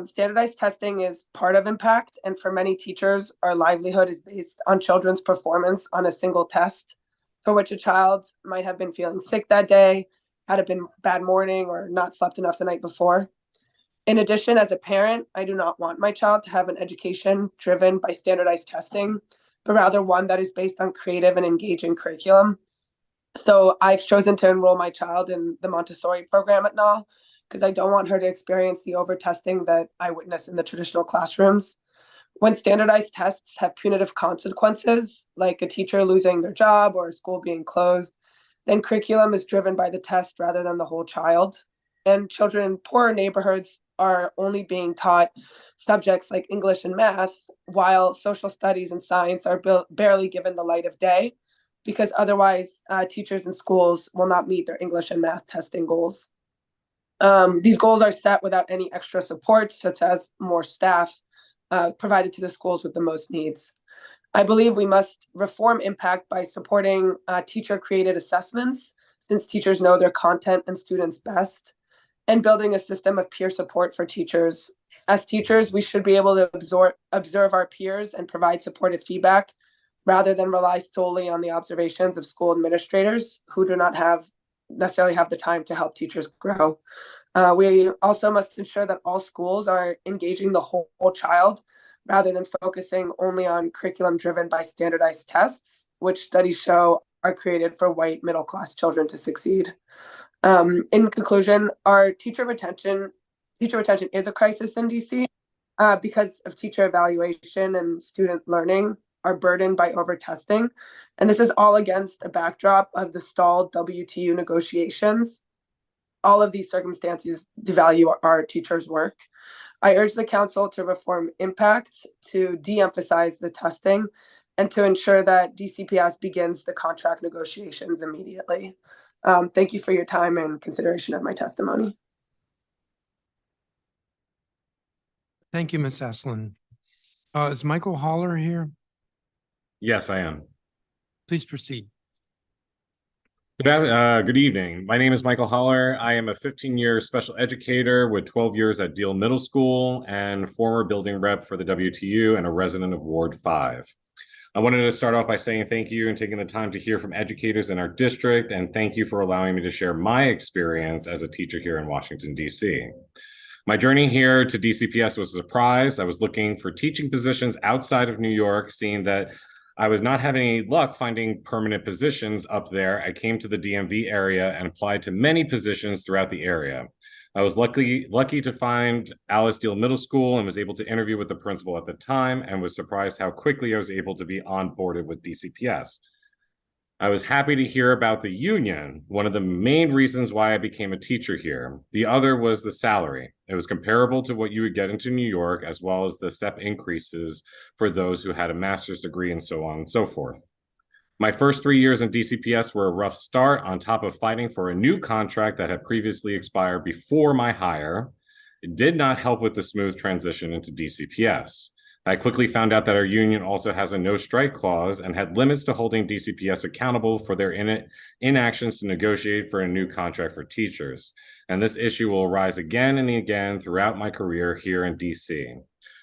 Standardized testing is part of impact, and for many teachers, our livelihood is based on children's performance on a single test, for which a child might have been feeling sick that day, had a bad morning, or not slept enough the night before. In addition, as a parent, I do not want my child to have an education driven by standardized testing, but rather one that is based on creative and engaging curriculum. So I've chosen to enroll my child in the Montessori program at Knoll because I don't want her to experience the over-testing that I witness in the traditional classrooms. When standardized tests have punitive consequences, like a teacher losing their job or a school being closed, then curriculum is driven by the test rather than the whole child. And children in poorer neighborhoods are only being taught subjects like English and math, while social studies and science are barely given the light of day, because otherwise teachers in schools will not meet their English and math testing goals. These goals are set without any extra support, such as more staff provided to the schools with the most needs. I believe we must reform impact by supporting teacher-created assessments, since teachers know their content and students best, and building a system of peer support for teachers. As teachers, we should be able to observe our peers and provide supportive feedback rather than rely solely on the observations of school administrators who do not necessarily have the time to help teachers grow. We also must ensure that all schools are engaging the whole child rather than focusing only on curriculum driven by standardized tests, which studies show are created for white middle-class children to succeed. In conclusion, our teacher retention is a crisis in DC because of teacher evaluation and student learning are burdened by over-testing. And this is all against a backdrop of the stalled WTU negotiations. All of these circumstances devalue our teachers' work. I urge the council to reform impact, to de-emphasize the testing, and to ensure that DCPS begins the contract negotiations immediately. Thank you for your time and consideration of my testimony. Thank you, Ms. Esselin. Is Michael Holler here? Yes, I am. Please proceed. Good evening. My name is Michael Holler. I am a 15-year special educator with 12 years at Deal Middle School and former building rep for the WTU and a resident of Ward 5. I wanted to start off by saying thank you and taking the time to hear from educators in our district, and thank you for allowing me to share my experience as a teacher here in Washington, D.C. My journey here to DCPS was a surprise. I was looking for teaching positions outside of New York, seeing that I was not having any luck finding permanent positions up there. I came to the DMV area and applied to many positions throughout the area. I was lucky to find Alice Deal Middle School and was able to interview with the principal at the time, and was surprised how quickly I was able to be onboarded with DCPS. I was happy to hear about the union, one of the main reasons why I became a teacher here. The other was the salary. It was comparable to what you would get into New York, as well as the step increases for those who had a master's degree and so on and so forth. My first 3 years in DCPS were a rough start on top of fighting for a new contract that had previously expired before my hire. It did not help with the smooth transition into DCPS. I quickly found out that our union also has a no strike clause and had limits to holding DCPS accountable for their inactions to negotiate for a new contract for teachers. And this issue will arise again and again throughout my career here in DC.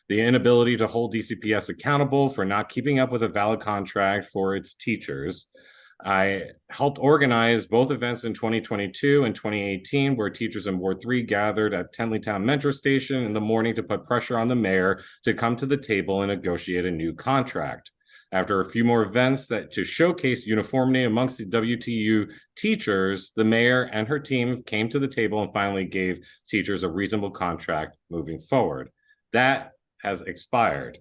The inability to hold DCPS accountable for not keeping up with a valid contract for its teachers. I helped organize both events in 2022 and 2018, where teachers in Ward 3 gathered at Tenleytown Metro Station in the morning to put pressure on the mayor to come to the table and negotiate a new contract. After a few more events to showcase uniformity amongst the WTU teachers, the mayor and her team came to the table and finally gave teachers a reasonable contract moving forward. That has expired.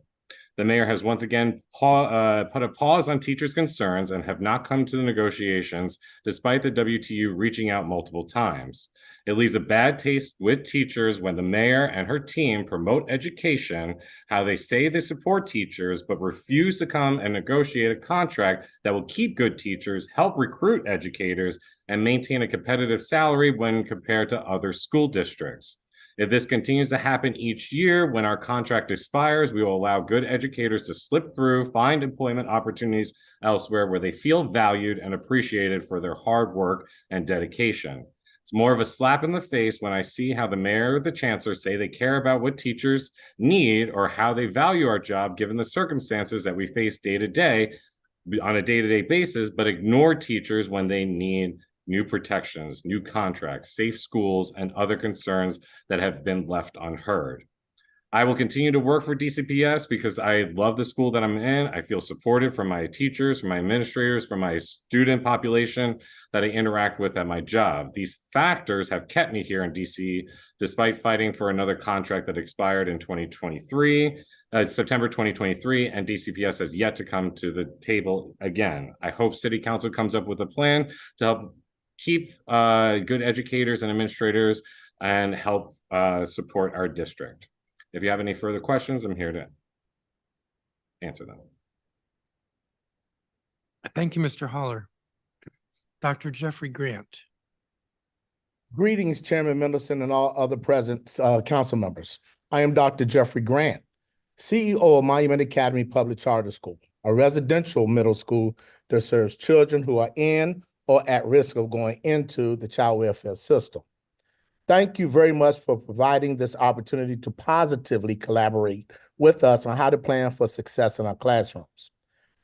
The mayor has once again put a pause on teachers' concerns and have not come to the negotiations, despite the WTU reaching out multiple times. It leaves a bad taste with teachers when the mayor and her team promote education, how they say they support teachers, but refuse to come and negotiate a contract that will keep good teachers, help recruit educators, and maintain a competitive salary when compared to other school districts. If this continues to happen each year, when our contract expires, we will allow good educators to slip through, find employment opportunities elsewhere where they feel valued and appreciated for their hard work and dedication. It's more of a slap in the face when I see how the mayor or the chancellor say they care about what teachers need or how they value our job given the circumstances that we face day to day on a day-to-day basis, but ignore teachers when they need new protections, new contracts, safe schools, and other concerns that have been left unheard. I will continue to work for DCPS because I love the school that I'm in. I feel supported from my teachers, from my administrators, from my student population that I interact with at my job. These factors have kept me here in DC, despite fighting for another contract that expired in September 2023, and DCPS has yet to come to the table again. I hope City Council comes up with a plan to help keep good educators and administrators and help support our district. If you have any further questions, I'm here to answer them. Thank you, Mr. Holler. Dr. Jeffrey Grant. Greetings, Chairman Mendelson and all other present council members. I am Dr. Jeffrey Grant, CEO of Monument Academy Public Charter School, a residential middle school that serves children who are in or at risk of going into the child welfare system. Thank you very much for providing this opportunity to positively collaborate with us on how to plan for success in our classrooms.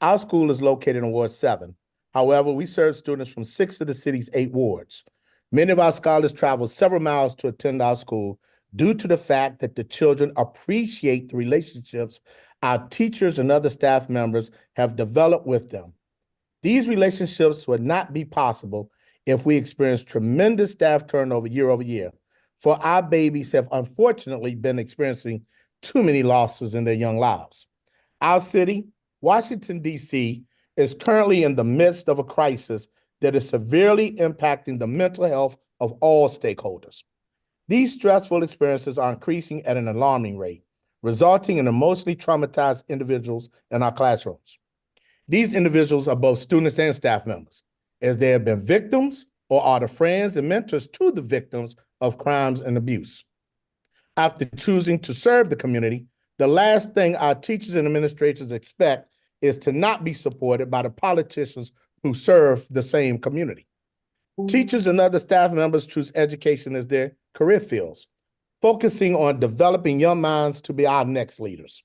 Our school is located in Ward 7. However, we serve students from 6 of the city's 8 wards. Many of our scholars travel several miles to attend our school due to the fact that the children appreciate the relationships our teachers and other staff members have developed with them. These relationships would not be possible if we experience tremendous staff turnover year over year, for our babies have unfortunately been experiencing too many losses in their young lives. Our city, Washington, D.C., is currently in the midst of a crisis that is severely impacting the mental health of all stakeholders. These stressful experiences are increasing at an alarming rate, resulting in emotionally traumatized individuals in our classrooms. These individuals are both students and staff members, as they have been victims or are the friends and mentors to the victims of crimes and abuse. After choosing to serve the community, the last thing our teachers and administrators expect is to not be supported by the politicians who serve the same community. Teachers and other staff members choose education as their career fields, focusing on developing young minds to be our next leaders.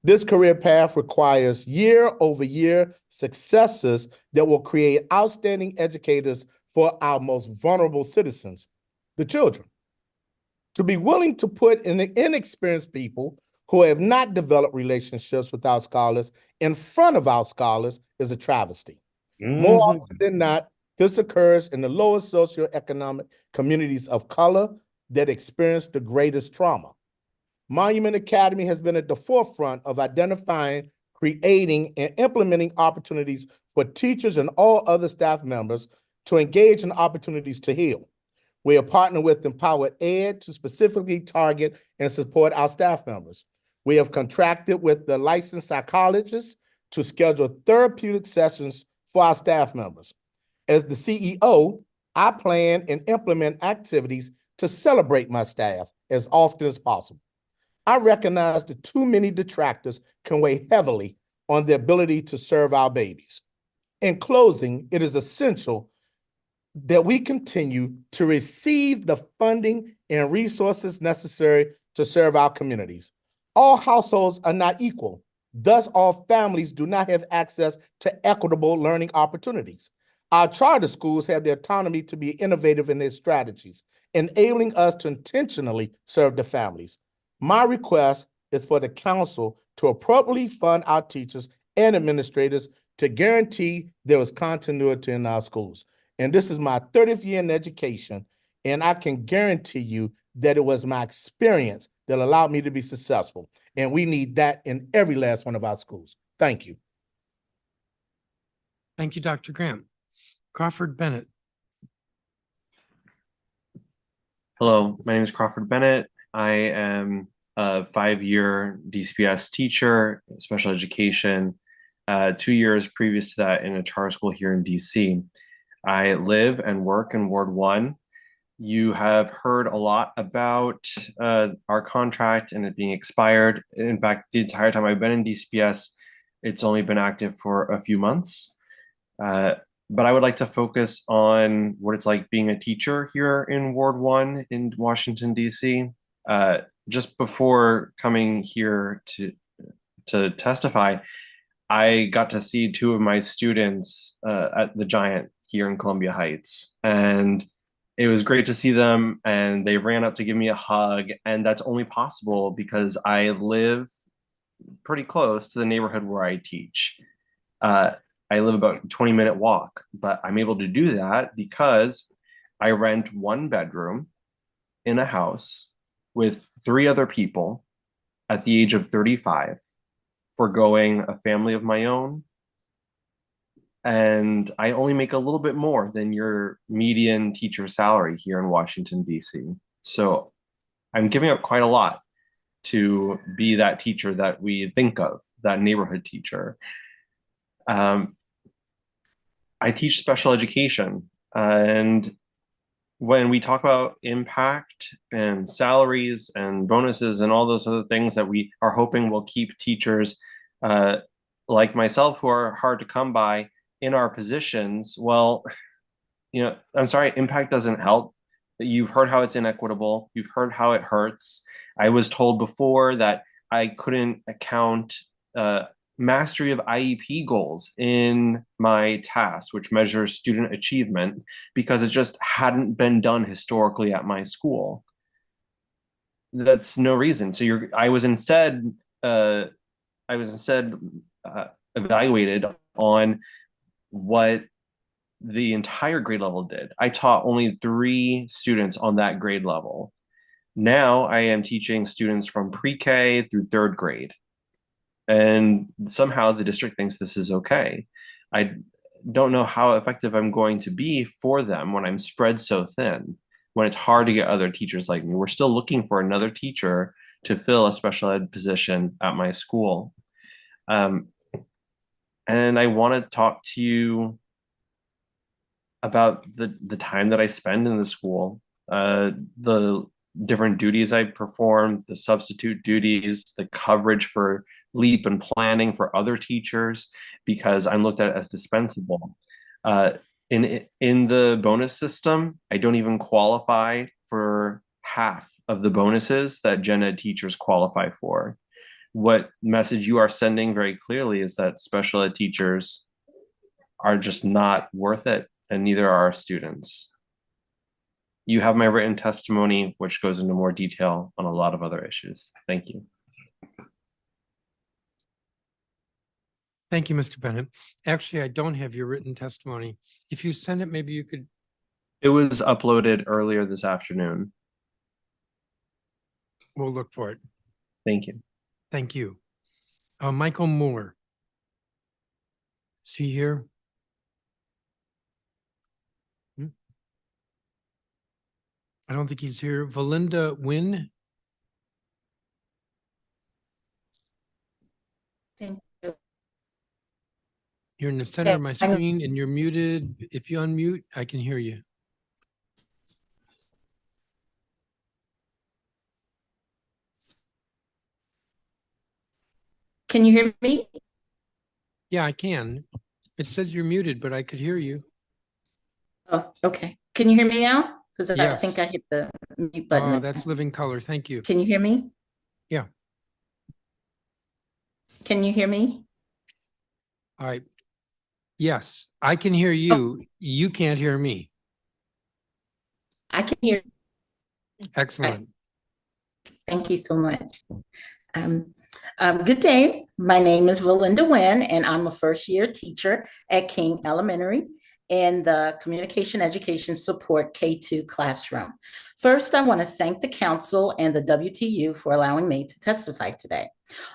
This career path requires year-over-year successes that will create outstanding educators for our most vulnerable citizens, the children. To be willing to put in inexperienced people who have not developed relationships with our scholars in front of our scholars is a travesty. More often than not, this occurs in the lowest socioeconomic communities of color that experience the greatest trauma. Monument Academy has been at the forefront of identifying creating and implementing opportunities for teachers and all other staff members to engage in opportunities to heal. We are partnering with Empowered Ed to specifically target and support our staff members. We have contracted with the licensed psychologists to schedule therapeutic sessions for our staff members. As the CEO, I plan and implement activities to celebrate my staff as often as possible. I recognize that too many detractors can weigh heavily on the ability to serve our babies. In closing, it is essential that we continue to receive the funding and resources necessary to serve our communities. All households are not equal. Thus, all families do not have access to equitable learning opportunities. Our charter schools have the autonomy to be innovative in their strategies, enabling us to intentionally serve the families. My request is for the council to appropriately fund our teachers and administrators to guarantee there is continuity in our schools. And this is my 30th year in education, and I can guarantee you that it was my experience that allowed me to be successful. And we need that in every last one of our schools. Thank you. Thank you, Dr. Grant. Crawford Bennett. Hello, my name is Crawford Bennett. I am a 5-year DCPS teacher, special education, 2 years previous to that in a charter school here in DC. I live and work in Ward 1. You have heard a lot about our contract and it being expired. In fact, the entire time I've been in DCPS, it's only been active for a few months. But I would like to focus on what it's like being a teacher here in Ward 1 in Washington, DC. Just before coming here to testify, I got to see 2 of my students at the Giant here in Columbia Heights. And it was great to see them, and they ran up to give me a hug. And that's only possible because I live pretty close to the neighborhood where I teach. I live about a 20-minute walk, but I'm able to do that because I rent 1 bedroom in a house with 3 other people at the age of 35, forgoing a family of my own. And I only make a little bit more than your median teacher salary here in Washington, DC. So I'm giving up quite a lot to be that teacher that we think of, that neighborhood teacher. I teach special education, and when we talk about impact and salaries and bonuses and all those other things that we are hoping will keep teachers like myself who are hard to come by in our positions, well, I'm sorry, impact doesn't help. You've heard how it's inequitable. You've heard how it hurts. I was told before that I couldn't account mastery of IEP goals in my task, which measures student achievement, because it just hadn't been done historically at my school. That's no reason. So I was instead evaluated on what the entire grade level did. I taught only 3 students on that grade level. Now I am teaching students from pre-K through 3rd grade. And somehow the district thinks this is okay. I don't know how effective I'm going to be for them when I'm spread so thin, when it's hard to get other teachers like me. We're still looking for another teacher to fill a special ed position at my school. And I want to talk to you about the time that I spend in the school, the different duties I perform, the substitute duties, the coverage for LEAP and planning for other teachers, because I'm looked at as dispensable. In the bonus system, I don't even qualify for half of the bonuses that gen ed teachers qualify for. What message you are sending very clearly is that special ed teachers are just not worth it, and neither are our students. You have my written testimony, which goes into more detail on a lot of other issues. Thank you. Thank you, Mr. Bennett. Actually, I don't have your written testimony. If you send it, maybe you could. It was uploaded earlier this afternoon. We'll look for it. Thank you. Thank you. Michael Moore. Is he here? I don't think he's here. Valinda Nguyen. Thank you. You're in the center of my I'm- screen and you're muted. If you unmute, I can hear you. Can you hear me? Yeah, I can. It says you're muted, but I could hear you. Oh, okay. Can you hear me now? Because I Yes. think I hit the mute Oh, button. that's living color. Thank you. Can you hear me? Yeah. Can you hear me? All right. Yes, I can hear you. You can't hear me. I can hear. Excellent. Thank you so much. Good day. My name is Valinda Nguyen, and I'm a first-year teacher at King Elementary in the Communication Education Support K2 classroom. First, I want to thank the council and the WTU for allowing me to testify today.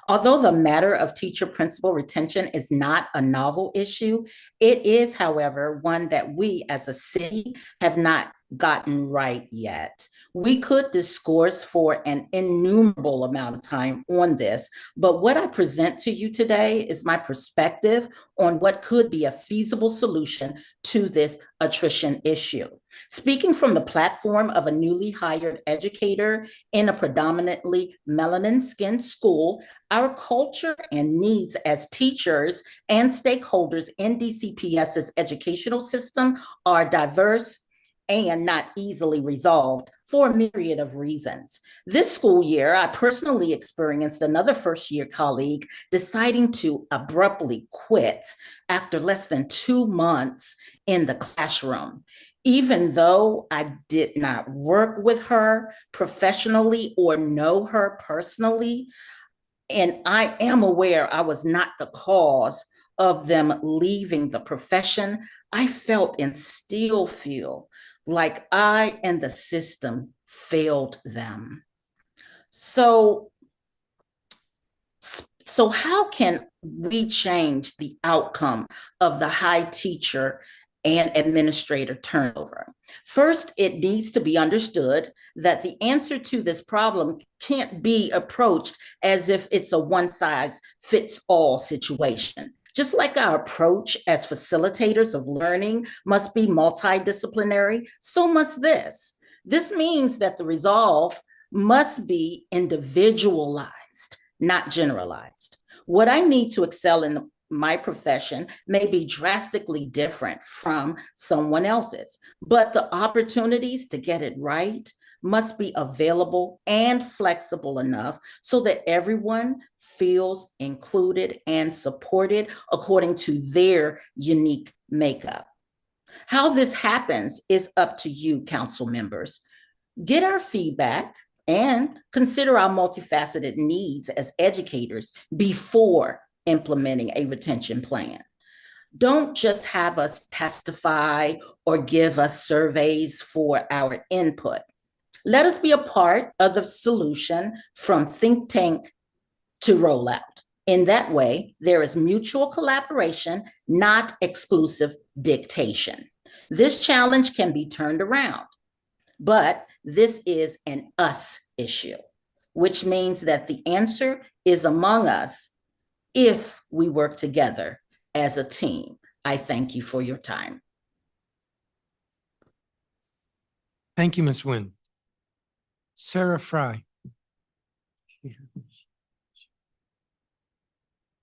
Although the matter of teacher-principal retention is not a novel issue, it is, however, one that we as a city have not gotten right yet. We could discourse for an innumerable amount of time on this, but what I present to you today is my perspective on what could be a feasible solution to this attrition issue. Speaking from the platform of a newly hired educator in a predominantly melanin-skinned school, our culture and needs as teachers and stakeholders in DCPS's educational system are diverse and not easily resolved for a myriad of reasons. This school year, I personally experienced another first-year colleague deciding to abruptly quit after less than 2 months in the classroom. Even though I did not work with her professionally or know her personally, and I am aware I was not the cause of them leaving the profession, I felt and still feel like I and the system failed them. So how can we change the outcome of the high teacher and administrator turnover? First, it needs to be understood that the answer to this problem can't be approached as if it's a one-size-fits-all situation. Just like our approach as facilitators of learning must be multidisciplinary, so must this. This means that the resolve must be individualized, not generalized. What I need to excel in my profession may be drastically different from someone else's, but the opportunities to get it right must be available and flexible enough so that everyone feels included and supported according to their unique makeup. How this happens is up to you, council members. Get our feedback and consider our multifaceted needs as educators before implementing a retention plan. Don't just have us testify or give us surveys for our input. Let us be a part of the solution from think tank to rollout. In that way, there is mutual collaboration, not exclusive dictation. This challenge can be turned around, but this is an us issue, which means that the answer is among us if we work together as a team. I thank you for your time. Thank you, Ms. Nguyen. Sarah Fry.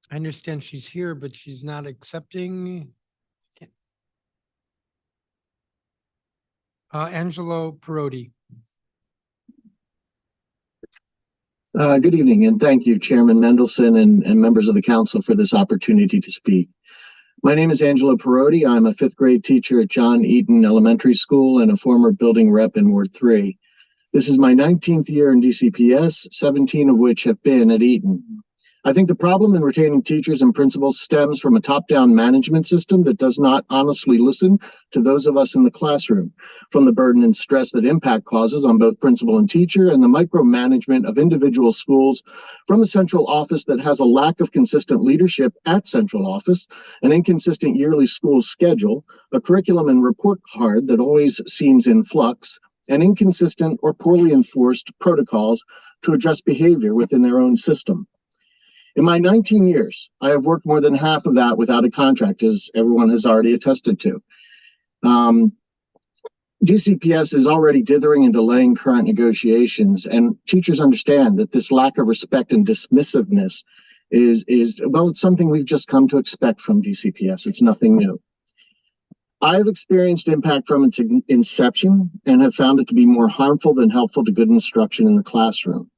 I understand she's here, but she's not accepting. Angelo Perotti. Good evening, and thank you, Chairman Mendelson and members of the council for this opportunity to speak. My name is Angelo Perotti. I'm a 5th grade teacher at John Eaton Elementary School and a former building rep in Ward 3. This is my 19th year in DCPS, 17 of which have been at Eaton. I think the problem in retaining teachers and principals stems from a top-down management system that does not honestly listen to those of us in the classroom, from the burden and stress that impact causes on both principal and teacher, and the micromanagement of individual schools from a central office that has a lack of consistent leadership at central office, an inconsistent yearly school schedule, a curriculum and report card that always seems in flux, and inconsistent or poorly enforced protocols to address behavior within their own system. In my 19 years, I have worked more than half of that without a contract, as everyone has already attested to. DCPS is already dithering and delaying current negotiations, and teachers understand that this lack of respect and dismissiveness it's something we've just come to expect from DCPS. It's nothing new. I've experienced impact from its inception and have found it to be more harmful than helpful to good instruction in the classroom.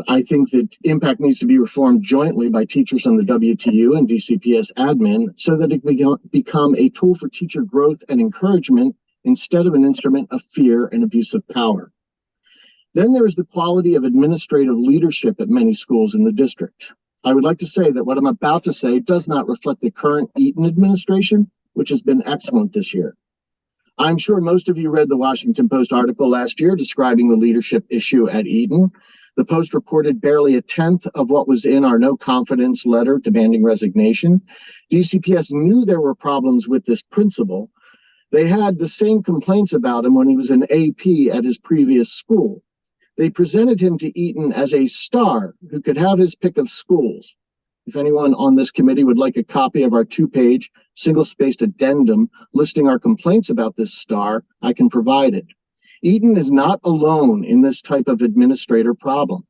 I think that impact needs to be reformed jointly by teachers on the WTU and DCPS admin so that it become a tool for teacher growth and encouragement instead of an instrument of fear and abuse of power. Then there is the quality of administrative leadership at many schools in the district. I would like to say that what I'm about to say does not reflect the current Eaton administration, which has been excellent this year. I'm sure most of you read the Washington Post article last year describing the leadership issue at Eaton. The Post reported barely a tenth of what was in our no confidence letter demanding resignation. DCPS knew there were problems with this principal. They had the same complaints about him when he was an AP at his previous school. They presented him to Eaton as a star who could have his pick of schools. If anyone on this committee would like a copy of our 2-page single-spaced addendum listing our complaints about this star, I can provide it. Eaton is not alone in this type of administrator problem.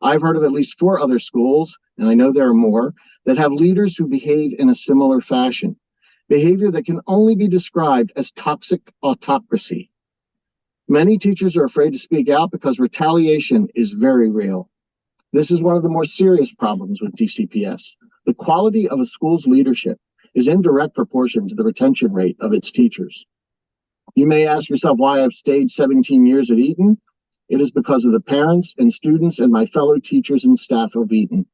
I've heard of at least 4 other schools, and I know there are more, that have leaders who behave in a similar fashion, behavior that can only be described as toxic autocracy. Many teachers are afraid to speak out because retaliation is very real. This is one of the more serious problems with DCPS. The quality of a school's leadership is in direct proportion to the retention rate of its teachers. You may ask yourself why I've stayed 17 years at Eaton. It is because of the parents and students and my fellow teachers and staff of Eaton.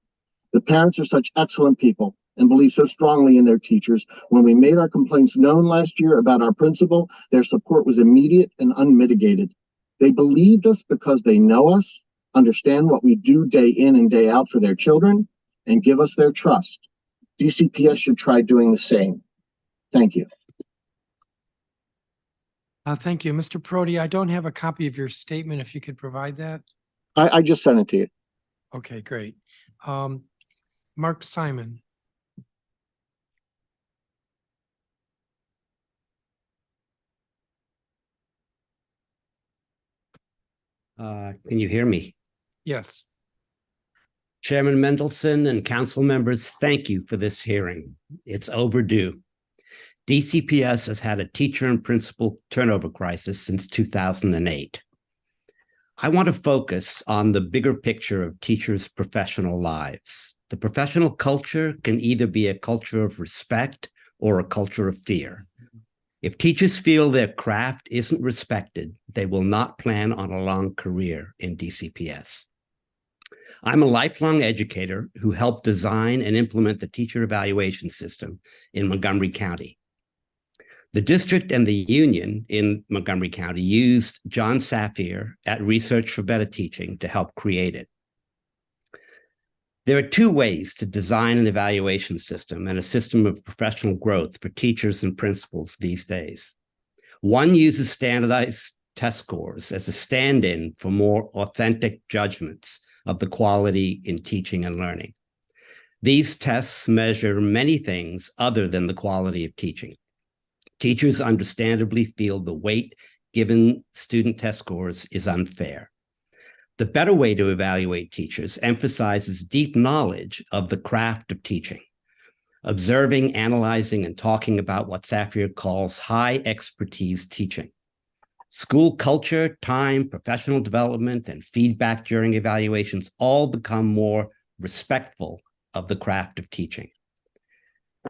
The parents are such excellent people and believe so strongly in their teachers. When we made our complaints known last year about our principal, their support was immediate and unmitigated. They believed us because they know us, understand what we do day in and day out for their children, and give us their trust. DCPS should try doing the same. Thank you. Thank you. Mr. Prodi, I don't have a copy of your statement. If you could provide that. I just sent it to you. Okay, great. Mark Simon. Can you hear me? Yes. Chairman Mendelson and council members, thank you for this hearing. It's overdue. DCPS has had a teacher and principal turnover crisis since 2008. I want to focus on the bigger picture of teachers' professional lives. The professional culture can either be a culture of respect or a culture of fear. If teachers feel their craft isn't respected, they will not plan on a long career in DCPS. I'm a lifelong educator who helped design and implement the teacher evaluation system in Montgomery County. The district and the union in Montgomery County used John Safier at Research for Better Teaching to help create it. There are 2 ways to design an evaluation system and a system of professional growth for teachers and principals these days. One uses standardized test scores as a stand-in for more authentic judgments of the quality in teaching and learning. These tests measure many things other than the quality of teaching. Teachers understandably feel the weight given student test scores is unfair. The better way to evaluate teachers emphasizes deep knowledge of the craft of teaching, observing, analyzing, and talking about what Safier calls high expertise teaching. School culture, time, professional development, and feedback during evaluations all become more respectful of the craft of teaching.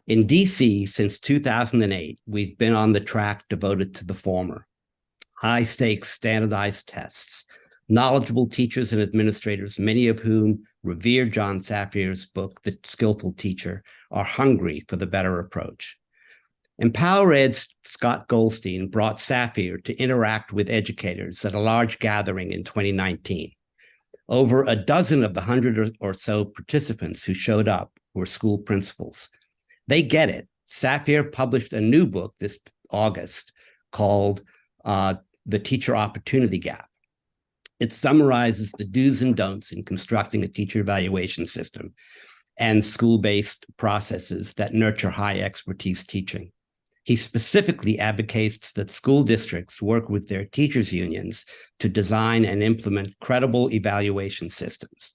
In DC, since 2008, we've been on the track devoted to the former. High-stakes standardized tests, Knowledgeable teachers and administrators, many of whom revere John Saffier's book, The Skillful Teacher, are hungry for the better approach. EmpowerEd's Scott Goldstein brought Saffier to interact with educators at a large gathering in 2019. Over a dozen of the 100 or so participants who showed up were school principals. They get it. Saffier published a new book this August called The Teacher Opportunity Gap. It summarizes the do's and don'ts in constructing a teacher evaluation system and school-based processes that nurture high expertise teaching. He specifically advocates that school districts work with their teachers' unions to design and implement credible evaluation systems.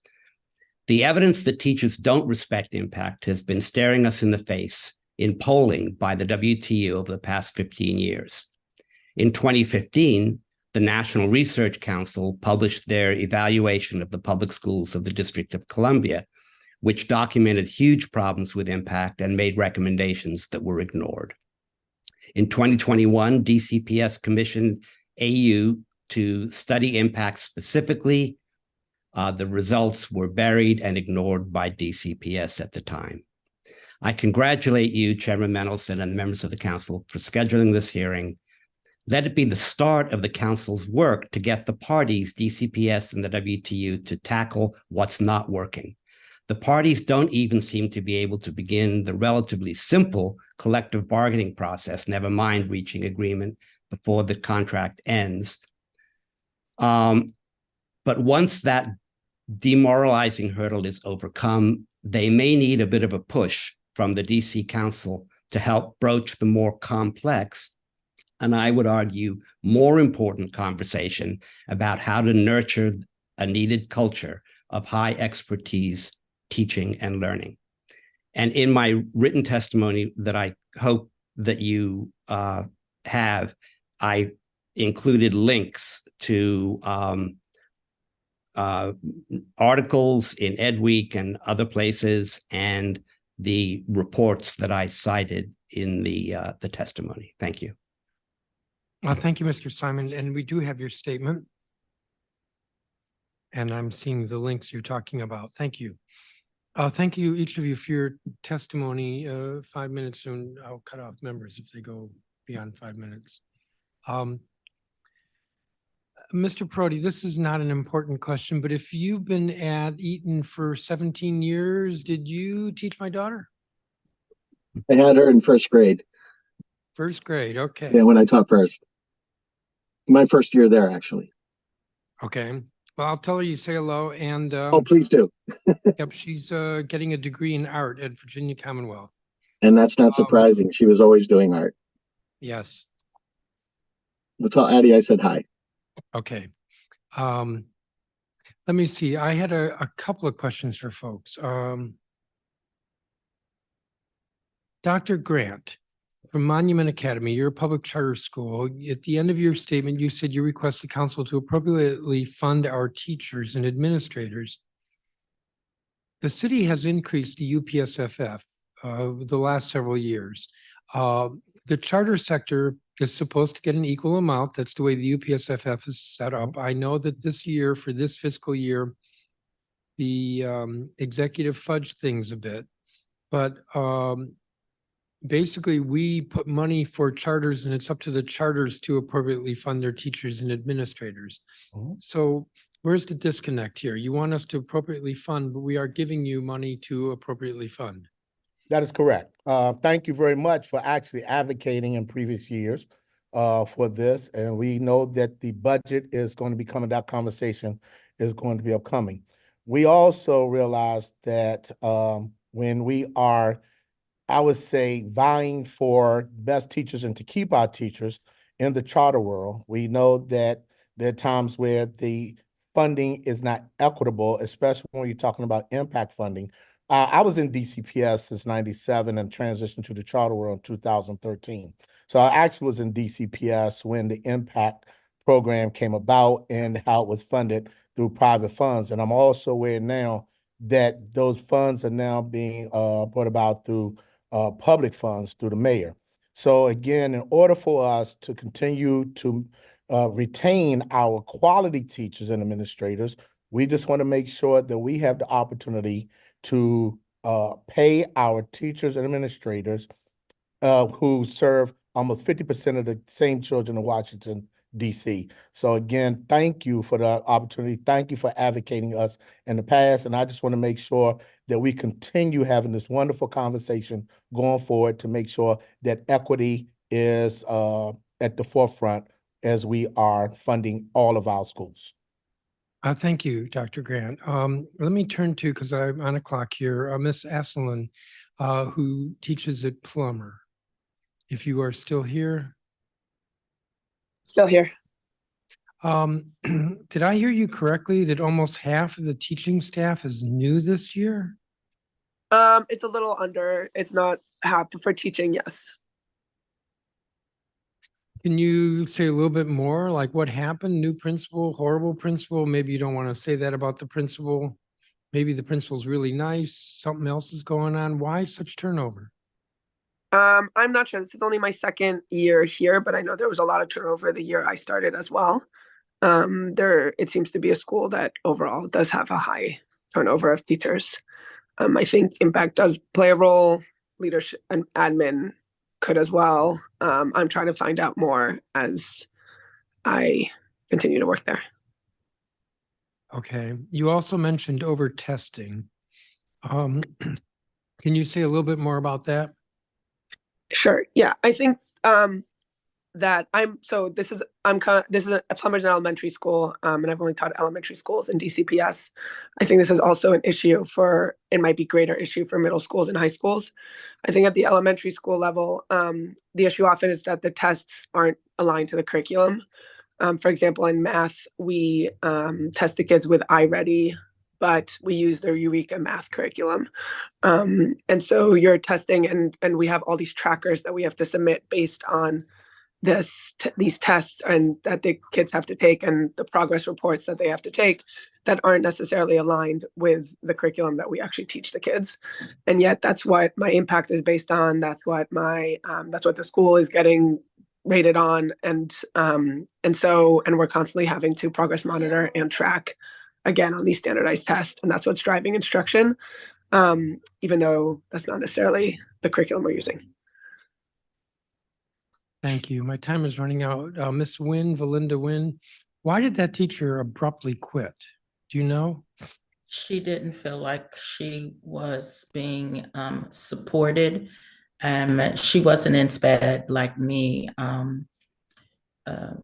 The evidence that teachers don't respect impact has been staring us in the face in polling by the WTU over the past 15 years. In 2015, the National Research Council published their evaluation of the public schools of the District of Columbia, which documented huge problems with impact and made recommendations that were ignored. In 2021, DCPS commissioned AU to study impact specifically. The results were buried and ignored by DCPS at the time. I congratulate you, Chairman Mendelson, and members of the council for scheduling this hearing. Let it be the start of the council's work to get the parties, DCPS and the WTU, to tackle what's not working. The parties don't even seem to be able to begin the relatively simple collective bargaining process, never mind reaching agreement before the contract ends. But once that demoralizing hurdle is overcome, they may need a bit of a push from the DC Council to help broach the more complex, and I would argue more important, conversation about how to nurture a needed culture of high expertise teaching and learning. And in my written testimony that I hope that you have, I included links to articles in EdWeek and other places, and the reports that I cited in the testimony. Thank you. Thank you, Mr. Simon. And we do have your statement. And I'm seeing the links you're talking about. Thank you. Thank you, each of you, for your testimony. 5 minutes, and I'll cut off members if they go beyond 5 minutes. Mr. Perotti, this is not an important question, but if you've been at Eaton for 17 years, did you teach my daughter? I had her in first grade. First grade, okay. Yeah, when I taught first. My first year there, actually. Okay. Well, I'll tell her you say hello, and oh, please do. Yep, she's getting a degree in art at Virginia Commonwealth. And that's not surprising. She was always doing art. Yes. But tell Addie I said hi. Okay. Let me see. I had a couple of questions for folks. Dr. Grant, from Monument Academy, you're a public charter school. At the end of your statement, you said you request the council to appropriately fund our teachers and administrators. The city has increased the UPSFF the last several years. The charter sector is supposed to get an equal amount. That's the way the UPSFF is set up. I know that this year, for this fiscal year, the executive fudged things a bit, but basically we put money for charters, and it's up to the charters to appropriately fund their teachers and administrators. So where's the disconnect here? You want us to appropriately fund, but we are giving you money to appropriately fund. That is correct. Thank you very much for actually advocating in previous years for this. And we know that the budget is going to be coming, that conversation is going to be upcoming. We also realize that when we are, I would say, vying for best teachers and to keep our teachers in the charter world, we know that there are times where the funding is not equitable, especially when you're talking about impact funding. I was in DCPS since '97 and transitioned to the charter world in 2013. So I actually was in DCPS when the impact program came about and how it was funded through private funds. And I'm also aware now that those funds are now being brought about through public funds through the mayor. So again, in order for us to continue to retain our quality teachers and administrators, we just want to make sure that we have the opportunity to pay our teachers and administrators who serve almost 50% of the same children in Washington, D.C. So again, thank you for the opportunity. Thank you for advocating us in the past. And I just want to make sure that we continue having this wonderful conversation going forward to make sure that equity is at the forefront as we are funding all of our schools. Thank you, Dr. Grant. Let me turn to, because I'm on a clock here, Ms. Asselin, who teaches at Plummer. If you are still here. Still here. Did I hear you correctly that almost half of the teaching staff is new this year? It's a little under, it's not half for teaching, yes. Can you say a little bit more, like what happened? New principal, horrible principal? Maybe you don't want to say that about the principal. Maybe the principal's really nice. Something else is going on. Why such turnover? I'm not sure. This is only my second year here, but I know there was a lot of turnover the year I started as well. It seems to be a school that overall does have a high turnover of teachers. I think impact does play a role. Leadership and admin could as well. I'm trying to find out more as I continue to work there. Okay. You also mentioned over testing. Can you say a little bit more about that? Sure. Yeah, I think that this is a Plummer's elementary school, and I've only taught elementary schools in DCPS. I think this is also an issue it might be greater issue for middle schools and high schools. I think at the elementary school level, the issue often is that the tests aren't aligned to the curriculum. For example, in math, we test the kids with iReady, but we use the Eureka math curriculum. And so you're testing and we have all these trackers that we have to submit based on these tests and that the kids have to take and the progress reports that they have to take that aren't necessarily aligned with the curriculum that we actually teach the kids. And yet that's what my impact is based on. That's what the school is getting rated on. And we're constantly having to progress monitor and track again on these standardized tests, and that's what's driving instruction, even though that's not necessarily the curriculum we're using. Thank you. My time is running out. Ms. Nguyen, Valinda Nguyen, why did that teacher abruptly quit? Do you know? She didn't feel like she was being supported. She wasn't in SPED like me.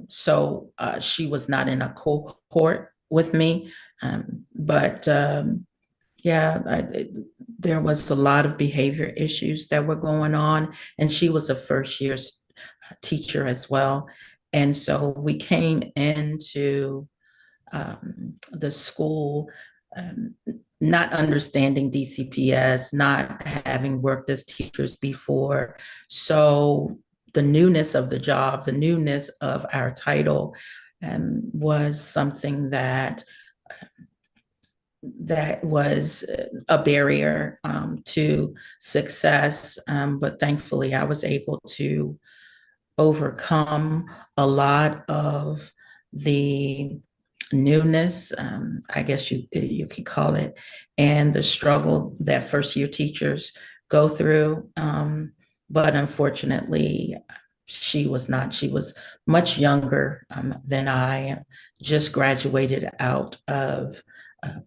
So she was not in a cohort with me. There was a lot of behavior issues that were going on, and she was a first year teacher as well. And so we came into the school not understanding DCPS, not having worked as teachers before. So the newness of the job, the newness of our title was something that was a barrier to success. But thankfully, I was able to overcome a lot of the newness, I guess you could call it, and the struggle that first year teachers go through. But unfortunately, she was much younger than I, just graduated out of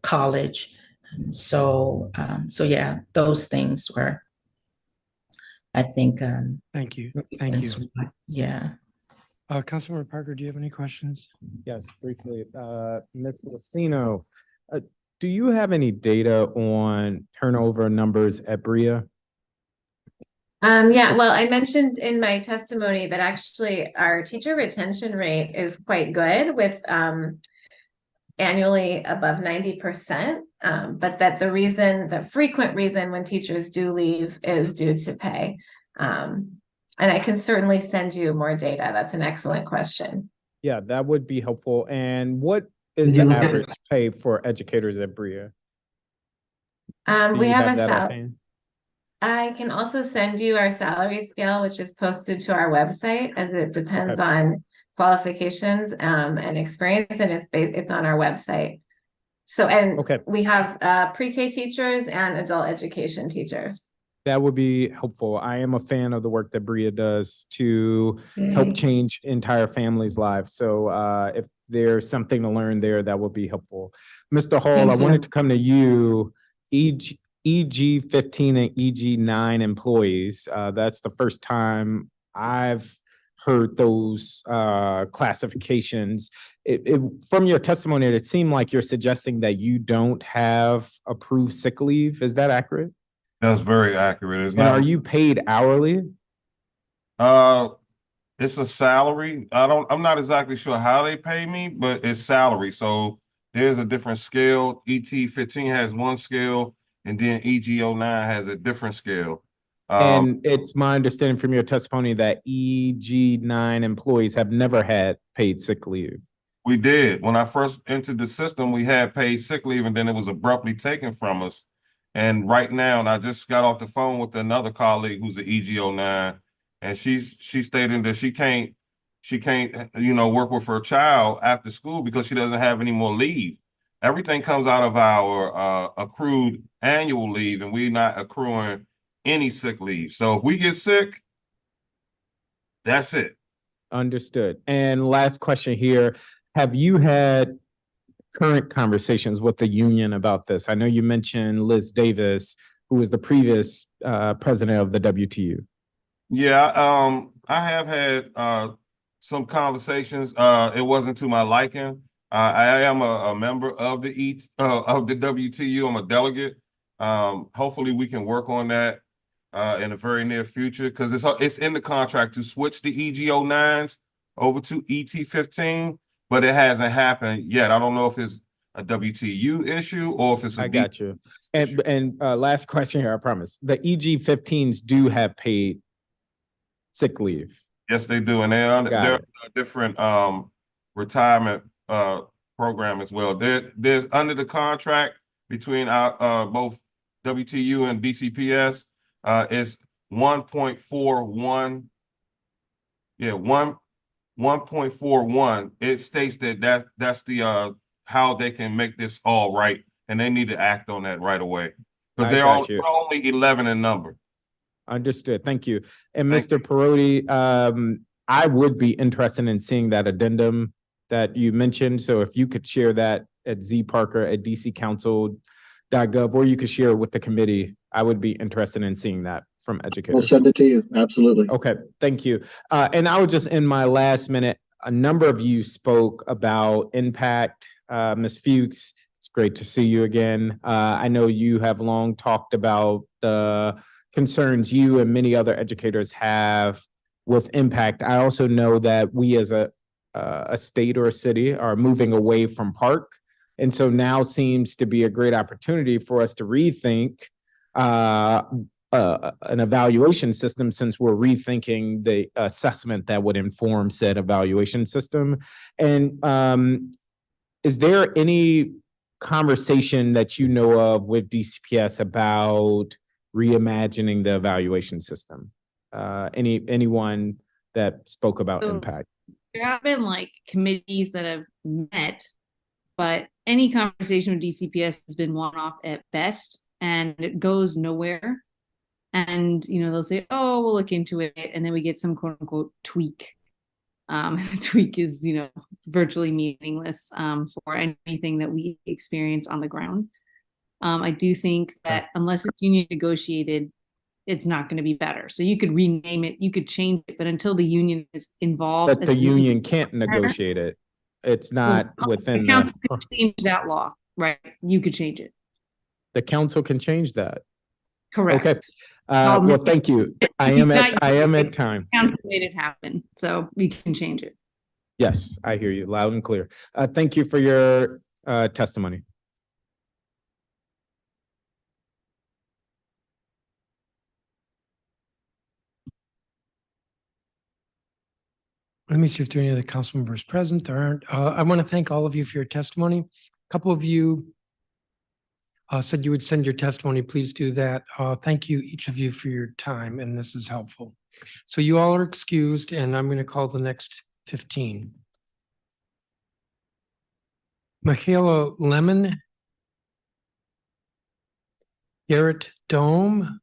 college. And so yeah, those things were, I think. Thank you. Thank you. Yeah. Councilmember Parker, do you have any questions? Yes, briefly. Ms. Lucino, do you have any data on turnover numbers at Brea? Yeah, well, I mentioned in my testimony that actually our teacher retention rate is quite good with annually above 90%, but that the frequent reason when teachers do leave is due to pay. And I can certainly send you more data. That's an excellent question. Yeah, that would be helpful. And what is the average pay for educators at Brea? We have I can also send you our salary scale, which is posted to our website, as it depends on qualifications and experience, and it's on our website. So, and Okay. we have pre-K teachers and adult education teachers. That would be helpful. I am a fan of the work that Bria does to help change entire families' lives. So if there's something to learn there, that would be helpful. Mr. Hall, Thank I you. wanted to come to you. EG 15 and EG 9 employees. That's the first time I've heard those classifications. From your testimony, it seemed like you're suggesting that you don't have approved sick leave. Is that accurate? That's very accurate. It's And not. are you paid hourly? It's a salary. I'm not exactly sure how they pay me, but it's salary. So there's a different scale. ET 15 has one scale, and then EG 09 has a different scale. And it's my understanding from your testimony that EG 9 employees have never had paid sick leave. We did. When I first entered the system, we had paid sick leave, and then it was abruptly taken from us. And right now, and I just got off the phone with another colleague who's an EG09, and she's stating that she can't, work with her child after school because she doesn't have any more leave. Everything comes out of our accrued annual leave, and we're not accruing any sick leave. So if we get sick, that's it. Understood. And last question here. Have you had current conversations with the union about this? I know you mentioned Liz Davis, who was the previous president of the WTU. Yeah, I have had some conversations. It wasn't to my liking. I am a member of the WTU. I'm a delegate. Hopefully we can work on that in the very near future, because it's in the contract to switch the EG09s over to ET15, but it hasn't happened yet. I don't know if it's a WTU issue or if it's a I got you. And last question here, I promise. The EG15s do have paid sick leave. Yes, they do, and they're a different retirement program as well. There's under the contract between our both WTU and DCPS is 1.41. Yeah, 1.41. It states that's the how they can make this all right, and they need to act on that right away because they're only 11 in number. Understood. Thank you. And Mr. Perotti, I would be interested in seeing that addendum that you mentioned. So if you could share that at zparker@dccouncil.gov, or you could share it with the committee, I would be interested in seeing that from educators. We'll send it to you. Absolutely. Okay. Thank you. And I would just, in my last minute, a number of you spoke about impact. Ms. Fuchs, it's great to see you again. I know you have long talked about the concerns you and many other educators have with impact. I also know that we as a state or a city are moving away from PARCC. And so now seems to be a great opportunity for us to rethink an evaluation system, since we're rethinking the assessment that would inform said evaluation system. And is there any conversation that you know of with DCPS about reimagining the evaluation system? Anyone that spoke about impact? There have been like committees that have met, but any conversation with DCPS has been one-off at best, and it goes nowhere. And, they'll say, oh, we'll look into it. And then we get some quote unquote tweak. The tweak is, virtually meaningless for anything that we experience on the ground. I do think that unless it's union negotiated, it's not going to be better. So you could rename it, you could change it, but until the union is involved. But the union can't negotiate it. It's not within the council could change that law, right? You could change it. The council can change that. Correct. Okay. Well, thank you. I am at time. Council made it happen, so we can change it. Yes, I hear you loud and clear. Thank you for your testimony. Let me see if there are any other council members present. There aren't. I want to thank all of you for your testimony. A couple of you said you would send your testimony. Please do that. Thank you, each of you, for your time, and this is helpful. So you all are excused, and I'm going to call the next 15. Michaela Lemon, Garrett Dome,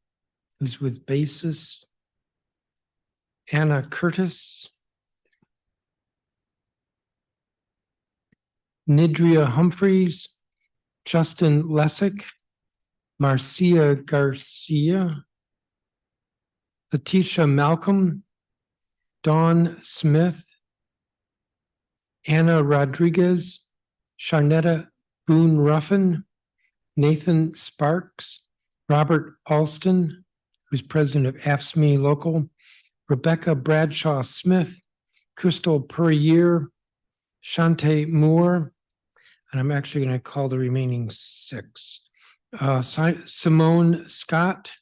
who's with Basis, Anna Curtis, Nidria Humphreys, Justin Lessick, Marcia Garcia, Letitia Malcolm, Dawn Smith, Anna Rodriguez, Sharnetta Boone Ruffin, Nathan Sparks, Robert Alston, who's president of AFSCME Local, Rebecca Bradshaw Smith, Crystal Puryear, Shante Moore, and I'm actually going to call the remaining 6. Simone Scott,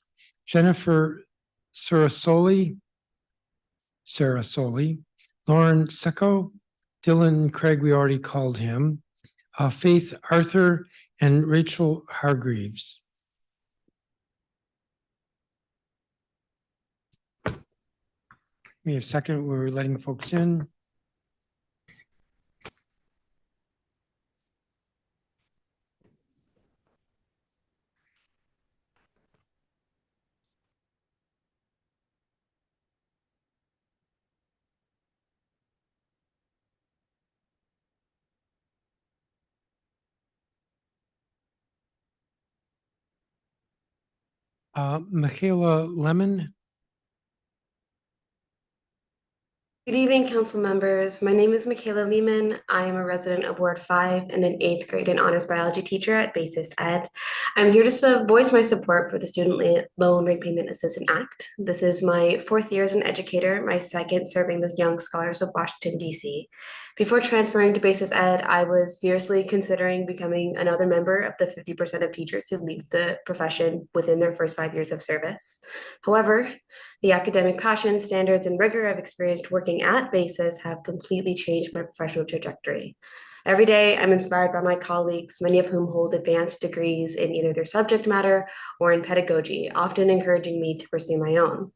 Jennifer Sarasoli, Lauren Secco, Dylan Craig, we already called him, Faith Arthur, and Rachel Hargreaves. Give me a second, we're letting folks in. Michaela Lemon. Good evening, council members. My name is Michaela Lehman. I am a resident of Ward 5 and an 8th grade and honors biology teacher at Basis Ed. I'm here to voice my support for the Student Loan Repayment Assistance Act. This is my 4th year as an educator, my 2nd serving the Young Scholars of Washington, D.C. Before transferring to Basis Ed, I was seriously considering becoming another member of the 50% of teachers who leave the profession within their first 5 years of service. However, the academic passion, standards, and rigor I've experienced working at Basis have completely changed my professional trajectory. Every day, I'm inspired by my colleagues, many of whom hold advanced degrees in either their subject matter or in pedagogy, often encouraging me to pursue my own.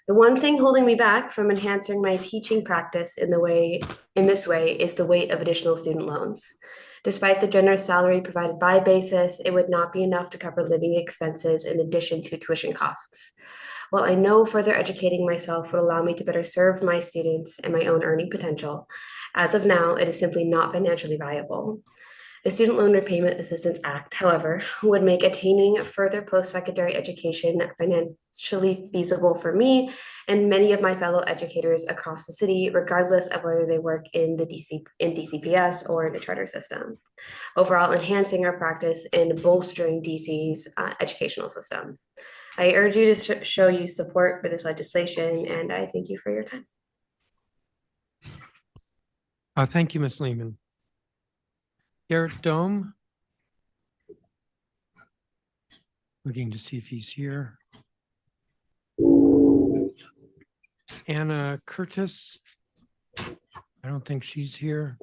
The one thing holding me back from enhancing my teaching practice in this way is the weight of additional student loans. Despite the generous salary provided by Basis, it would not be enough to cover living expenses in addition to tuition costs. While I know further educating myself would allow me to better serve my students and my own earning potential, as of now, it is simply not financially viable. The Student Loan Repayment Assistance Act, however, would make attaining further post-secondary education financially feasible for me and many of my fellow educators across the city, regardless of whether they work in DCPS or in the charter system, overall enhancing our practice and bolstering DC's educational system. I urge you to show you support for this legislation, and I thank you for your time. Thank you, Ms. Lehman. Garrett Dome. Looking to see if he's here. Anna Curtis. I don't think she's here.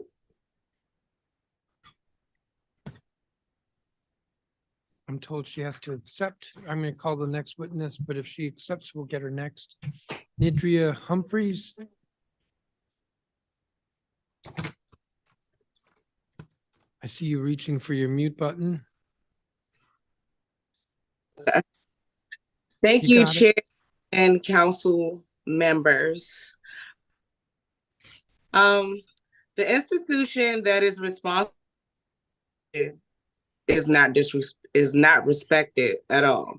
I'm told she has to accept. I'm going to call the next witness, but if she accepts, we'll get her next. Nidria Humphreys. I see you reaching for your mute button. Thank you, Chair and council members. The institution that is responsible is not respected at all.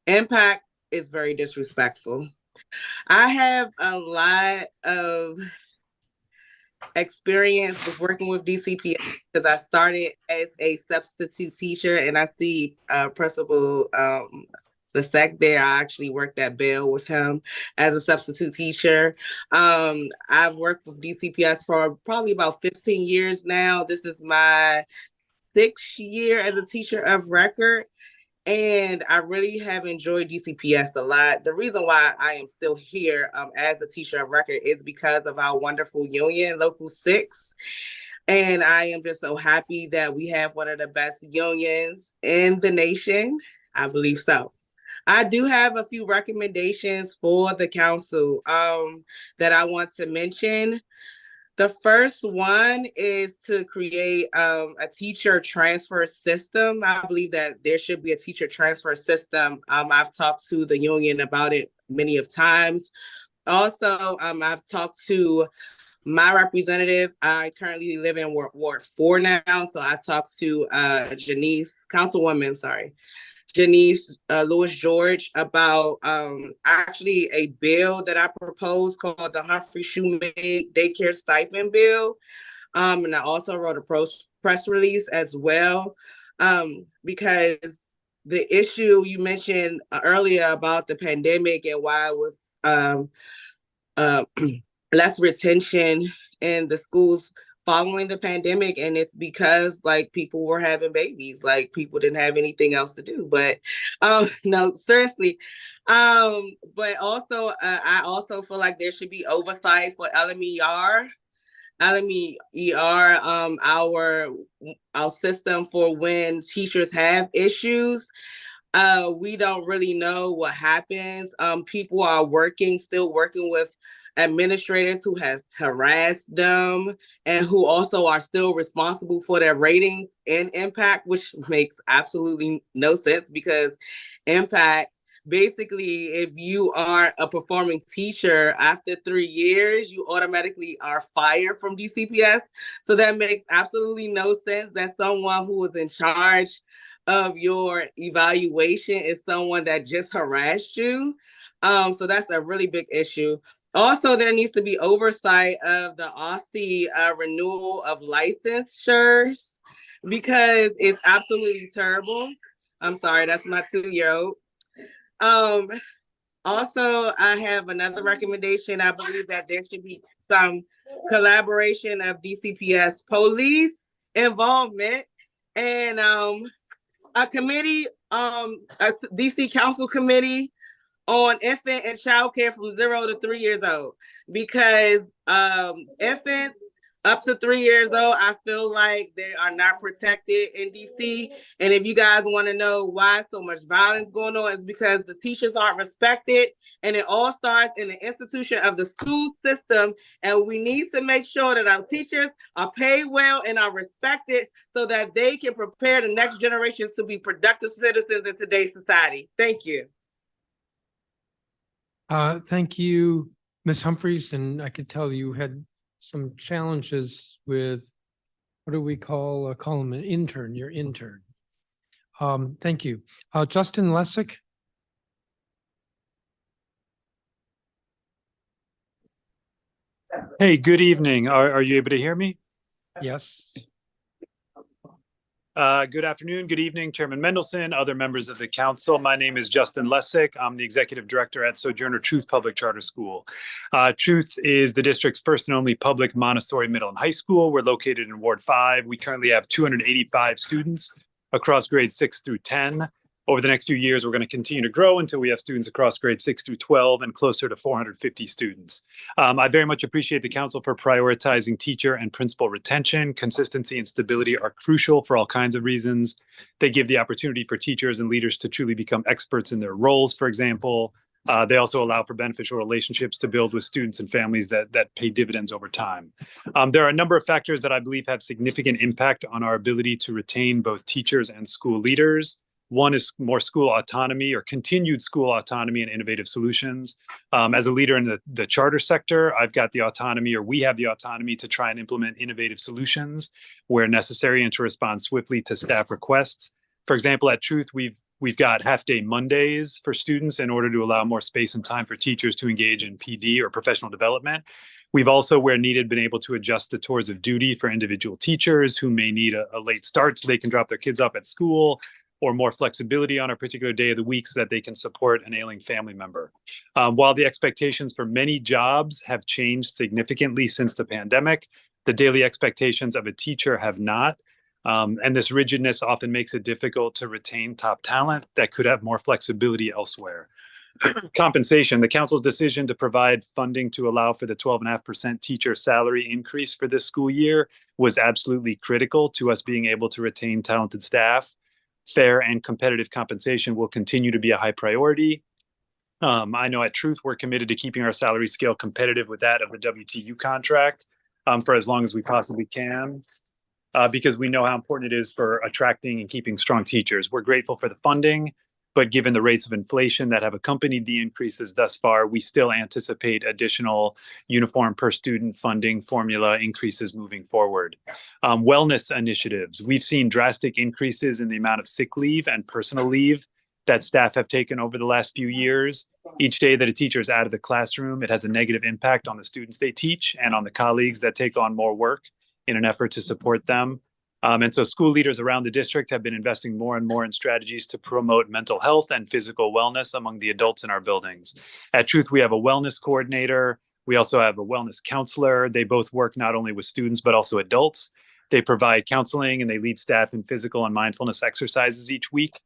Impact is very disrespectful. I have a lot of experience with working with DCPS because I started as a substitute teacher, and I see Principal Lesick there. I actually worked at Bell with him as a substitute teacher. I've worked with DCPS for probably about 15 years now. This is my 6th year as a teacher of record, and I really have enjoyed DCPS a lot. The reason why I am still here as a teacher of record is because of our wonderful union, Local 6. And I am just so happy that we have one of the best unions in the nation. I believe so. I do have a few recommendations for the council that I want to mention. The first one is to create a teacher transfer system. I believe that there should be a teacher transfer system. I've talked to the union about it many of times. Also, I've talked to my representative. I currently live in Ward 4 now, so I talked to Janice Lewis George about actually a bill that I proposed called the Humphrey Shoemaid Daycare Stipend Bill. And I also wrote a press release as well, because the issue you mentioned earlier about the pandemic and why it was less retention in the schools following the pandemic, and it's because like people were having babies, like people didn't have anything else to do. But no, seriously. But also I also feel like there should be oversight for LMER, our system for when teachers have issues. We don't really know what happens. People are still working with administrators who has harassed them and who also are still responsible for their ratings in Impact, which makes absolutely no sense, because Impact, basically, if you are a performing teacher after 3 years, you automatically are fired from DCPS. So that makes absolutely no sense that someone who was in charge of your evaluation is someone that just harassed you. So that's a really big issue. Also, there needs to be oversight of the OSCE renewal of licensures, because it's absolutely terrible. I'm sorry, that's my 2-year-old. Also, I have another recommendation. I believe that there should be some collaboration of DCPS police involvement and a committee, a DC Council committee on infant and child care from 0 to 3 years old, because infants up to 3 years old, I feel like they are not protected in DC. And if you guys want to know why so much violence going on, it's because the teachers aren't respected, and it all starts in the institution of the school system. And we need to make sure that our teachers are paid well and are respected so that they can prepare the next generations to be productive citizens in today's society. Thank you. Thank you, Ms. Humphreys, and I could tell you had some challenges with, what do we call them an intern, your intern. Thank you. Justin Lessick. Hey, good evening. Are you able to hear me? Yes. Good afternoon, good evening, Chairman Mendelson, other members of the council. My name is Justin Lessick. I'm the executive director at Sojourner Truth Public Charter School. Truth is the district's first and only public Montessori middle and high school. We're located in Ward 5. We currently have 285 students across grades 6 through 10. Over the next few years, we're going to continue to grow until we have students across grades 6 through 12 and closer to 450 students. I very much appreciate the council for prioritizing teacher and principal retention. Consistency and stability are crucial for all kinds of reasons. They give the opportunity for teachers and leaders to truly become experts in their roles, for example. They also allow for beneficial relationships to build with students and families that pay dividends over time. There are a number of factors that I believe have significant impact on our ability to retain both teachers and school leaders. One is more school autonomy or continued school autonomy and innovative solutions. As a leader in the charter sector, I've got the autonomy, or we have the autonomy, to try and implement innovative solutions where necessary and to respond swiftly to staff requests. For example, at Truth, we've got half-day Mondays for students in order to allow more space and time for teachers to engage in PD or professional development. We've also, where needed, been able to adjust the tours of duty for individual teachers who may need a late start so they can drop their kids off at school, or more flexibility on a particular day of the week so that they can support an ailing family member. While the expectations for many jobs have changed significantly since the pandemic, the daily expectations of a teacher have not. And this rigidness often makes it difficult to retain top talent that could have more flexibility elsewhere. Compensation. The council's decision to provide funding to allow for the 12.5% teacher salary increase for this school year was absolutely critical to us being able to retain talented staff. Fair and competitive compensation will continue to be a high priority. I know at Truth, we're committed to keeping our salary scale competitive with that of the WTU contract. for as long as we possibly can, because we know how important it is for attracting and keeping strong teachers. We're grateful for the funding, but given the rates of inflation that have accompanied the increases thus far, we still anticipate additional uniform per student funding formula increases moving forward. Wellness initiatives. We've seen drastic increases in the amount of sick leave and personal leave that staff have taken over the last few years. Each day that a teacher is out of the classroom, it has a negative impact on the students they teach and on the colleagues that take on more work in an effort to support them. And so school leaders around the district have been investing more and more in strategies to promote mental health and physical wellness among the adults in our buildings. At Truth, we have a wellness coordinator. We also have a wellness counselor. They both work not only with students, but also adults. They provide counseling and they lead staff in physical and mindfulness exercises each week.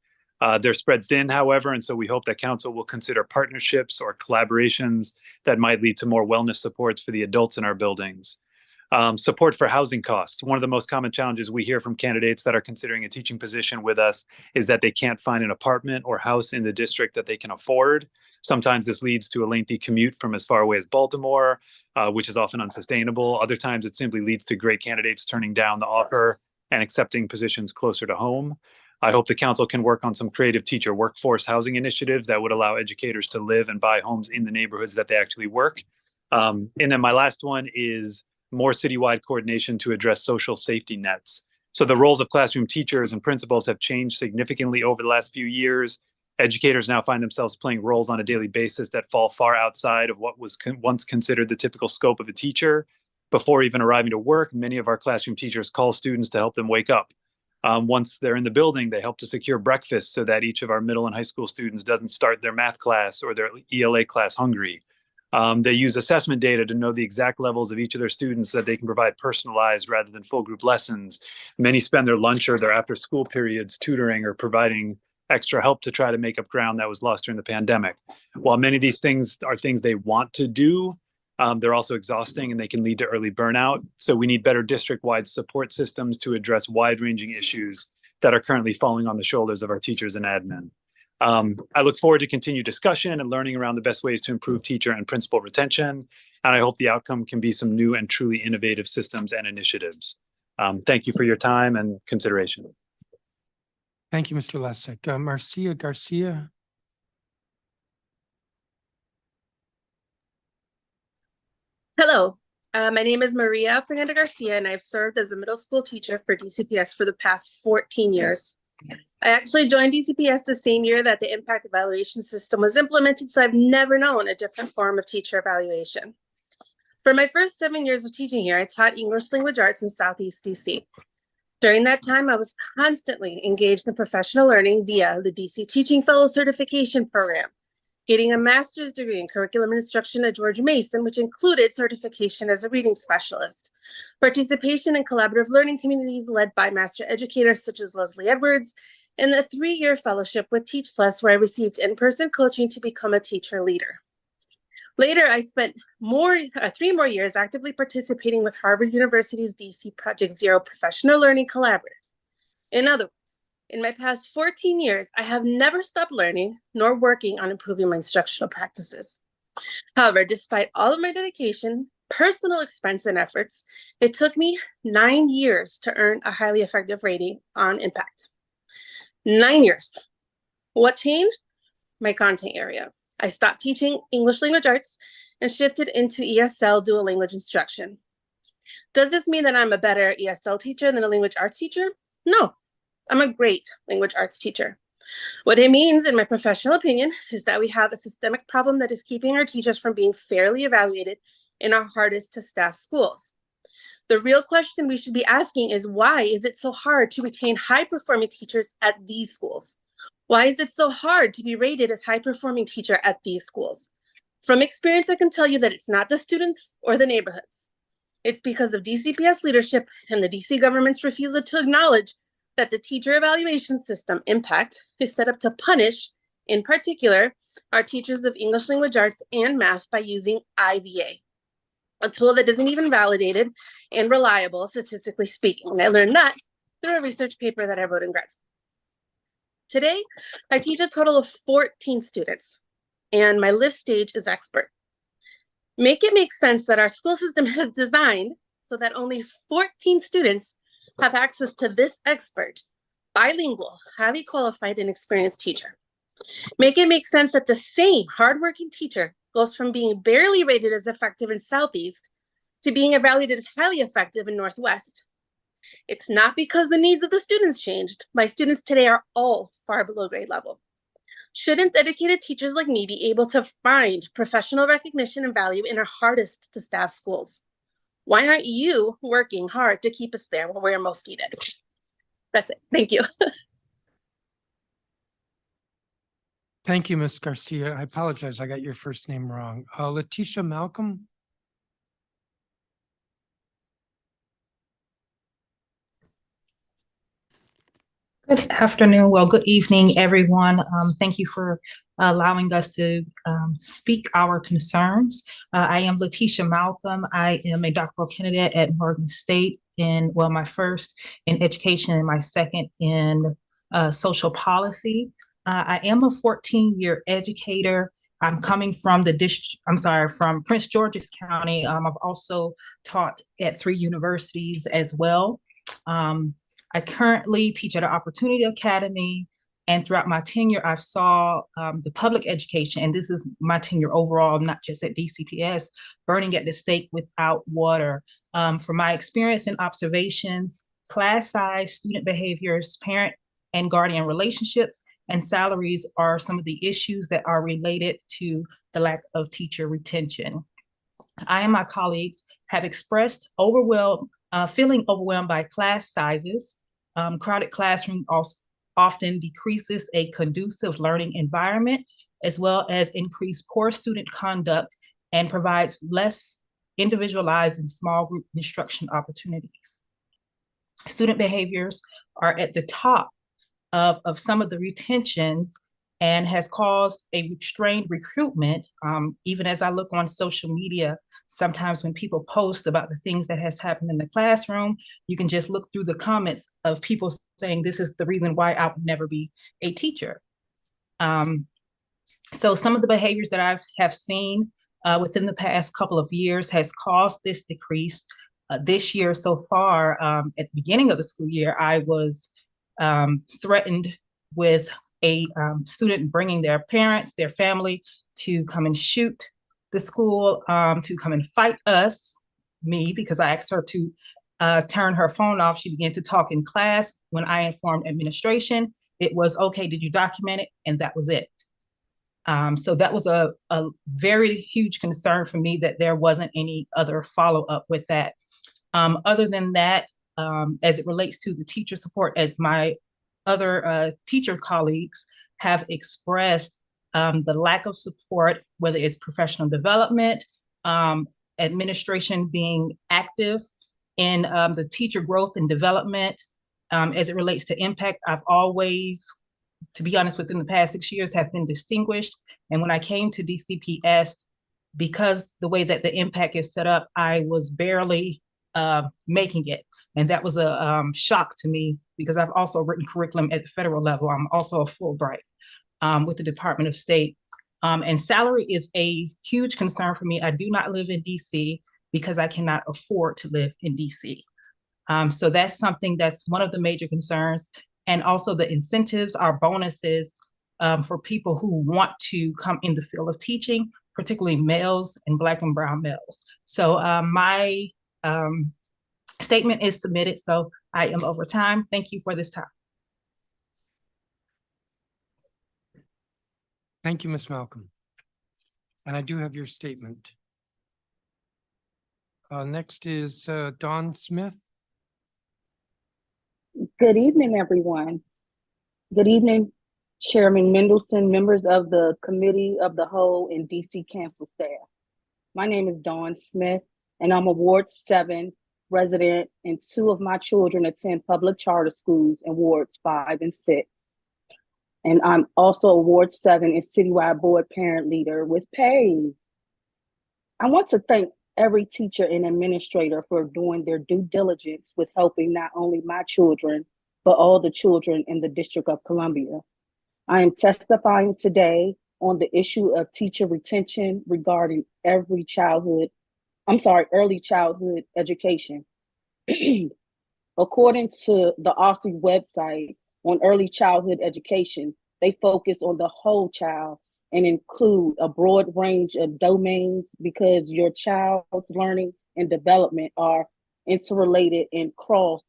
They're spread thin, however, and so we hope that council will consider partnerships or collaborations that might lead to more wellness supports for the adults in our buildings. Support for housing costs. One of the most common challenges we hear from candidates that are considering a teaching position with us is that they can't find an apartment or house in the district that they can afford. Sometimes this leads to a lengthy commute from as far away as Baltimore, which is often unsustainable. Other times it simply leads to great candidates turning down the offer and accepting positions closer to home. I hope the council can work on some creative teacher workforce housing initiatives that would allow educators to live and buy homes in the neighborhoods that they actually work. And then my last one is more citywide coordination to address social safety nets. So the roles of classroom teachers and principals have changed significantly over the last few years. Educators now find themselves playing roles on a daily basis that fall far outside of what was once considered the typical scope of a teacher. Before even arriving to work, many of our classroom teachers call students to help them wake up. Once they're in the building, they help to secure breakfast so that each of our middle and high school students doesn't start their math class or their ELA class hungry. They use assessment data to know the exact levels of each of their students so that they can provide personalized rather than full group lessons. Many spend their lunch or their after school periods tutoring or providing extra help to try to make up ground that was lost during the pandemic. While many of these things are things they want to do, they're also exhausting and they can lead to early burnout. So we need better district-wide support systems to address wide-ranging issues that are currently falling on the shoulders of our teachers and admin. I look forward to continued discussion and learning around the best ways to improve teacher and principal retention. And I hope the outcome can be some new and truly innovative systems and initiatives. Thank you for your time and consideration. Thank you, Mr. Lessig. Marcia Garcia. Hello, my name is Maria Fernanda Garcia, and I've served as a middle school teacher for DCPS for the past 14 years. I actually joined DCPS the same year that the impact evaluation system was implemented, so I've never known a different form of teacher evaluation. For my first 7 years of teaching here, I taught English language arts in Southeast DC. During that time, I was constantly engaged in professional learning via the DC Teaching Fellow Certification Program, getting a master's degree in curriculum instruction at George Mason, which included certification as a reading specialist, participation in collaborative learning communities led by master educators such as Leslie Edwards, and a 3-year fellowship with Teach Plus, where I received in-person coaching to become a teacher leader. Later, I spent 3 more years actively participating with Harvard University's DC Project Zero Professional Learning Collaborative. In other words, in my past 14 years, I have never stopped learning nor working on improving my instructional practices. However, despite all of my dedication, personal expense, and efforts, it took me 9 years to earn a highly effective rating on impact. 9 years. What changed? My content area. I stopped teaching English language arts and shifted into ESL dual language instruction. Does this mean that I'm a better ESL teacher than a language arts teacher? No, I'm a great language arts teacher. What it means, in my professional opinion, is that we have a systemic problem that is keeping our teachers from being fairly evaluated in our hardest to staff schools. The real question we should be asking is, why is it so hard to retain high-performing teachers at these schools? Why is it so hard to be rated as high-performing teacher at these schools? From experience, I can tell you that it's not the students or the neighborhoods. It's because of DCPS leadership and the DC government's refusal to acknowledge that the teacher evaluation system impact is set up to punish, in particular, our teachers of English language arts and math by using IVA, a tool that isn't even validated and reliable, statistically speaking. And I learned that through a research paper that I wrote in grad school. Today, I teach a total of 14 students, and my lift stage is expert. Make it make sense that our school system has designed so that only 14 students have access to this expert, bilingual, highly qualified and experienced teacher. Make it make sense that the same hardworking teacher goes from being barely rated as effective in Southeast to being evaluated as highly effective in Northwest. It's not because the needs of the students changed. My students today are all far below grade level. Shouldn't dedicated teachers like me be able to find professional recognition and value in our hardest to staff schools? Why aren't you working hard to keep us there when we're most needed? That's it. Thank you. Thank you, Ms. Garcia. I apologize. I got your first name wrong. Letitia Malcolm. Good afternoon. Well, good evening, everyone. Thank you for allowing us to speak our concerns. I am Letitia Malcolm. I am a doctoral candidate at Morgan State my first in education and my second in social policy. I am a 14-year educator. I'm coming from from Prince George's County. I've also taught at 3 universities as well. I currently teach at an Opportunity Academy, and throughout my tenure, I've saw the public education, and this is my tenure overall, not just at DCPS, burning at the stake without water. From my experience and observations, class size, student behaviors, parent and guardian relationships, and salaries are some of the issues that are related to the lack of teacher retention. I and my colleagues have expressed feeling overwhelmed by class sizes. Crowded classroom often decreases a conducive learning environment, as well as increased poor student conduct and provides less individualized and small group instruction opportunities. Student behaviors are at the top of some of the retentions and has caused a restrained recruitment. Even as I look on social media, sometimes when people post about the things that has happened in the classroom, you can just look through the comments of people saying, this is the reason why I would never be a teacher. So some of the behaviors that I have seen within the past couple of years has caused this decrease. This year so far, at the beginning of the school year, I was threatened with a student bringing their parents, their family, to come and shoot the school, to come and fight me, because I asked her to turn her phone off. She began to talk in class. When I informed administration, it was, okay, did you document it? And that was it. So that was a very huge concern for me, that there wasn't any other follow-up with that. Other than that, as it relates to the teacher support, as my other teacher colleagues have expressed, the lack of support, whether it's professional development, administration being active in the teacher growth and development. As it relates to impact, I've always, to be honest, within the past 6 years have been distinguished. And when I came to DCPS, because the way that the impact is set up, I was barely making it. And that was a shock to me, because I've also written curriculum at the federal level. I'm also a Fulbright with the Department of State. And salary is a huge concern for me. I do not live in DC because I cannot afford to live in DC. So that's something that's one of the major concerns. And also the incentives are bonuses for people who want to come in the field of teaching, particularly males and Black and brown males. So my statement is submitted, so I am over time. Thank you for this time. Thank you, Ms. Malcolm. And I do have your statement. Next is Dawn Smith. Good evening, everyone. Good evening, Chairman Mendelson, members of the Committee of the Whole, and DC Council staff. My name is Dawn Smith, and I'm a Ward 7 resident, and 2 of my children attend public charter schools in Wards 5 and 6. And I'm also a Ward 7 and citywide board parent leader with PAVE. I want to thank every teacher and administrator for doing their due diligence with helping not only my children, but all the children in the District of Columbia. I am testifying today on the issue of teacher retention regarding every childhood early childhood education. According to the OSCE website on early childhood education, they focus on the whole child and include a broad range of domains because your child's learning and development are interrelated and cross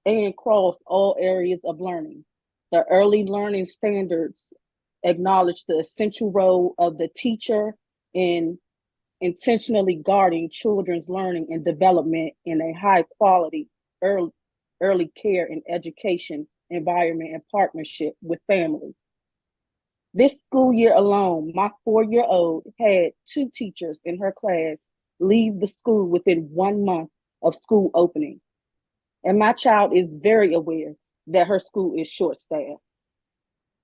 all areas of learning. The early learning standards acknowledge the essential role of the teacher in intentionally guarding children's learning and development in a high quality early care and education environment and partnership with families. This school year alone, my 4-year-old had 2 teachers in her class leave the school within 1 month of school opening. And my child is very aware that her school is short-staffed.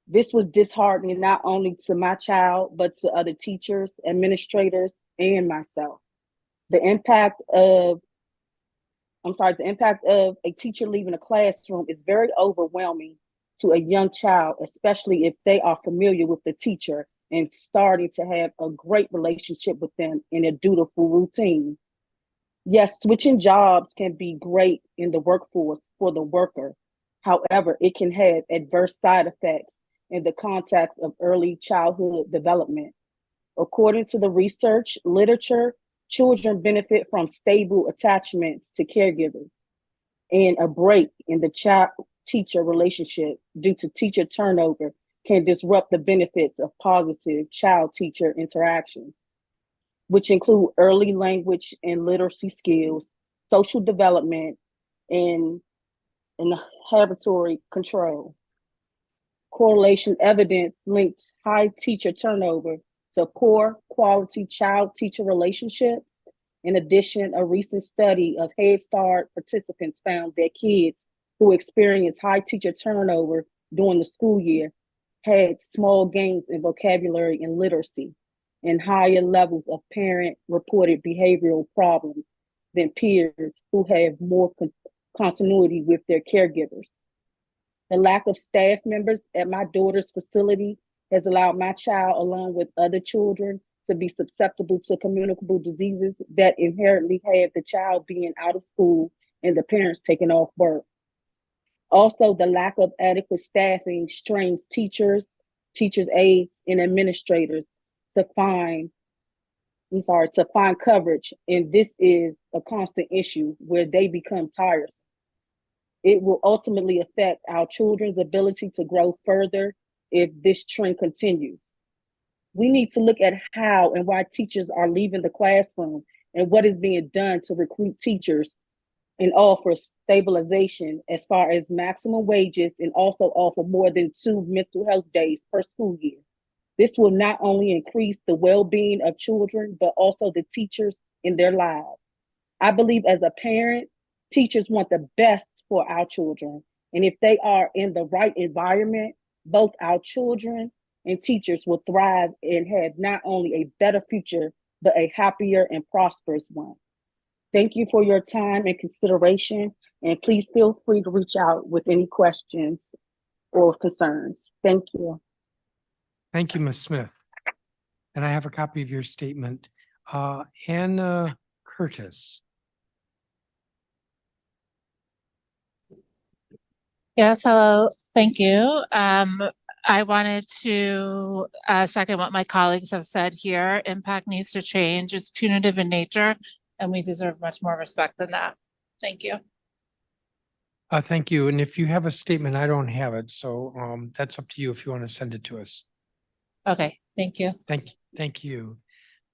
This was disheartening not only to my child, but to other teachers, administrators, and myself. The impact of a teacher leaving a classroom is very overwhelming to a young child, especially if they are familiar with the teacher and starting to have a great relationship with them in a dutiful routine. Yes, switching jobs can be great in the workforce for the worker. However, it can have adverse side effects in the context of early childhood development. According to the research literature, children benefit from stable attachments to caregivers, and a break in the child-teacher relationship due to teacher turnover can disrupt the benefits of positive child-teacher interactions, which include early language and literacy skills, social development, and habituatory control. Correlation evidence links high teacher turnover to poor quality child-teacher relationships. In addition, a recent study of Head Start participants found that kids who experienced high teacher turnover during the school year had small gains in vocabulary and literacy and higher levels of parent-reported behavioral problems than peers who have more continuity with their caregivers. The lack of staff members at my daughter's facility has allowed my child, along with other children, to be susceptible to communicable diseases that inherently have the child being out of school and the parents taking off work. Also, the lack of adequate staffing strains teachers, teachers' aides, and administrators to find coverage, and this is a constant issue where they become tiresome. It will ultimately affect our children's ability to grow further if this trend continues. We need to look at how and why teachers are leaving the classroom and what is being done to recruit teachers and offer stabilization as far as maximum wages and also offer more than 2 mental health days per school year. This will not only increase the well-being of children, but also the teachers in their lives. I believe as a parent, teachers want the best for our children. And if they are in the right environment, both our children and teachers will thrive and have not only a better future, but a happier and prosperous one. Thank you for your time and consideration, and please feel free to reach out with any questions or concerns. Thank you. Thank you, Ms. Smith. And I have a copy of your statement. Anna Curtis. Yes, hello. Thank you. I wanted to second what my colleagues have said here. Impact needs to change. It's punitive in nature, and we deserve much more respect than that. Thank you. Thank you. And if you have a statement, I don't have it. So that's up to you if you want to send it to us. Okay, thank you. Thank you.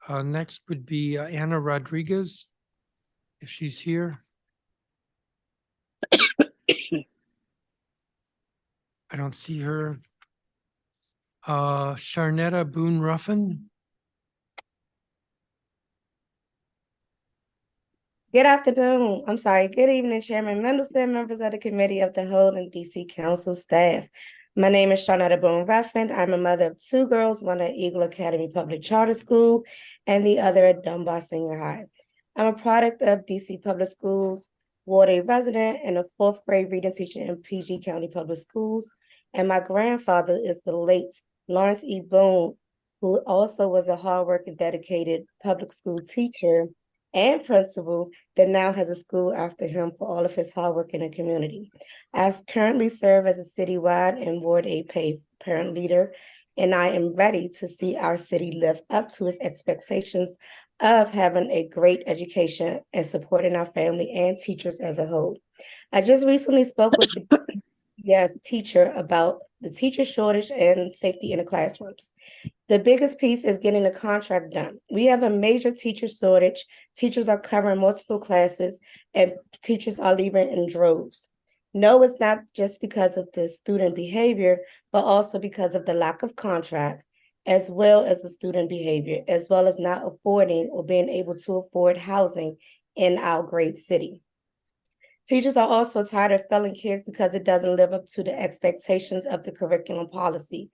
Next would be Anna Rodriguez, if she's here. I don't see her. Sharnetta Boone Ruffin. Good afternoon. I'm sorry. Good evening, Chairman Mendelson, members of the Committee of the Whole and DC Council staff. My name is Sharnetta Boone Ruffin. I'm a mother of 2 girls, one at Eagle Academy Public Charter School and the other at Dunbar Senior High. I'm a product of DC Public Schools, Ward 8 resident, and a 4th grade reading teacher in PG County Public Schools. And my grandfather is the late Lawrence E. Boone, who also was a hardworking, dedicated public school teacher and principal that now has a school after him for all of his hard work in the community. I currently serve as a citywide and Ward 8 paid parent leader, and I am ready to see our city live up to its expectations of having a great education and supporting our family and teachers as a whole. I just recently spoke with the teacher about the teacher shortage and safety in the classrooms. The biggest piece is getting the contract done. We have a major teacher shortage. Teachers are covering multiple classes and teachers are leaving in droves. No, it's not just because of the student behavior, but also because of the lack of contract, as well as the student behavior, as well as not affording or being able to afford housing in our great city. Teachers are also tired of failing kids because it doesn't live up to the expectations of the curriculum policy.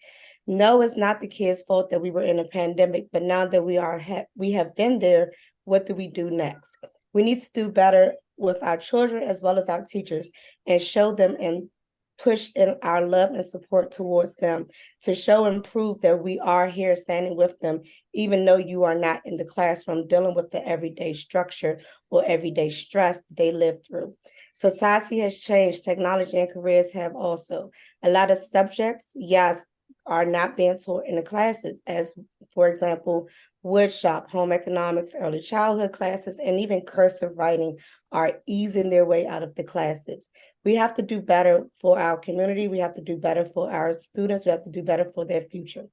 No, it's not the kids' fault that we were in a pandemic, but now that we have been there, what do we do next? We need to do better with our children as well as our teachers and show them and push in our love and support towards them to show and prove that we are here standing with them, even though you are not in the classroom dealing with the everyday structure or everyday stress they live through. Society has changed, technology and careers have also. A lot of subjects, yes, are not being taught in the classes, as for example, woodshop, home economics, early childhood classes, and even cursive writing are easing their way out of the classes. We have to do better for our community. We have to do better for our students. We have to do better for their future.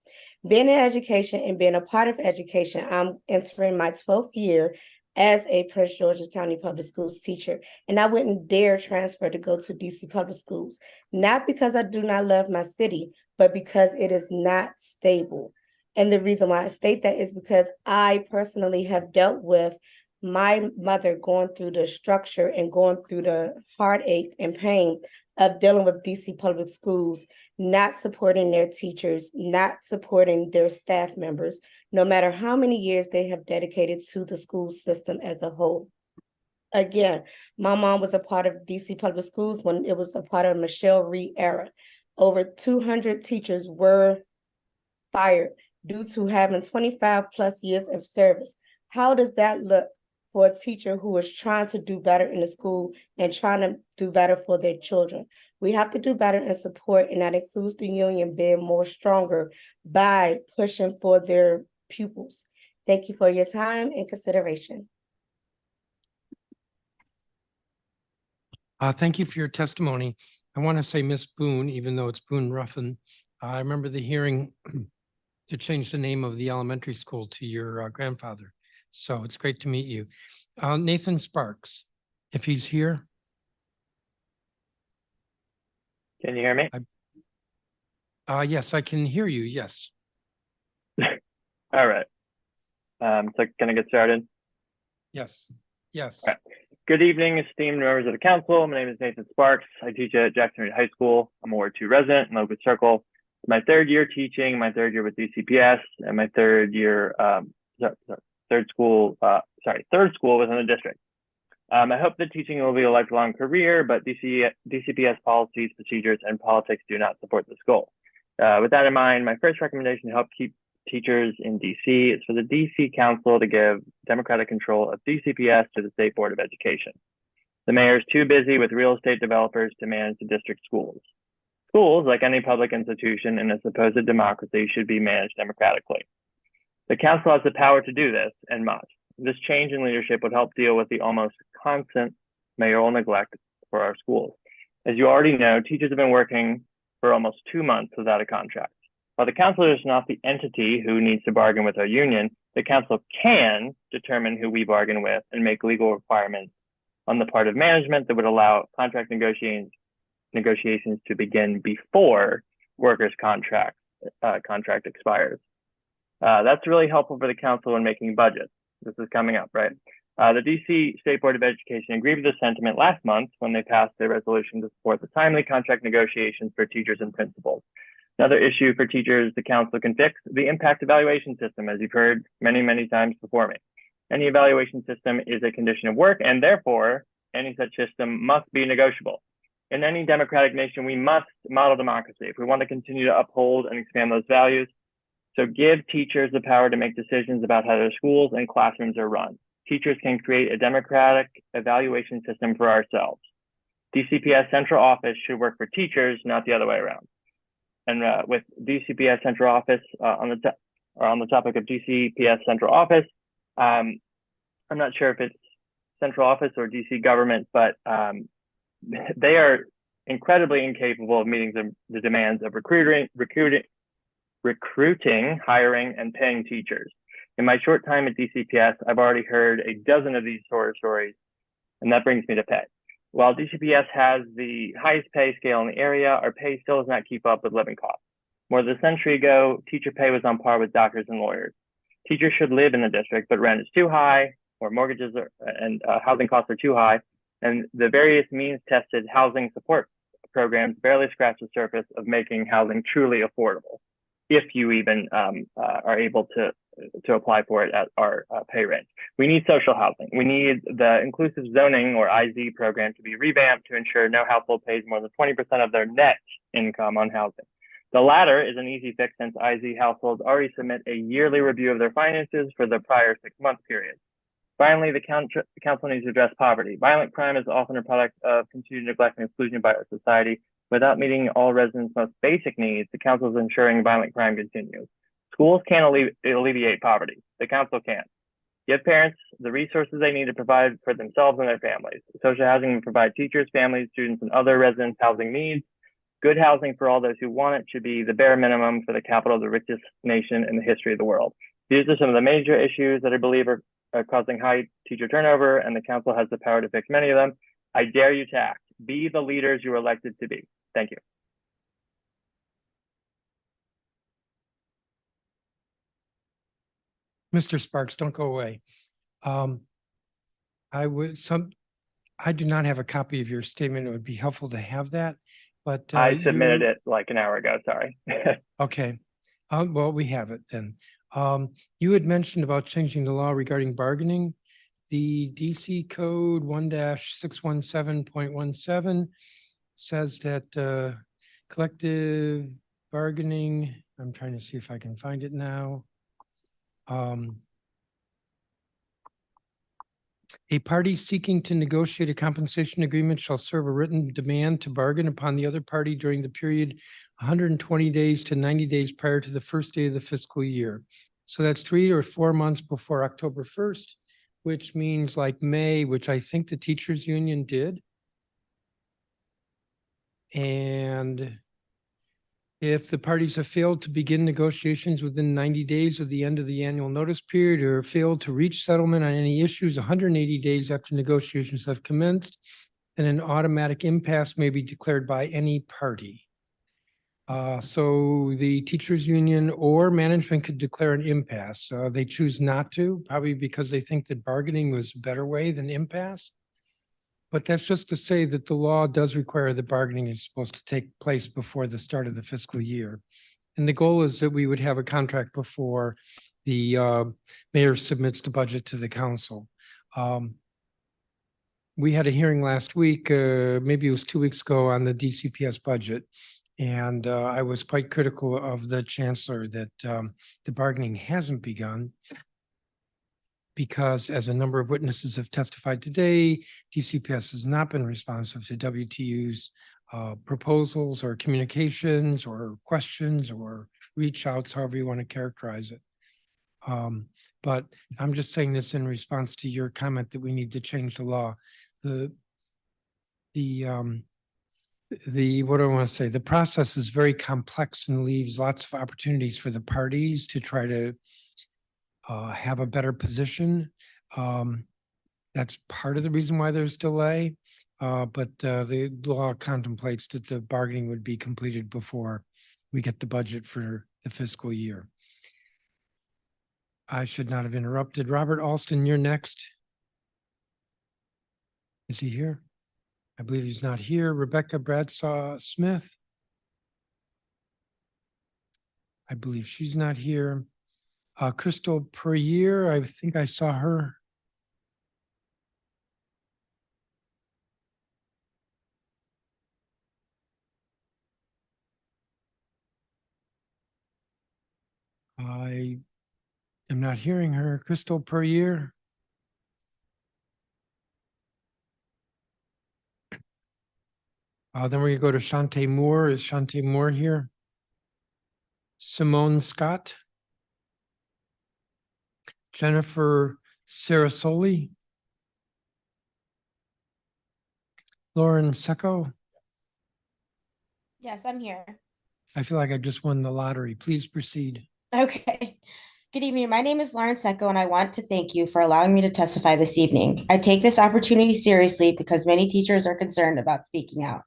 Being in education and being a part of education, I'm entering my 12th year as a Prince George's County Public Schools teacher, and I wouldn't dare transfer to go to DC Public Schools, not because I do not love my city, but because it is not stable. And the reason why I state that is because I personally have dealt with my mother going through the structure and going through the heartache and pain of dealing with DC Public Schools, not supporting their teachers, not supporting their staff members, no matter how many years they have dedicated to the school system as a whole. Again, my mom was a part of DC Public Schools when it was a part of Michelle Reed era. Over 200 teachers were fired due to having 25 plus years of service. How does that look for a teacher who is trying to do better in the school and trying to do better for their children? We have to do better in support, and that includes the union being more stronger by pushing for their pupils. Thank you for your time and consideration. Thank you for your testimony. I want to say Miss Boone, even though it's Boone Ruffin, I remember the hearing to change the name of the elementary school to your grandfather. So it's great to meet you. Nathan Sparks, if he's here. Can you hear me? Yes, I can hear you. Yes. All right. So can I get started? Yes. Yes. All right. Good evening, esteemed members of the council. My name is Nathan Sparks. I teach at Jackson Reed High School. I'm a Ward 2 resident in Oakwood Circle. It's my third year teaching, my third year with DCPS, and my third year, third school within the district. I hope that teaching will be a lifelong career, but DCPS policies, procedures, and politics do not support this goal. With that in mind, my first recommendation to help keep teachers in DC is for the DC Council to give democratic control of DCPS to the State Board of Education. The mayor is too busy with real estate developers to manage the district schools. Schools, like any public institution in a supposed democracy, should be managed democratically. The council has the power to do this and must. This change in leadership would help deal with the almost constant mayoral neglect for our schools. As you already know, teachers have been working for almost 2 months without a contract. While the council is not the entity who needs to bargain with our union, the council can determine who we bargain with and make legal requirements on the part of management that would allow contract negotiations to begin before workers' contract expires. That's really helpful for the council in making budgets. This is coming up, right? The DC State Board of Education agreed with this sentiment last month when they passed their resolution to support the timely contract negotiations for teachers and principals. Another issue for teachers the council can fix, the impact evaluation system, as you've heard many, many times before me. Any evaluation system is a condition of work, and therefore, any such system must be negotiable. In any democratic nation, we must model democracy if we want to continue to uphold and expand those values. So give teachers the power to make decisions about how their schools and classrooms are run. teachers can create a democratic evaluation system for ourselves. DCPS central office should work for teachers, not the other way around. And with DCPS central office on the topic of DCPS central office, I'm not sure if it's central office or DC government, but they are incredibly incapable of meeting the demands of recruiting, hiring, and paying teachers. In my short time at DCPS, I've already heard a dozen of these horror stories, and that brings me to pay. While DCPS has the highest pay scale in the area, our pay still does not keep up with living costs. More than a century ago, teacher pay was on par with doctors and lawyers. Teachers should live in the district, but rent is too high, or mortgages and housing costs are too high, and the various means-tested housing support programs barely scratch the surface of making housing truly affordable, if you even are able to apply for it at our pay range. We need social housing. We need the inclusive zoning or IZ program to be revamped to ensure no household pays more than 20% of their net income on housing. The latter is an easy fix since IZ households already submit a yearly review of their finances for the prior 6-month period. Finally, the council needs to address poverty. Violent crime is often a product of continued neglect and exclusion by our society. Without meeting all residents' most basic needs, the council is ensuring violent crime continues. Schools can't alleviate poverty. The council can. Give parents the resources they need to provide for themselves and their families. Social housing will provide teachers, families, students, and other residents housing needs. Good housing for all those who want it should be the bare minimum for the capital of the richest nation in the history of the world. These are some of the major issues that I believe are causing high teacher turnover, and the council has the power to fix many of them. I dare you to act. Be the leaders you were elected to be. Thank you. Mr. Sparks, don't go away. I do not have a copy of your statement. It would be helpful to have that, but I submitted it like an hour ago, sorry. Okay. Well, we have it then. You had mentioned about changing the law regarding bargaining. The DC code 1-617.17 says that collective bargaining, I'm trying to see if I can find it now. A party seeking to negotiate a compensation agreement shall serve a written demand to bargain upon the other party during the period 120 days to 90 days prior to the first day of the fiscal year. So that's 3 or 4 months before October 1st, which means like May, which I think the teachers union did. And if the parties have failed to begin negotiations within 90 days of the end of the annual notice period or failed to reach settlement on any issues 180 days after negotiations have commenced, then an automatic impasse may be declared by any party. So the teachers union or management could declare an impasse. They choose not to, probably because they think that bargaining was a better way than impasse. But that's just to say that the law does require that bargaining is supposed to take place before the start of the fiscal year. And the goal is that we would have a contract before the mayor submits the budget to the council. We had a hearing last week, maybe it was 2 weeks ago, on the DCPS budget. And I was quite critical of the chancellor that the bargaining hasn't begun, because as a number of witnesses have testified today, DCPS has not been responsive to WTU's proposals or communications or questions or reach outs, however you want to characterize it. But I'm just saying this in response to your comment that we need to change the law. What do I want to say? The process is very complex and leaves lots of opportunities for the parties to try to have a better position. That's part of the reason why there's delay, but the law contemplates that the bargaining would be completed before we get the budget for the fiscal year. I should not have interrupted. Robert Alston, you're next. Is he here? I believe he's not here. Rebecca Bradshaw Smith. I believe she's not here. Crystal Perrier, I think I saw her. I am not hearing her. Crystal Perrier. Then we go to Shante Moore. Is Shante Moore here? Simone Scott. Jennifer Sarasoli. Lauren Secco. Yes, I'm here. I feel like I just won the lottery. Please proceed. Okay. Good evening. My name is Lauren Secco, and I want to thank you for allowing me to testify this evening. I take this opportunity seriously because many teachers are concerned about speaking out.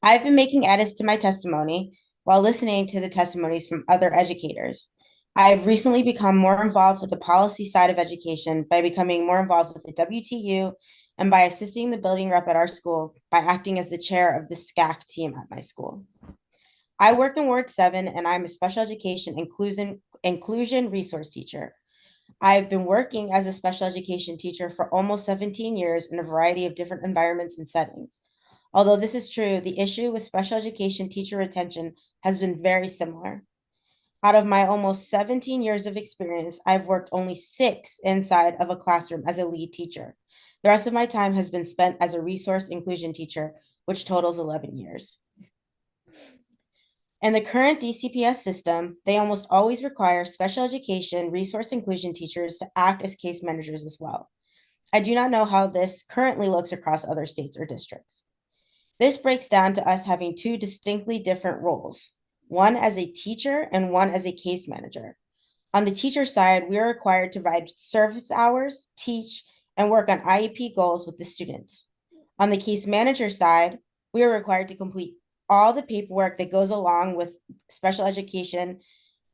I've been making edits to my testimony while listening to the testimonies from other educators. I've recently become more involved with the policy side of education by becoming more involved with the WTU and by assisting the building rep at our school by acting as the chair of the SCAC team at my school. I work in Ward 7 and I'm a special education inclusion resource teacher. I've been working as a special education teacher for almost 17 years in a variety of different environments and settings. Although this is true, the issue with special education teacher retention has been very similar. Out of my almost 17 years of experience, I've worked only 6 inside of a classroom as a lead teacher. The rest of my time has been spent as a resource inclusion teacher, which totals 11 years. In the current DCPS system, they almost always require special education resource inclusion teachers to act as case managers as well. I do not know how this currently looks across other states or districts. This breaks down to us having 2 distinctly different roles, one as a teacher and one as a case manager. On the teacher side, we are required to provide service hours, teach, and work on IEP goals with the students. On the case manager side, we are required to complete all the paperwork that goes along with special education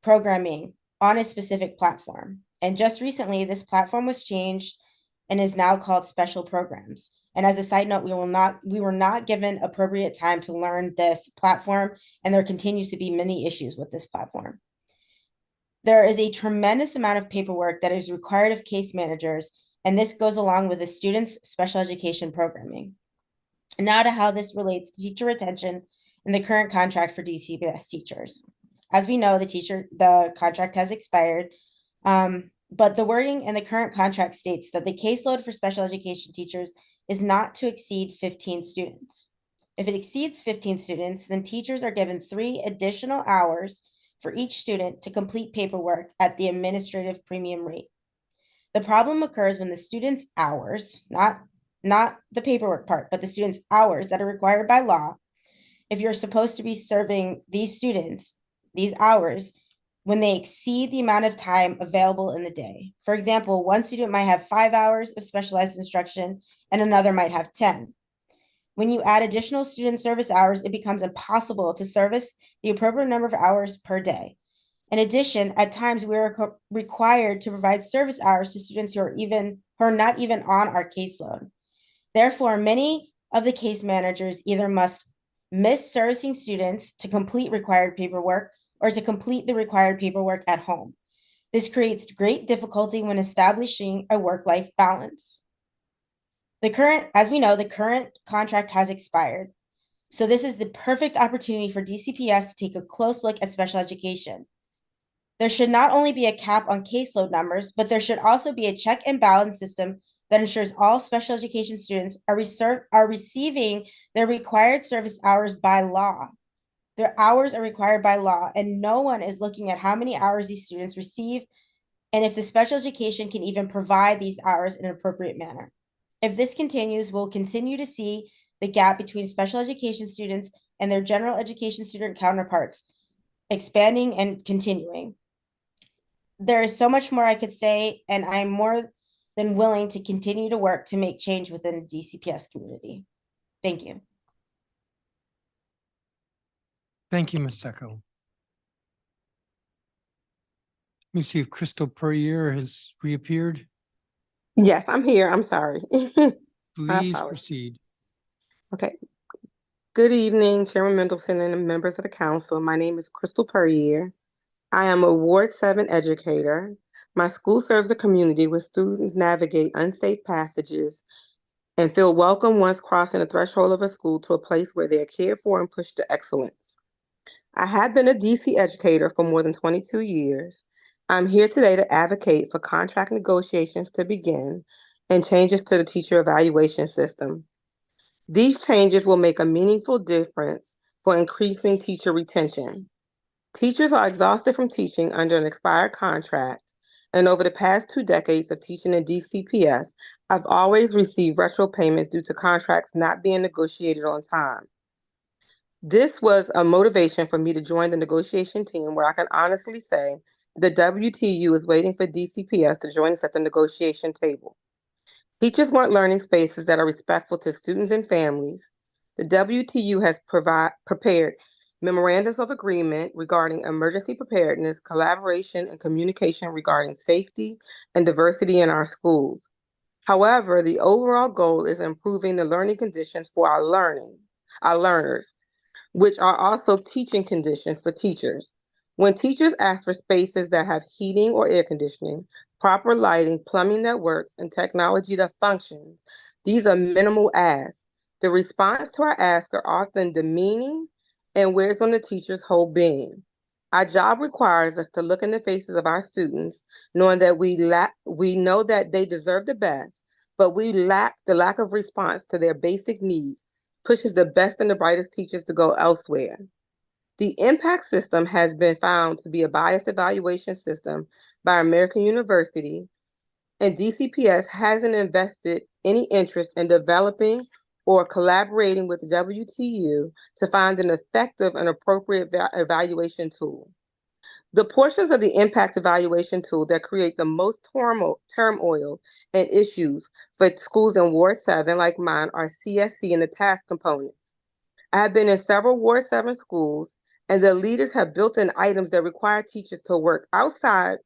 programming on a specific platform. And just recently, this platform was changed and is now called Special Programs. And as a side note, we were not given appropriate time to learn this platform, and there continues to be many issues with this platform. There is a tremendous amount of paperwork that is required of case managers, and this goes along with the students' special education programming. Now to how this relates to teacher retention in the current contract for DCPS teachers. As we know, the contract has expired, but the wording in the current contract states that the caseload for special education teachers is not to exceed 15 students. If it exceeds 15 students, then teachers are given 3 additional hours for each student to complete paperwork at the administrative premium rate. The problem occurs when the students' hours, not the paperwork part, but the students' hours that are required by law, if you're supposed to be serving these students these hours, when they exceed the amount of time available in the day. For example, one student might have 5 hours of specialized instruction and another might have 10. When you add additional student service hours, it becomes impossible to service the appropriate number of hours per day. In addition, at times we are required to provide service hours to students who are not even on our caseload. Therefore, many of the case managers either must miss servicing students to complete required paperwork or to complete the required paperwork at home. This creates great difficulty when establishing a work-life balance. As we know, the current contract has expired. So this is the perfect opportunity for DCPS to take a close look at special education. There should not only be a cap on caseload numbers, but there should also be a check and balance system that ensures all special education students are receiving their required service hours by law. Their hours are required by law, and no one is looking at how many hours these students receive and if the special education can even provide these hours in an appropriate manner. If this continues, we'll continue to see the gap between special education students and their general education student counterparts expanding and continuing. There is so much more I could say, and I'm more than willing to continue to work to make change within the DCPS community. Thank you. Thank you, Ms. Secco. Let me see if Crystal Puryear has reappeared. Yes, I'm here. I'm sorry. Please proceed. Okay. Good evening, Chairman Mendelson and members of the council. My name is Crystal Puryear. I am a Ward 7 educator. My school serves the community where students navigate unsafe passages and feel welcome once crossing the threshold of a school to a place where they are cared for and pushed to excellence. I have been a DC educator for more than 22 years. I'm here today to advocate for contract negotiations to begin and changes to the teacher evaluation system. These changes will make a meaningful difference for increasing teacher retention. Teachers are exhausted from teaching under an expired contract, and over the past 2 decades of teaching in DCPS, I've always received retro payments due to contracts not being negotiated on time. This was a motivation for me to join the negotiation team where I can honestly say the WTU is waiting for DCPS to join us at the negotiation table. Teachers want learning spaces that are respectful to students and families. The WTU has prepared memorandums of agreement regarding emergency preparedness, collaboration, and communication regarding safety and diversity in our schools. However, the overall goal is improving the learning conditions for our learners, which are also teaching conditions for teachers. When teachers ask for spaces that have heating or air conditioning, proper lighting, plumbing that works, and technology that functions, these are minimal asks. The response to our asks are often demeaning and wears on the teacher's whole being. Our job requires us to look in the faces of our students, knowing that we know that they deserve the best, but the lack of response to their basic needs pushes the best and the brightest teachers to go elsewhere. The impact system has been found to be a biased evaluation system by American University, and DCPS hasn't invested any interest in developing or collaborating with WTU to find an effective and appropriate evaluation tool. The portions of the impact evaluation tool that create the most turmoil and issues for schools in Ward 7 like mine are CSC and the task components. I have been in several Ward 7 schools, and the leaders have built in items that require teachers to work outside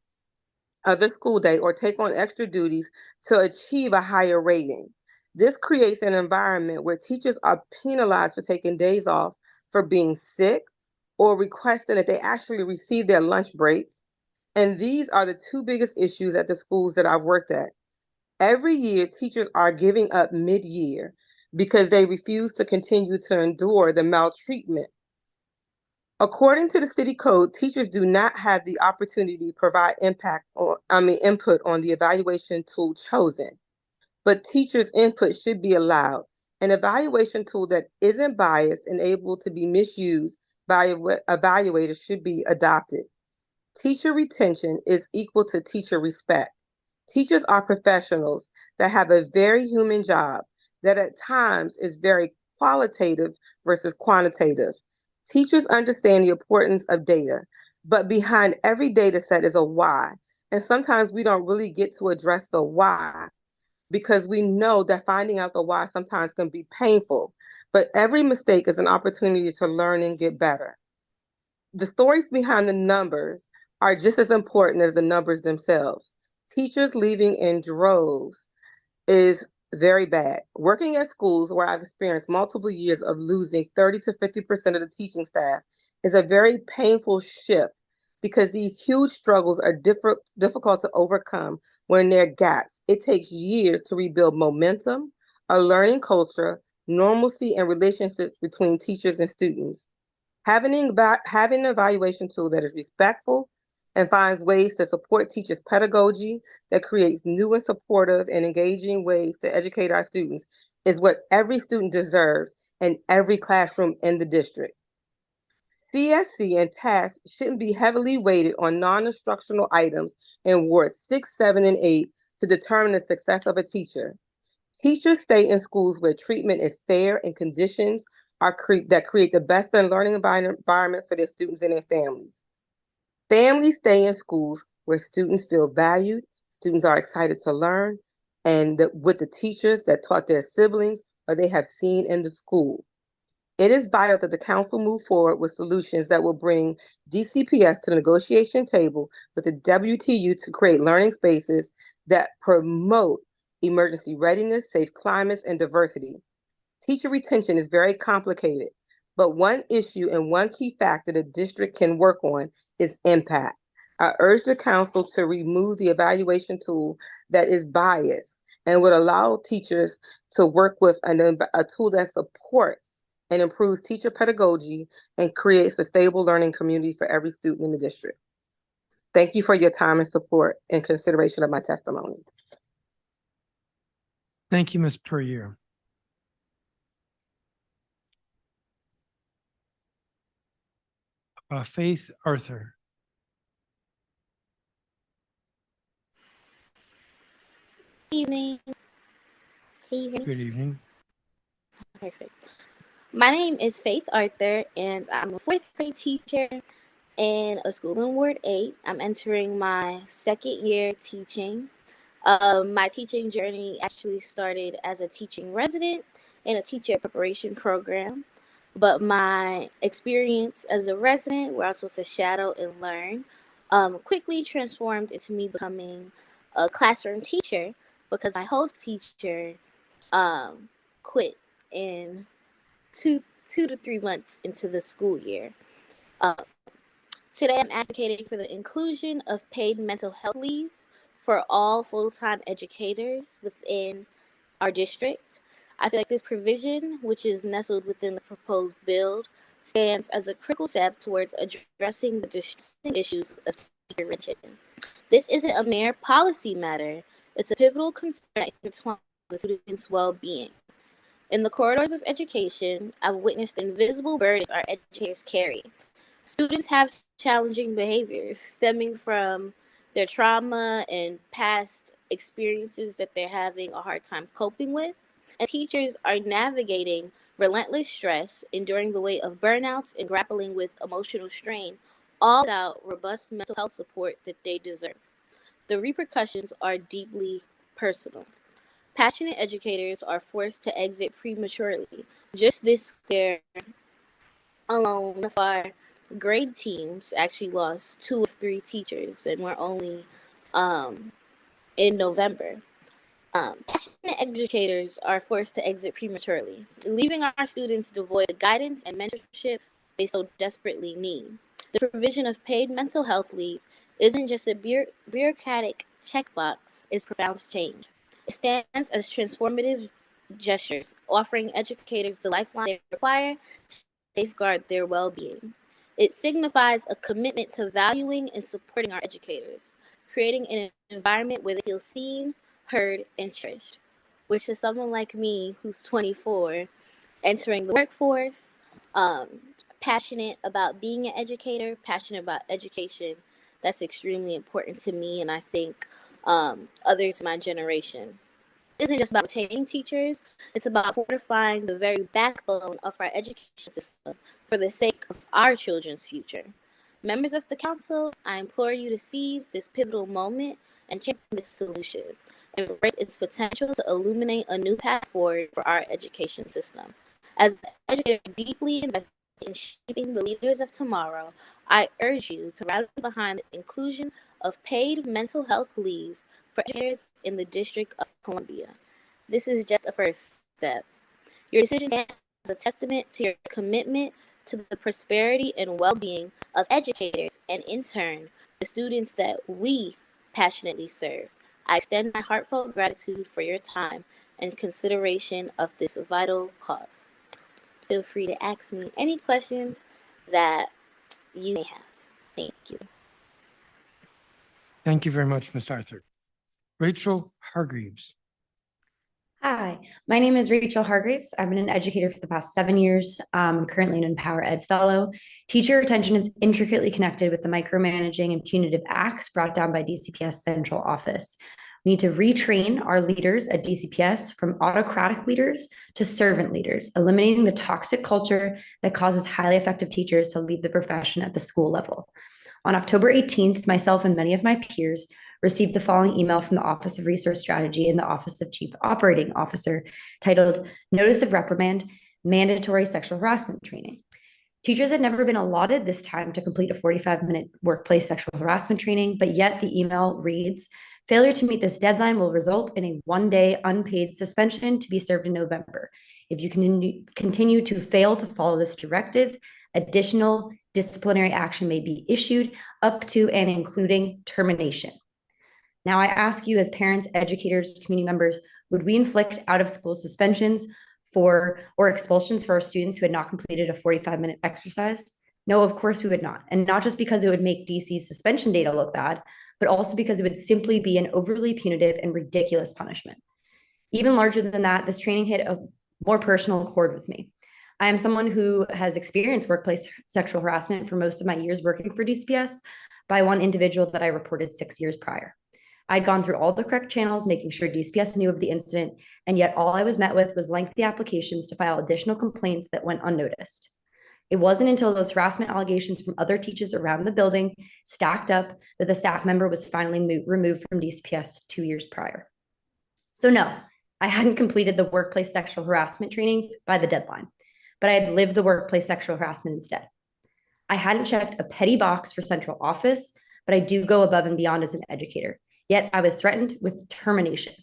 of the school day or take on extra duties to achieve a higher rating. This creates an environment where teachers are penalized for taking days off, for being sick, or requesting that they actually receive their lunch break. And these are the 2 biggest issues at the schools that I've worked at. Every year, teachers are giving up mid-year because they refuse to continue to endure the maltreatment. According to the city code, teachers do not have the opportunity to provide input on the evaluation tool chosen, but teachers' input should be allowed. An evaluation tool that isn't biased and able to be misused by evaluators should be adopted. Teacher retention is equal to teacher respect. Teachers are professionals that have a very human job that at times is very qualitative versus quantitative. Teachers understand the importance of data, but behind every data set is a why. And sometimes we don't really get to address the why because we know that finding out the why sometimes can be painful. But every mistake is an opportunity to learn and get better. The stories behind the numbers are just as important as the numbers themselves. Teachers leaving in droves is very bad. Working at schools where I've experienced multiple years of losing 30 to 50% of the teaching staff is a very painful shift because these huge struggles are difficult to overcome when there are gaps. It takes years to rebuild momentum, a learning culture, normalcy, and relationships between teachers and students. Having an evaluation tool that is respectful and finds ways to support teachers' pedagogy that creates new and supportive and engaging ways to educate our students is what every student deserves in every classroom in the district. CSC and tasks shouldn't be heavily weighted on non-instructional items in wards 6, 7, and 8 to determine the success of a teacher. Teachers stay in schools where treatment is fair and conditions that create the best learning environments for their students and their families. Families stay in schools where students feel valued, students are excited to learn, and with the teachers that taught their siblings or they have seen in the school. It is vital that the council move forward with solutions that will bring DCPS to the negotiation table with the WTU to create learning spaces that promote emergency readiness, safe climates, and diversity. Teacher retention is very complicated, but one issue and one key factor the district can work on is impact. I urge the council to remove the evaluation tool that is biased and would allow teachers to work with a tool that supports and improves teacher pedagogy and creates a stable learning community for every student in the district. Thank you for your time and support and consideration of my testimony. Thank you, Ms. Puryear. Faith Arthur. Evening. Can you hear me? Good evening. Perfect. My name is Faith Arthur, and I'm a fourth grade teacher in a school in Ward 8. I'm entering my second year teaching. My teaching journey actually started as a teaching resident in a teacher preparation program, but my experience as a resident, where I was supposed to shadow and learn, quickly transformed into me becoming a classroom teacher because my host teacher quit in two to 3 months into the school year. Today, I'm advocating for the inclusion of paid mental health leave for all full-time educators within our district. I feel like this provision, which is nestled within the proposed bill, stands as a critical step towards addressing the distressing issues of teacher retention. This isn't a mere policy matter, it's a pivotal concern that intertwines with students' well-being. In the corridors of education, I've witnessed the invisible burdens our educators carry. Students have challenging behaviors stemming from their trauma and past experiences that they're having a hard time coping with. And teachers are navigating relentless stress, enduring the weight of burnouts, and grappling with emotional strain, all without robust mental health support that they deserve. The repercussions are deeply personal. Passionate educators are forced to exit prematurely. Just this year alone, one of our grade teams actually lost 2 of 3 teachers, and we're only in November. Passionate educators are forced to exit prematurely, leaving our students devoid of guidance and mentorship they so desperately need. The provision of paid mental health leave isn't just a bureaucratic checkbox, it's profound change. It stands as transformative gestures, offering educators the lifeline they require to safeguard their well-being. It signifies a commitment to valuing and supporting our educators, creating an environment where they feel seen, heard, and cherished, which is someone like me who's 24, entering the workforce, passionate about being an educator, passionate about education. That's extremely important to me, and I think others in my generation. It isn't just about retaining teachers, it's about fortifying the very backbone of our education system for the sake of our children's future. Members of the council, I implore you to seize this pivotal moment and champion this solution. Embrace its potential to illuminate a new path forward for our education system. As an educator deeply invested in shaping the leaders of tomorrow, I urge you to rally behind the inclusion of paid mental health leave for educators in the District of Columbia. This is just a first step. Your decision stands as a testament to your commitment to the prosperity and well-being of educators and, in turn, the students that we passionately serve. I extend my heartfelt gratitude for your time and consideration of this vital cause. Feel free to ask me any questions that you may have. Thank you. Thank you very much, Ms. Arthur. Rachel Hargreaves. Hi, my name is Rachel Hargreaves. I've been an educator for the past 7 years. I'm currently an Empower Ed Fellow. Teacher retention is intricately connected with the micromanaging and punitive acts brought down by DCPS Central Office. We need to retrain our leaders at DCPS from autocratic leaders to servant leaders, eliminating the toxic culture that causes highly effective teachers to leave the profession at the school level. On October 18th, myself and many of my peers received the following email from the Office of Resource Strategy and the Office of Chief Operating Officer titled Notice of Reprimand, Mandatory Sexual Harassment Training. Teachers had never been allotted this time to complete a 45-minute workplace sexual harassment training, but yet the email reads, failure to meet this deadline will result in a 1-day unpaid suspension to be served in November. If you continue to fail to follow this directive, additional disciplinary action may be issued up to and including termination. Now I ask you as parents, educators, community members, would we inflict out-of-school suspensions or expulsions for our students who had not completed a 45-minute exercise? No, of course we would not. And not just because it would make DC's suspension data look bad, but also because it would simply be an overly punitive and ridiculous punishment. Even larger than that, this training hit a more personal chord with me. I am someone who has experienced workplace sexual harassment for most of my years working for DCPS by one individual that I reported 6 years prior. I'd gone through all the correct channels, making sure DCPS knew of the incident, and yet all I was met with was lengthy applications to file additional complaints that went unnoticed. It wasn't until those harassment allegations from other teachers around the building stacked up that the staff member was finally removed from DCPS 2 years prior. So no, I hadn't completed the workplace sexual harassment training by the deadline, but I had lived the workplace sexual harassment instead. I hadn't checked a petty box for central office, but I do go above and beyond as an educator. Yet I was threatened with termination.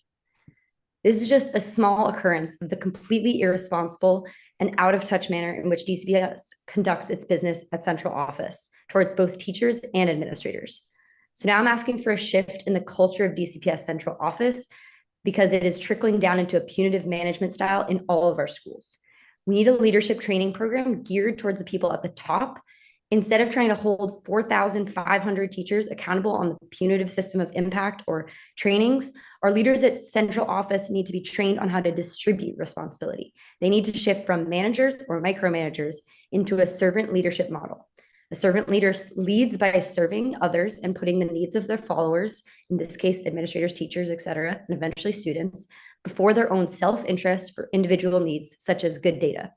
This is just a small occurrence of the completely irresponsible and out of touch manner in which DCPS conducts its business at central office towards both teachers and administrators. So now I'm asking for a shift in the culture of DCPS central office because it is trickling down into a punitive management style in all of our schools. We need a leadership training program geared towards the people at the top. Instead of trying to hold 4,500 teachers accountable on the punitive system of impact or trainings, our leaders at central office need to be trained on how to distribute responsibility. They need to shift from managers or micromanagers into a servant leadership model. A servant leader leads by serving others and putting the needs of their followers, in this case, administrators, teachers, et cetera, and eventually students, before their own self-interest or individual needs, such as good data.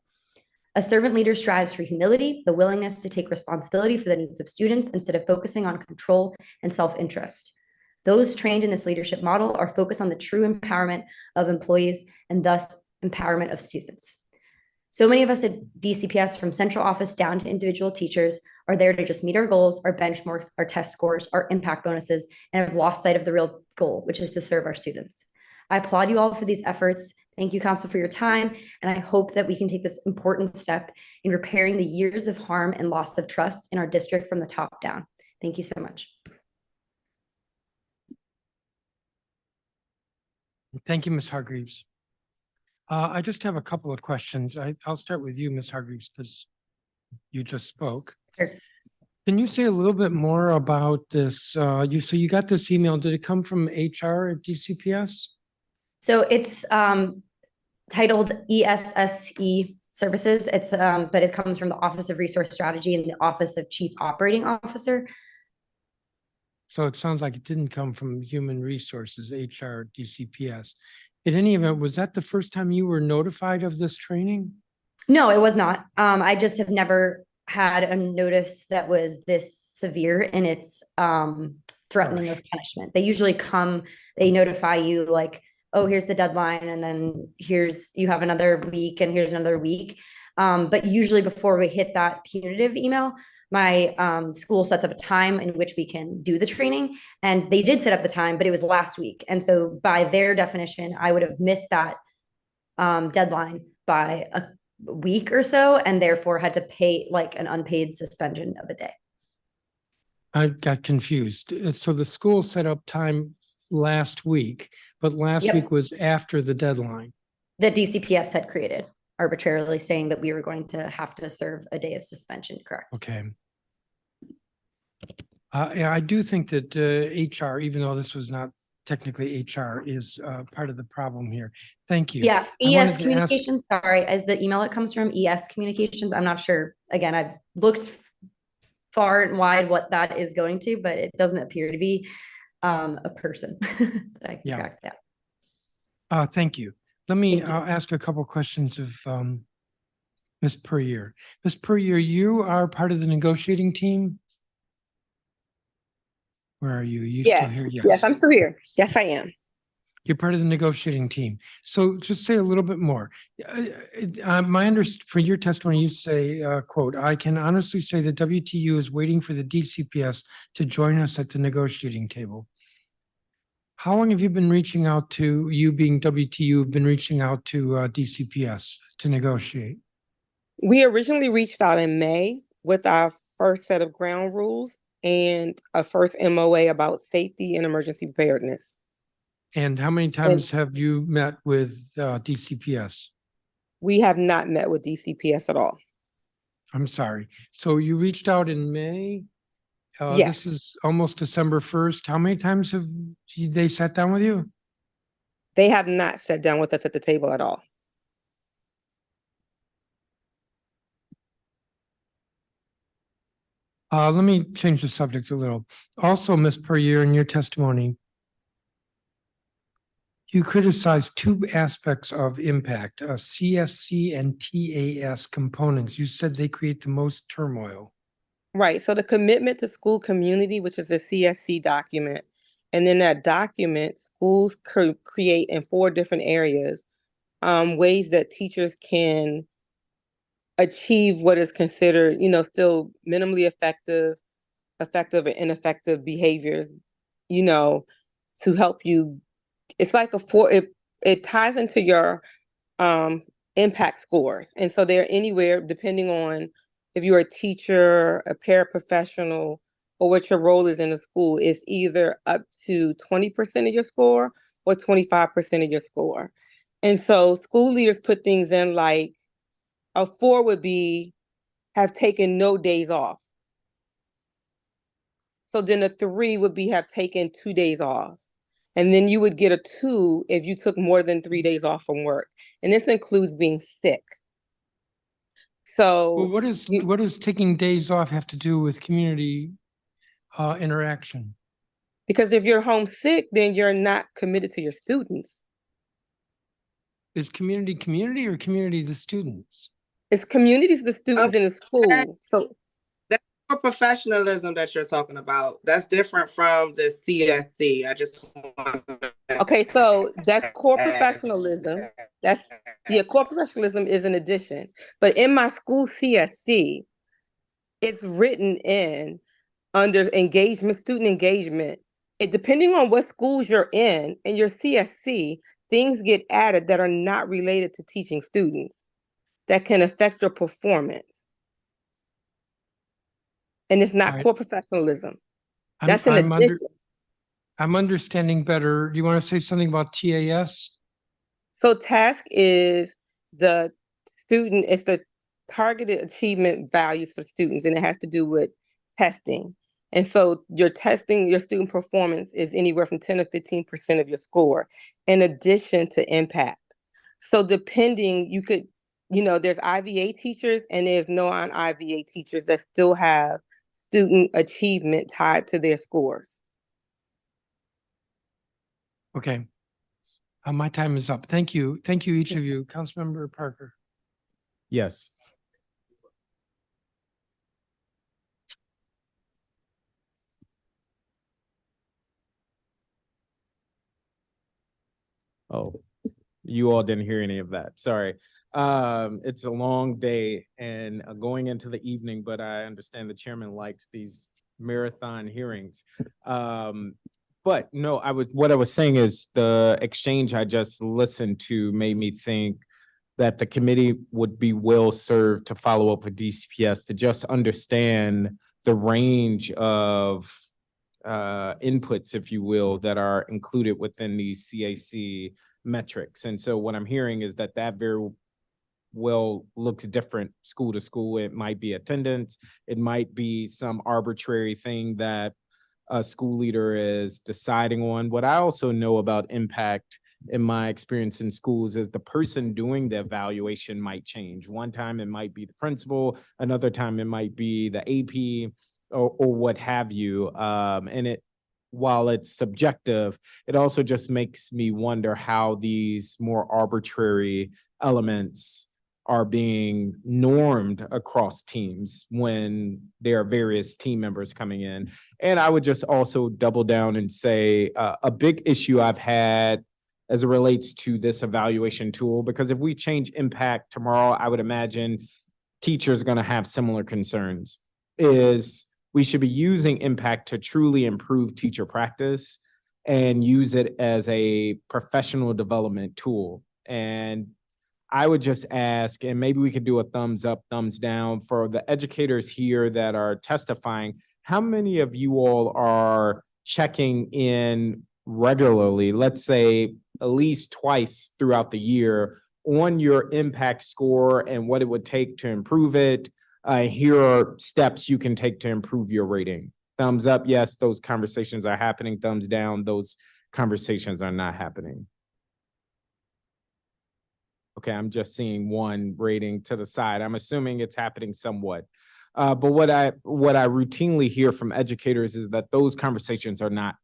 A servant leader strives for humility, the willingness to take responsibility for the needs of students instead of focusing on control and self-interest. Those trained in this leadership model are focused on the true empowerment of employees and thus empowerment of students. So many of us at DCPS, from central office down to individual teachers, are there to just meet our goals, our benchmarks, our test scores, our impact bonuses, and have lost sight of the real goal, which is to serve our students. I applaud you all for these efforts. Thank you, Council, for your time, and I hope that we can take this important step in repairing the years of harm and loss of trust in our district from the top down. Thank you so much. Thank you, Ms. Hargreaves. I just have a couple of questions. I'll start with you, Ms. Hargreaves, because you just spoke. Sure. Can you say a little bit more about this? So you got this email. Did it come from HR at DCPS? So it's titled ESSE Services. It's but it comes from the Office of Resource Strategy and the Office of Chief Operating Officer. So it sounds like it didn't come from Human Resources, HR, DCPS. In any event, was that the first time you were notified of this training? No, it was not. I just have never had a notice that was this severe in its threatening of punishment. They usually come, they notify you like, oh, here's the deadline, and then you have another week, and here's another week. But usually before we hit that punitive email, my school sets up a time in which we can do the training, and they did set up the time, but it was last week. And so by their definition, I would have missed that deadline by a week or so, and therefore had to pay like an unpaid suspension of a day. I got confused. So the school set up time last week, but last week was after the deadline. That DCPS had created, arbitrarily saying that we were going to have to serve a day of suspension, correct? Okay. Yeah, I do think that HR, even though this was not technically HR, is part of the problem here. Thank you. Yeah, I wanted ES to Communications, sorry, as the email it comes from, ES Communications, I'm not sure. Again, I've looked far and wide what that is going to, but it doesn't appear to be a person that I can track that. Thank you. Let me ask a couple questions of Ms. Puryear. Ms. Puryear, you are part of the negotiating team? Where are you? Are you still here? Yes, I'm still here. Yes, I am. You're part of the negotiating team. So just say a little bit more. For your testimony, you say, quote, I can honestly say that WTU is waiting for the DCPS to join us at the negotiating table. How long have you been reaching out to, you being WTU, been reaching out to DCPS to negotiate? We originally reached out in May with our first set of ground rules and a first MOA about safety and emergency preparedness. And how many times have you met with DCPS? We have not met with DCPS at all. I'm sorry. So you reached out in May? Yes. This is almost December 1st. How many times have they sat down with you? They have not sat down with us at the table at all. Let me change the subject a little. Also, Ms. Puryear, in your testimony, you criticized two aspects of impact, CSC and TAS components. You said they create the most turmoil. Right. So the commitment to school community, which is a CSC document, and then that document, schools create in 4 different areas, ways that teachers can achieve what is considered, still minimally effective, effective or ineffective behaviors, to help you. It's like it ties into your impact scores. And so they're anywhere, depending on if you're a teacher, a paraprofessional, or what your role is in the school, it's either up to 20% of your score or 25% of your score. And so school leaders put things in like a 4 would be have taken no days off. So then a 3 would be have taken 2 days off. And then you would get a 2 if you took more than 3 days off from work. And this includes being sick. So Well, what does taking days off have to do with community interaction? Because if you're homesick, then you're not committed to your students. Is community or community the students? It's communities, the students in the school. So that's more professionalism that you're talking about. That's different from the CSC. I just want to... Okay, so that's core professionalism. Core professionalism is an addition. But in my school CSC, it's written in under engagement, student engagement. Depending on what schools you're in your CSC, things get added that are not related to teaching students that can affect your performance. And it's not core professionalism. That's an addition. I'm understanding better. Do you want to say something about TAS? So task is it's the targeted achievement values for students, and it has to do with testing. And so your student performance is anywhere from 10 to 15% of your score, in addition to impact. So depending, there's IVA teachers and there's non-IVA teachers that still have student achievement tied to their scores. Okay. My time is up. Thank you. Thank you, each of you. Councilmember Parker. Yes. Oh, you all didn't hear any of that. Sorry. It's a long day and going into the evening, but I understand the chairman likes these marathon hearings. But no, what I was saying is the exchange I just listened to made me think that the committee would be well served to follow up with DCPS to just understand the range of inputs, if you will, that are included within these CAC metrics. And so what I'm hearing is that very well looks different school to school. It might be attendance. It might be some arbitrary thing that a school leader is deciding on. What I also know about impact in my experience in schools is the person doing the evaluation might change. One time it might be the principal, another time it might be the AP or what have you. And while it's subjective, it also just makes me wonder how these more arbitrary elements are being normed across teams when there are various team members coming in. And I would just also double down and say a big issue I've had as it relates to this evaluation tool, because if we change impact tomorrow, I would imagine teachers are going to have similar concerns, is we should be using impact to truly improve teacher practice and use it as a professional development tool. And I would just ask, and maybe we could do a thumbs up, thumbs down for the educators here that are testifying. How many of you all are checking in regularly, let's say at least twice throughout the year, on your impact score and what it would take to improve it? Here are steps you can take to improve your rating. Thumbs up, yes, those conversations are happening. Thumbs down, those conversations are not happening. Okay, I'm just seeing one rating to the side. I'm assuming it's happening somewhat. But what I routinely hear from educators is that those conversations are not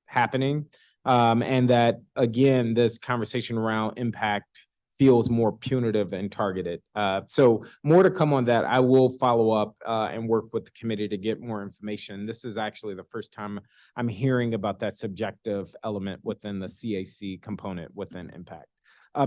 happening. And that, again, this conversation around impact feels more punitive and targeted. So more to come on that. I will follow up and work with the committee to get more information. This is actually the first time I'm hearing about that subjective element within the CAC component within impact.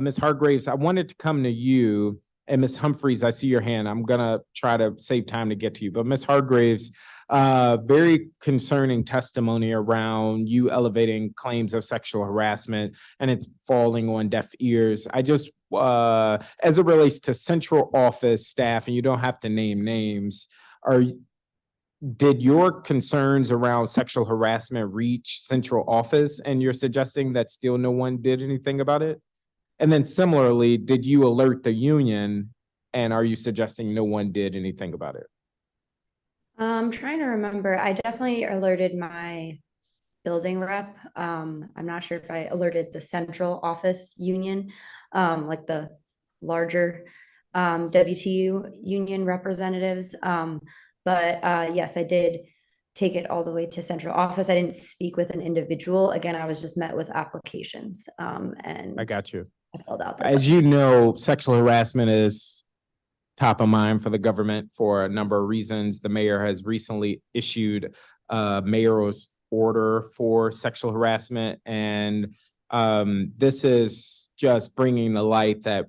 Ms. Hargraves, I wanted to come to you. And Ms. Humphreys, I see your hand. I'm gonna try to save time to get to you. But Ms. Hargraves, very concerning testimony around you elevating claims of sexual harassment and it's falling on deaf ears. I just, as it relates to central office staff, and you don't have to name names, did your concerns around sexual harassment reach central office and you're suggesting that still no one did anything about it? And then similarly, did you alert the union and are you suggesting no one did anything about it? I'm trying to remember. I definitely alerted my building rep. I'm not sure if I alerted the central office union, like the larger WTU union representatives. But yes, I did take it all the way to central office. I didn't speak with an individual. Again, I was just met with applications. And I got you. I filled out those. As you know, sexual harassment is top of mind for the government for a number of reasons. The mayor has recently issued a mayor's order for sexual harassment. And this is just bringing to light that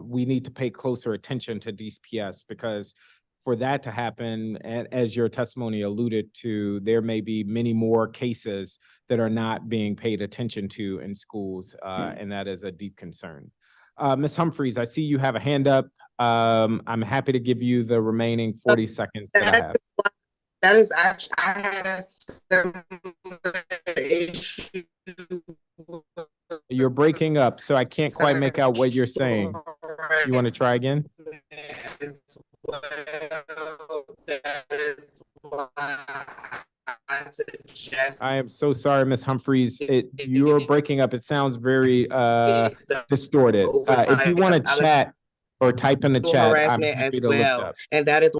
we need to pay closer attention to DCPS, because for that to happen, and as your testimony alluded to, there may be many more cases that are not being paid attention to in schools, and that is a deep concern. Ms. Humphreys, I see you have a hand up. I'm happy to give you the remaining 40 seconds that I have. That is actually, I had a similar issue. You're breaking up, so I can't quite make out what you're saying. You want to try again? I am so sorry, Ms. Humphreys. You're breaking up. It sounds very distorted. If you want to chat or type in the chat, I'm happy to look it up. And that is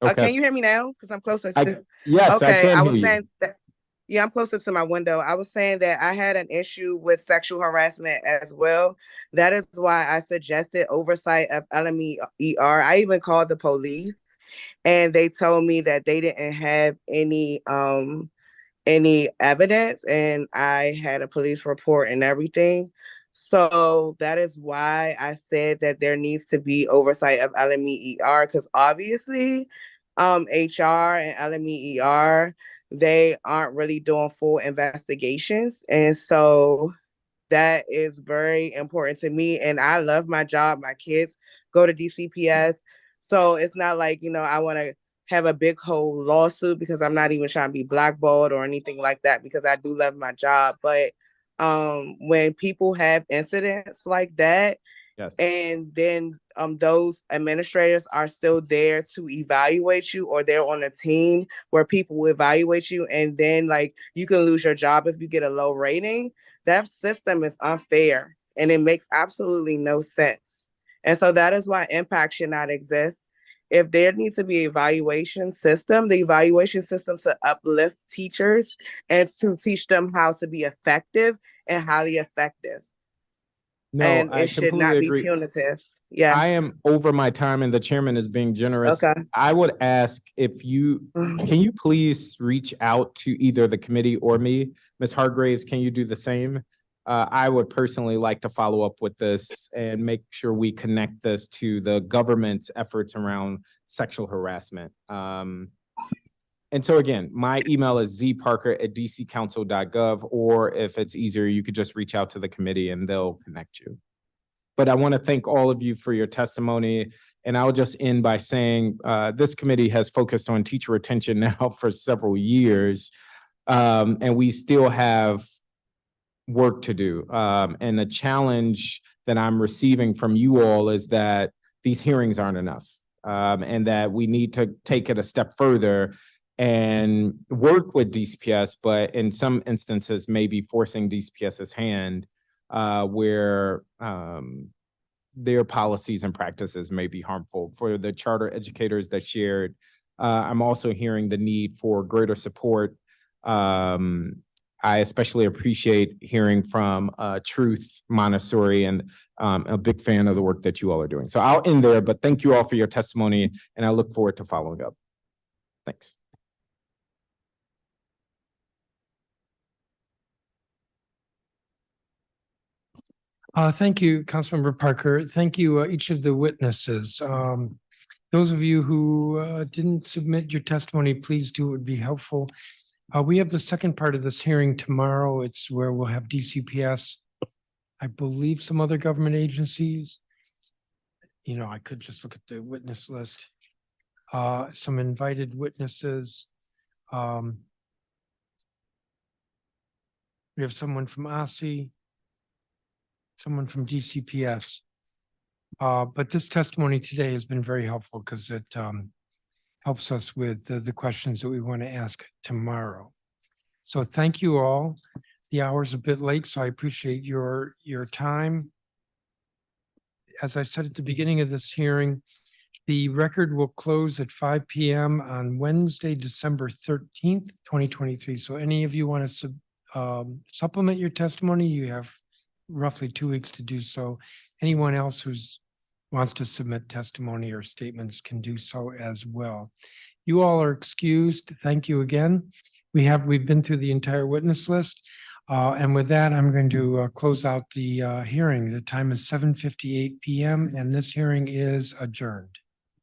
okay. Can you hear me now? Because I'm closer to yes, okay, I can I hear was you. saying that, yeah, I'm closer to my window. I was saying that I had an issue with sexual harassment as well. That is why I suggested oversight of LMER. I even called the police and they told me that they didn't have any evidence, and I had a police report and everything. So that is why I said that there needs to be oversight of LMER, because obviously HR and LMER, they aren't really doing full investigations. And so that is very important to me. And I love my job. My kids go to DCPS. So it's not like, I want to have a big whole lawsuit, because I'm not even trying to be blackballed or anything like that, because I do love my job. But when people have incidents like that, yes, and then those administrators are still there to evaluate you, or they're on a team where people will evaluate you, and then like you can lose your job if you get a low rating. That system is unfair and it makes absolutely no sense. And so that is why impact should not exist. If there needs to be an evaluation system, the evaluation system to uplift teachers and to teach them how to be effective and highly effective. No, and I it should not completely be agree. punitive. Yes. I am over my time and the chairman is being generous. Okay. I would ask if can you please reach out to either the committee or me? Ms. Hargraves, can you do the same? I would personally like to follow up with this and make sure we connect this to the government's efforts around sexual harassment. And so again, my email is zparker@dccouncil.gov, or if it's easier, you could just reach out to the committee and they'll connect you. But I want to thank all of you for your testimony. And I'll just end by saying this committee has focused on teacher retention now for several years, and we still have work to do. And the challenge that I'm receiving from you all is that these hearings aren't enough, and that we need to take it a step further and work with DCPS, but in some instances, maybe forcing DCPS's hand where their policies and practices may be harmful. For the charter educators that shared, I'm also hearing the need for greater support. I especially appreciate hearing from Truth Montessori, and a big fan of the work that you all are doing. So I'll end there, but thank you all for your testimony, and I look forward to following up. Thanks. Thank you, Councilmember Parker. Thank you, each of the witnesses. Those of you who didn't submit your testimony, please do. It would be helpful. We have the second part of this hearing tomorrow. It's where we'll have DCPS, I believe some other government agencies. You know, I could just look at the witness list. Some invited witnesses. We have someone from OSSI, someone from DCPS. But this testimony today has been very helpful because it helps us with the questions that we want to ask tomorrow. So thank you all. The hour's a bit late, so I appreciate your time. As I said at the beginning of this hearing, the record will close at 5 p.m. on Wednesday, December 13th, 2023. So any of you want to supplement your testimony, you have roughly 2 weeks to do so. Anyone else who's wants to submit testimony or statements can do so as well. You all are excused. Thank you again. We've been through the entire witness list. And with that, I'm going to close out the hearing. The time is 7:58 p.m. and this hearing is adjourned.